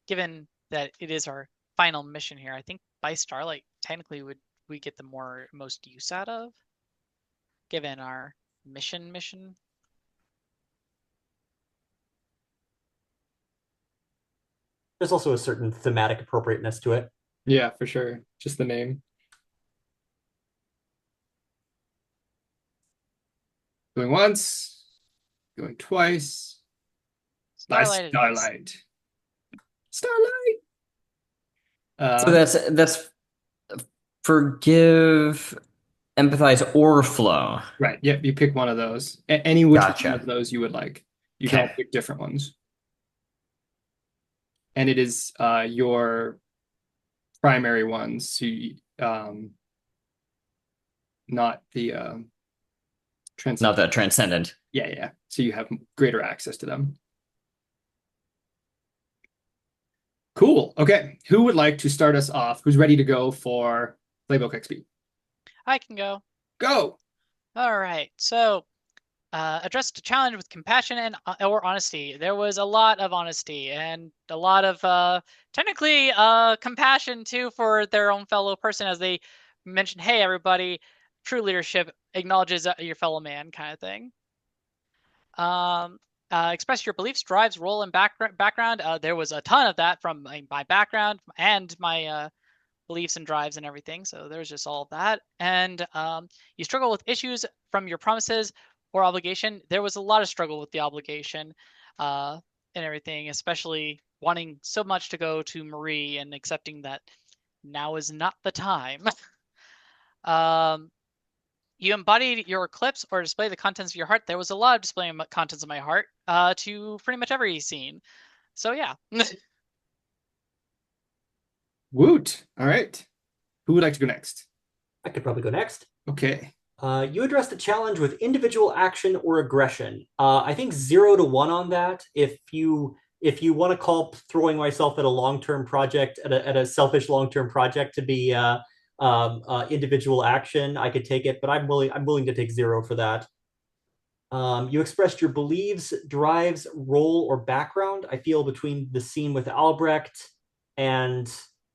given that it is our final mission here, I think by Starlight technically would we get the most use out of, given our mission. There's also a certain thematic appropriateness to it. Yeah, for sure. Just the name. Going once, going twice. Starlight. Starlight. Starlight. So that's forgive, empathize, or flow. Right. Yep. You pick one of those. Any which Gotcha. one of those you would like. You can all pick different ones. And it is your primary ones. So not the transcendent. Not the transcendent. Yeah. So you have greater access to them. Cool. Okay. Who would like to start us off? Who's ready to go for Playbook XP? I can go. Go. All right. So, addressed a challenge with compassion and or honesty. There was a lot of honesty and a lot of technically compassion too for their own fellow person, as they mentioned, "Hey, everybody, true leadership acknowledges your fellow man," kind of thing. Express your beliefs, drives, role, and background. There was a ton of that from my background and my beliefs and drives and everything. So there's just all of that. And you struggle with issues from your promises or obligation. There was a lot of struggle with the obligation and everything, especially wanting so much to go to Marie and accepting that now is not the time. You embodied your eclipse or display the contents of your heart. There was a lot of displaying contents of my heart to pretty much every scene. So yeah. Woot. All right. Who would like to go next? I could probably go next. Okay. You addressed the challenge with individual action or aggression. I think 0 to 1 on that. If you want to call throwing myself at a long-term project, at a selfish long-term project to be individual action, I could take it, but I'm willing to take 0 for that. You expressed your beliefs, drives, role, or background. I feel between the scene with Albrecht and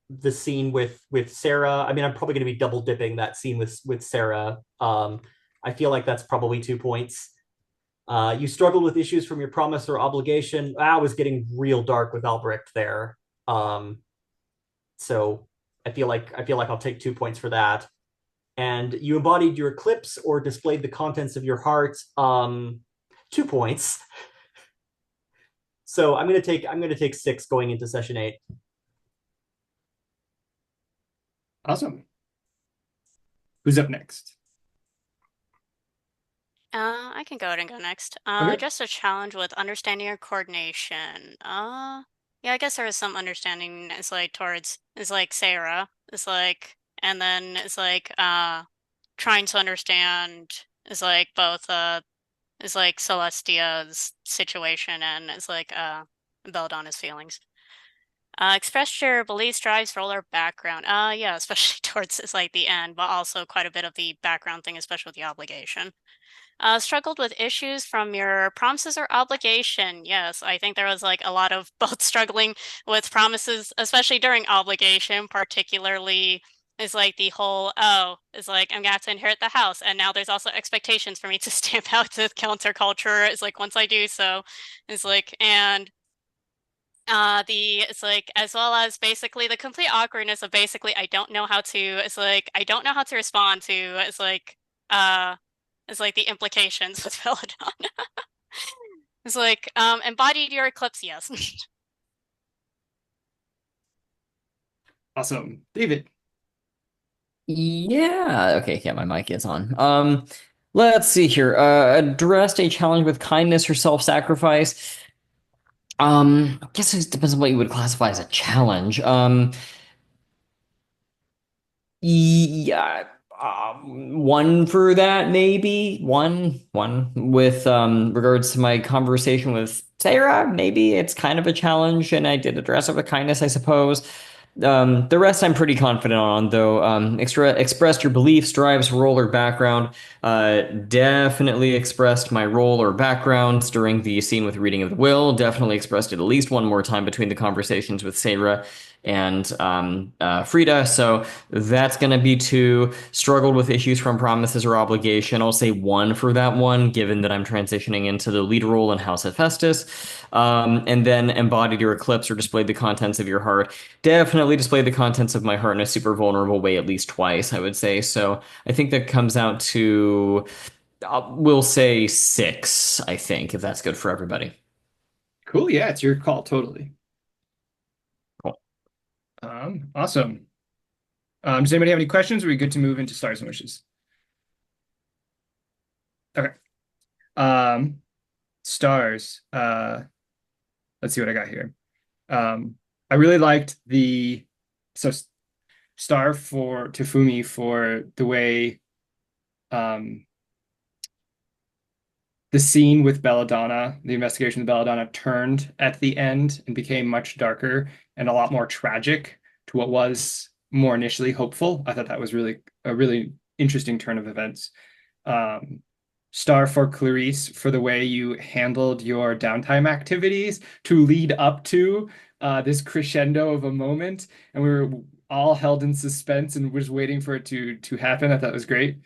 the scene with Sarah. I mean, I'm probably going to be double dipping that scene with Sarah. I feel like that's probably 2 points. You struggled with issues from your promise or obligation. I was getting real dark with Albrecht there. Um, so I feel like I'll take 2 points for that. And you embodied your eclipse or displayed the contents of your heart. 2 points. So I'm gonna take 6 going into session 8. Awesome. Who's up next? I can go ahead and go next. Okay. Just a challenge with understanding or coordination. Yeah, I guess there is some understanding. It's like towards, it's like Sarah. It's like, and then it's like, trying to understand is like both, is like Celestia's situation and it's like, Belladonna's feelings. Express your beliefs, drives, role, or background. Yeah, especially towards it's like the end, but also quite a bit of the background thing, especially with the obligation. Struggled with issues from your promises or obligation. Yes, I think there was like a lot of both struggling with promises, especially during obligation, particularly is like the whole, oh, it's like I'm gonna have to inherit the house. And now there's also expectations for me to stamp out the counterculture. It's like once I do so, it's like, and the it's like as well as basically the complete awkwardness of basically I don't know how to it's like I don't know how to respond to uh it's like the implications with Peloton. It's like embodied your eclipse, yes. Awesome. David. Yeah. Okay. Yeah, my mic is on. Let's see here. Addressed a challenge with kindness or self-sacrifice. I guess it depends on what you would classify as a challenge. Yeah, one for that, maybe one with regards to my conversation with Sarah. Maybe it's kind of a challenge, and I did address it with kindness, I suppose. The rest I'm pretty confident on, though. Expressed your beliefs, drives, role, or background. Definitely expressed my role or backgrounds during the scene with reading of the will. Definitely expressed it at least one more time between the conversations with Sarah and Frida. So that's going to be 2. Struggled with issues from promises or obligation. I'll say 1 for that one, given that I'm transitioning into the lead role in House of Festus. And then embodied your eclipse or displayed the contents of your heart. Definitely displayed the contents of my heart in a super vulnerable way at least twice, I would say. So I think that comes out to, we'll say 6, I think, if that's good for everybody. Cool. Yeah, it's your call, totally. Cool. Awesome. Does anybody have any questions? Or are we good to move into stars and wishes? Okay. Um, stars. Let's see what I got here. I really liked the so star for Tafumi for the way um the scene with Belladonna, the investigation of Belladonna turned at the end and became much darker and a lot more tragic to what was more initially hopeful. I thought that was really a really interesting turn of events. Um, Star for Clarice for the way you handled your downtime activities to lead up to this crescendo of a moment, and we were all held in suspense and was waiting for it to happen. I thought it was great.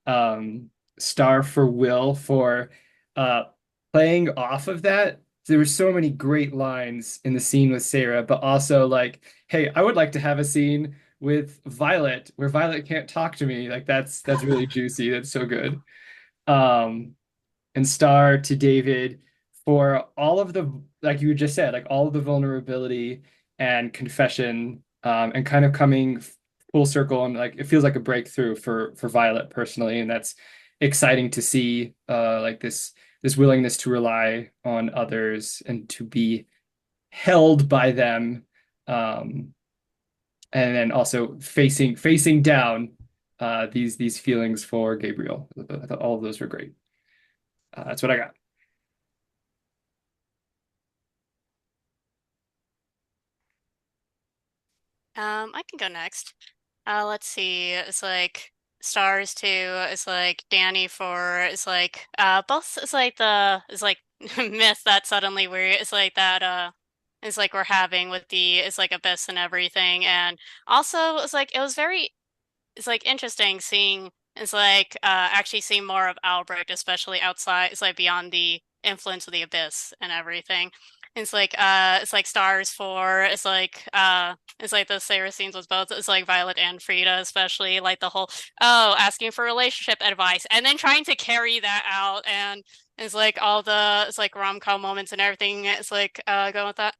Um, Star for Will for uh, playing off of that. There were so many great lines in the scene with Sarah, but also like, hey, I would like to have a scene with Violet where Violet can't talk to me. Like that's really juicy. That's so good. Um, and star to David for all of the, like you just said, like all of the vulnerability and confession, and kind of coming full circle, and like it feels like a breakthrough for Violet personally, and that's exciting to see. Like this willingness to rely on others and to be held by them, um, and then also facing down these feelings for Gabriel. I thought all of those were great. That's what I got. I can go next. Let's see. It's like stars too. It's like Danny for it's like both it's like the it's like myth that suddenly we're it's like that it's like we're having with the it's like abyss and everything. And also it's like it was very it's like interesting seeing it's like actually see more of Albrecht, especially outside. It's like beyond the influence of the abyss and everything. It's like stars for it's like the Sarah scenes with both it's like Violet and Frida, especially like the whole asking for relationship advice and then trying to carry that out and it's like all the it's like rom-com moments and everything. It's like going with that.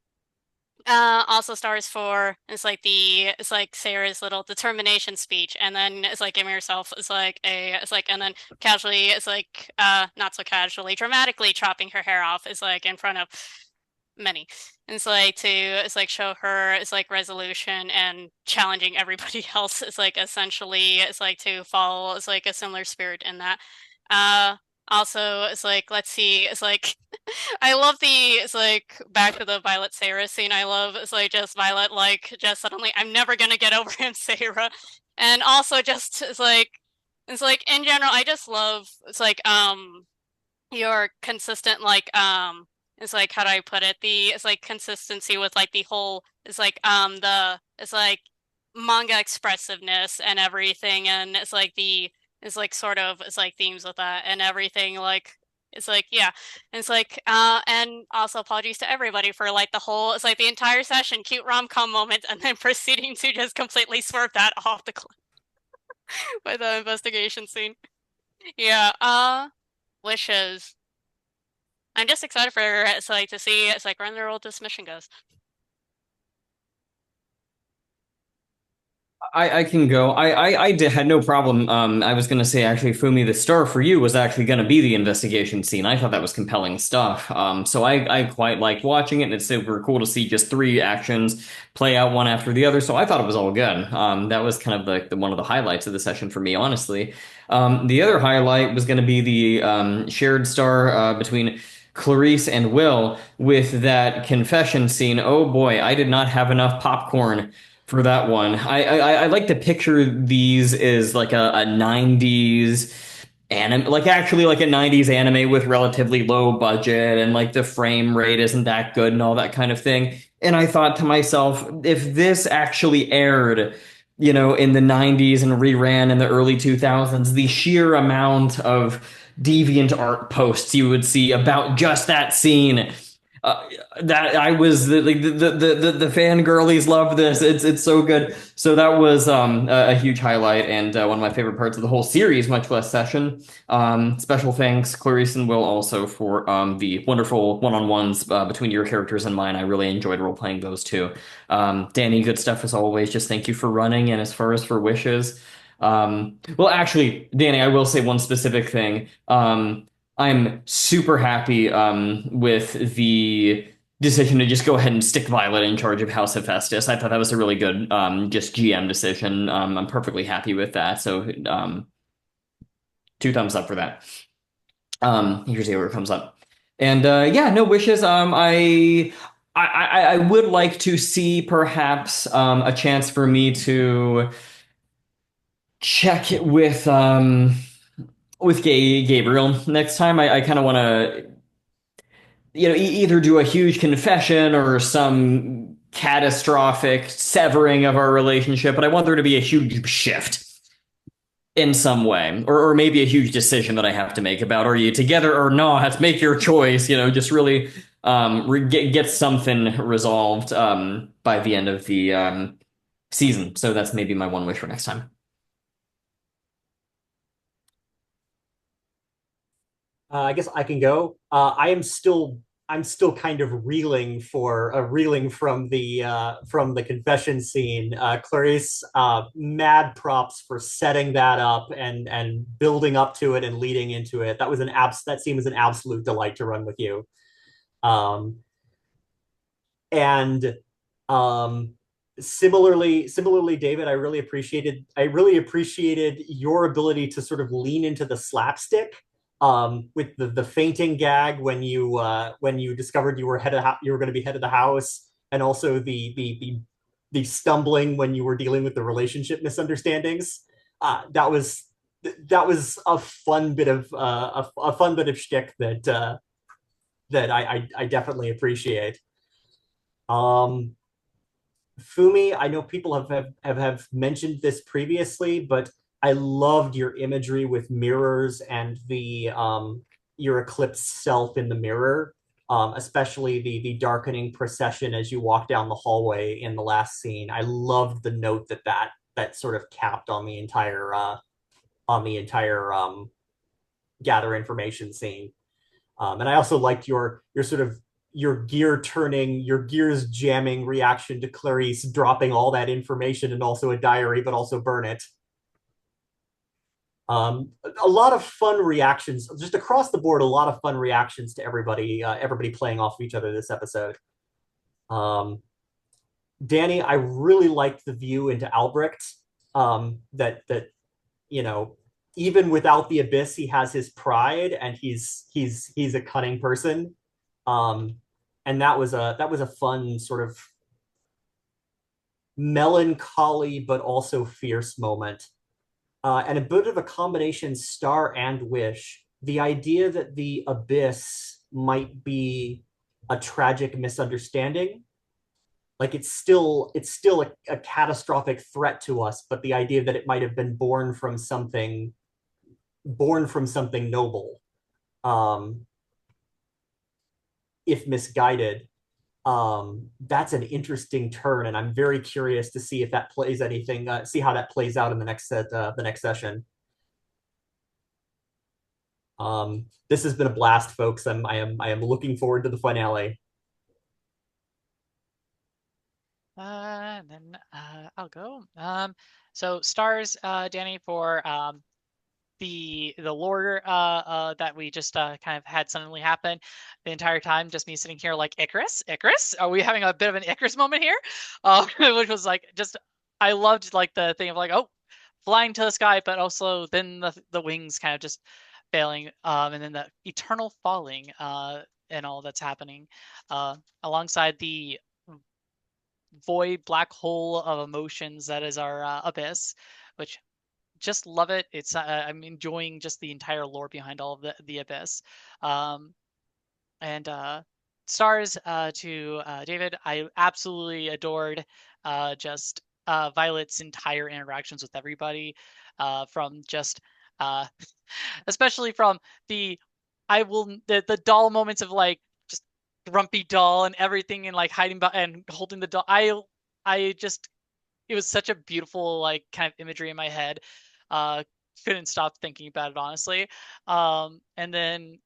Also stars for it's like Sarah's little determination speech, and then it's like giving herself it's like and then casually it's like not so casually, dramatically chopping her hair off is like in front of many. And it's like to it's like show her it's like resolution and challenging everybody else. It's like essentially it's like to follow it's like a similar spirit in that. Uh Also it's like let's see, it's like I love the it's like back to the Violet Sarah scene. I love it's like just Violet like just suddenly I'm never gonna get over him, Sarah. And also just it's like in general, I just love it's like your consistent it's like how do I put it? The it's like consistency with like the whole it's like the it's like manga expressiveness and everything and it's like the it's like sort of it's like themes with that and everything like it's like yeah it's like and also apologies to everybody for like the whole it's like the entire session cute rom-com moment and then proceeding to just completely swerve that off the cliff with the investigation scene. Yeah, wishes. I'm just excited for it's like to see it's like where their old this mission goes. I can go. Had no problem. I was going to say, actually, Fumi, the star for you was actually going to be the investigation scene. I thought that was compelling stuff. So I quite liked watching it, and it's super cool to see just three actions play out one after the other. So I thought it was all good. That was kind of the one of the highlights of the session for me, honestly. The other highlight was going to be the shared star between Clarice and Will with that confession scene. Oh boy, I did not have enough popcorn for that one. I like to picture these as like a 90s anime, like actually like a 90s anime with relatively low budget and like the frame rate isn't that good and all that kind of thing. And I thought to myself, if this actually aired, in the 90s and reran in the early 2000s, the sheer amount of deviant art posts you would see about just that scene, that I was like the fangirlies love this. It's so good. So that was a huge highlight and one of my favorite parts of the whole series, much less session. Special thanks, Clarice and Will, also for the wonderful one-on-ones between your characters and mine. I really enjoyed role-playing those two. Danny, good stuff as always. Just thank you for running. And as far as for wishes, well, actually, Danny, I will say one specific thing. I'm super happy with the decision to just go ahead and stick Violet in charge of House Hephaestus. I thought that was a really good just GM decision. I'm perfectly happy with that. So 2 thumbs up for that. Here's the other thumbs up. And yeah, no wishes. I would like to see perhaps a chance for me to check it with Gabriel next time. I kind of want to, either do a huge confession or some catastrophic severing of our relationship, but I want there to be a huge shift in some way, or maybe a huge decision that I have to make about, are you together or not? Make your choice, just really get something resolved by the end of the season. So that's maybe my one wish for next time. I guess I can go. I'm still kind of reeling from the confession scene. Clarice, mad props for setting that up and building up to it and leading into it. That scene was an absolute delight to run with you. And similarly, David, I really appreciated your ability to sort of lean into the slapstick with the fainting gag when you discovered you were you were going to be head of the house, and also the stumbling when you were dealing with the relationship misunderstandings. That was a fun bit of a fun bit of shtick that I definitely appreciate. Fumi, I know people have mentioned this previously, but I loved your imagery with mirrors and the your eclipsed self in the mirror, especially the darkening procession as you walk down the hallway in the last scene. I loved the note that sort of capped on the entire gather information scene. And I also liked your sort of your gear turning, your gears jamming reaction to Clarice dropping all that information and also a diary, but also burn it. A lot of fun reactions, just across the board. A lot of fun reactions to everybody playing off of each other this episode. Um, Danny, I really liked the view into Albrecht. That you know, even without the abyss, he has his pride, and he's a cunning person. Um, and that was a fun sort of melancholy but also fierce moment, and a bit of a combination star and wish. The idea that the abyss might be a tragic misunderstanding, like it's still a catastrophic threat to us, but the idea that it might have been born from something noble, um, if misguided. That's an interesting turn, and I'm very curious to see if that plays anything. See how that plays out in the next session. This has been a blast, folks. I am looking forward to the finale. And then I'll go. So stars, Danny, for the lore that we just kind of had suddenly happen the entire time. Just me sitting here like, Icarus, are we having a bit of an Icarus moment here? Which was like just I loved like the thing of like, oh, flying to the sky, but also then the wings kind of just failing, and then the eternal falling and all that's happening alongside the void black hole of emotions that is our abyss, which just love it. It's I'm enjoying just the entire lore behind all of the abyss. Um, and stars to David. I absolutely adored just Violet's entire interactions with everybody, from just uh, especially from the the doll moments of like just grumpy doll and everything and like hiding and holding the doll. I just it was such a beautiful like kind of imagery in my head. Uh, couldn't stop thinking about it honestly. And then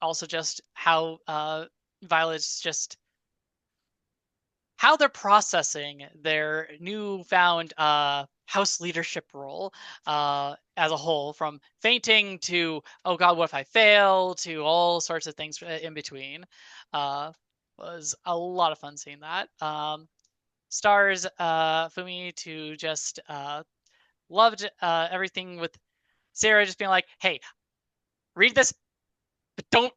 also just how Violet's just how they're processing their newfound house leadership role as a whole, from fainting to oh god, what if I fail, to all sorts of things in between. Was a lot of fun seeing that. Stars Fumi to just loved everything with Sarah just being like, hey, read this, but don't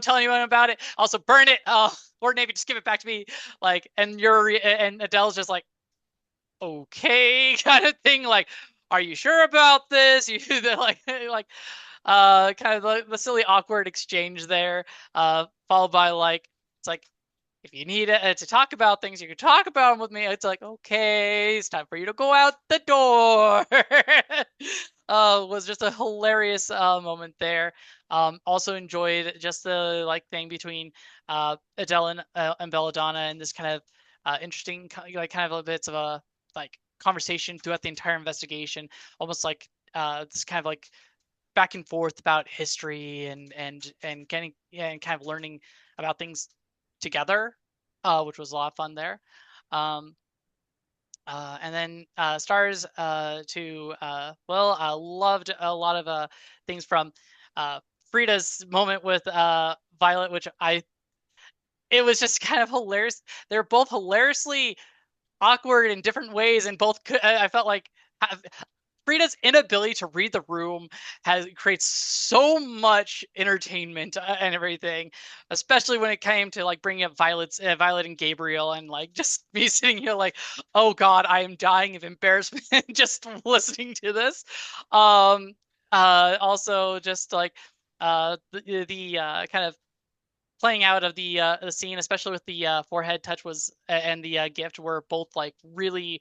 tell anyone about it. Also burn it. Or maybe just give it back to me. Like, and and Adele's just like, okay, kind of thing. Like, are you sure about this? You like kind of the silly awkward exchange there. Followed by like it's like, if you need to talk about things, you can talk about them with me. It's like, okay, it's time for you to go out the door. Was just a hilarious moment there. Also enjoyed just the like thing between Adele and Belladonna, and this kind of interesting like kind of a bits of a like conversation throughout the entire investigation, almost like this kind of like back and forth about history and getting, yeah, and kind of learning about things together, which was a lot of fun there. And then stars to well, I loved a lot of things from Frida's moment with Violet, which it was just kind of hilarious. They're both hilariously awkward in different ways, and both I felt like Frida's inability to read the room creates so much entertainment and everything, especially when it came to like bringing up Violet and Gabriel, and like just me sitting here like, oh god, I am dying of embarrassment just listening to this. Also just like the kind of playing out of the scene, especially with the forehead touch was and the gift, were both like really,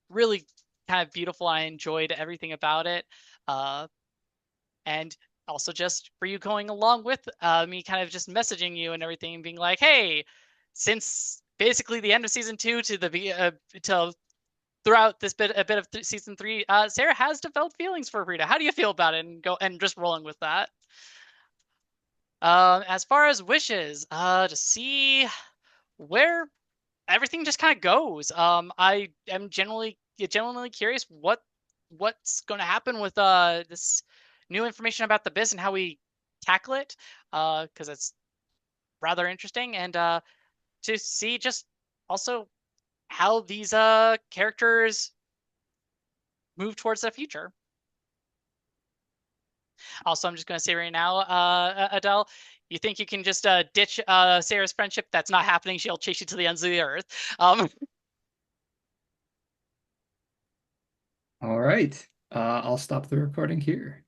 really kind of beautiful. I enjoyed everything about it. And also just for you going along with me kind of just messaging you and everything and being like, hey, since basically the end of season 2 to the till throughout this a bit of season 3, Sarah has developed feelings for Rita. How do you feel about it? And just rolling with that. As far as wishes, to see where everything just kind of goes. I am genuinely curious what's going to happen with this new information about the Abyss and how we tackle it, because it's rather interesting, and to see just also how these characters move towards the future. Also, I'm just going to say right now, Adele, you think you can just ditch Sarah's friendship? That's not happening. She'll chase you to the ends of the earth. All right. I'll stop the recording here.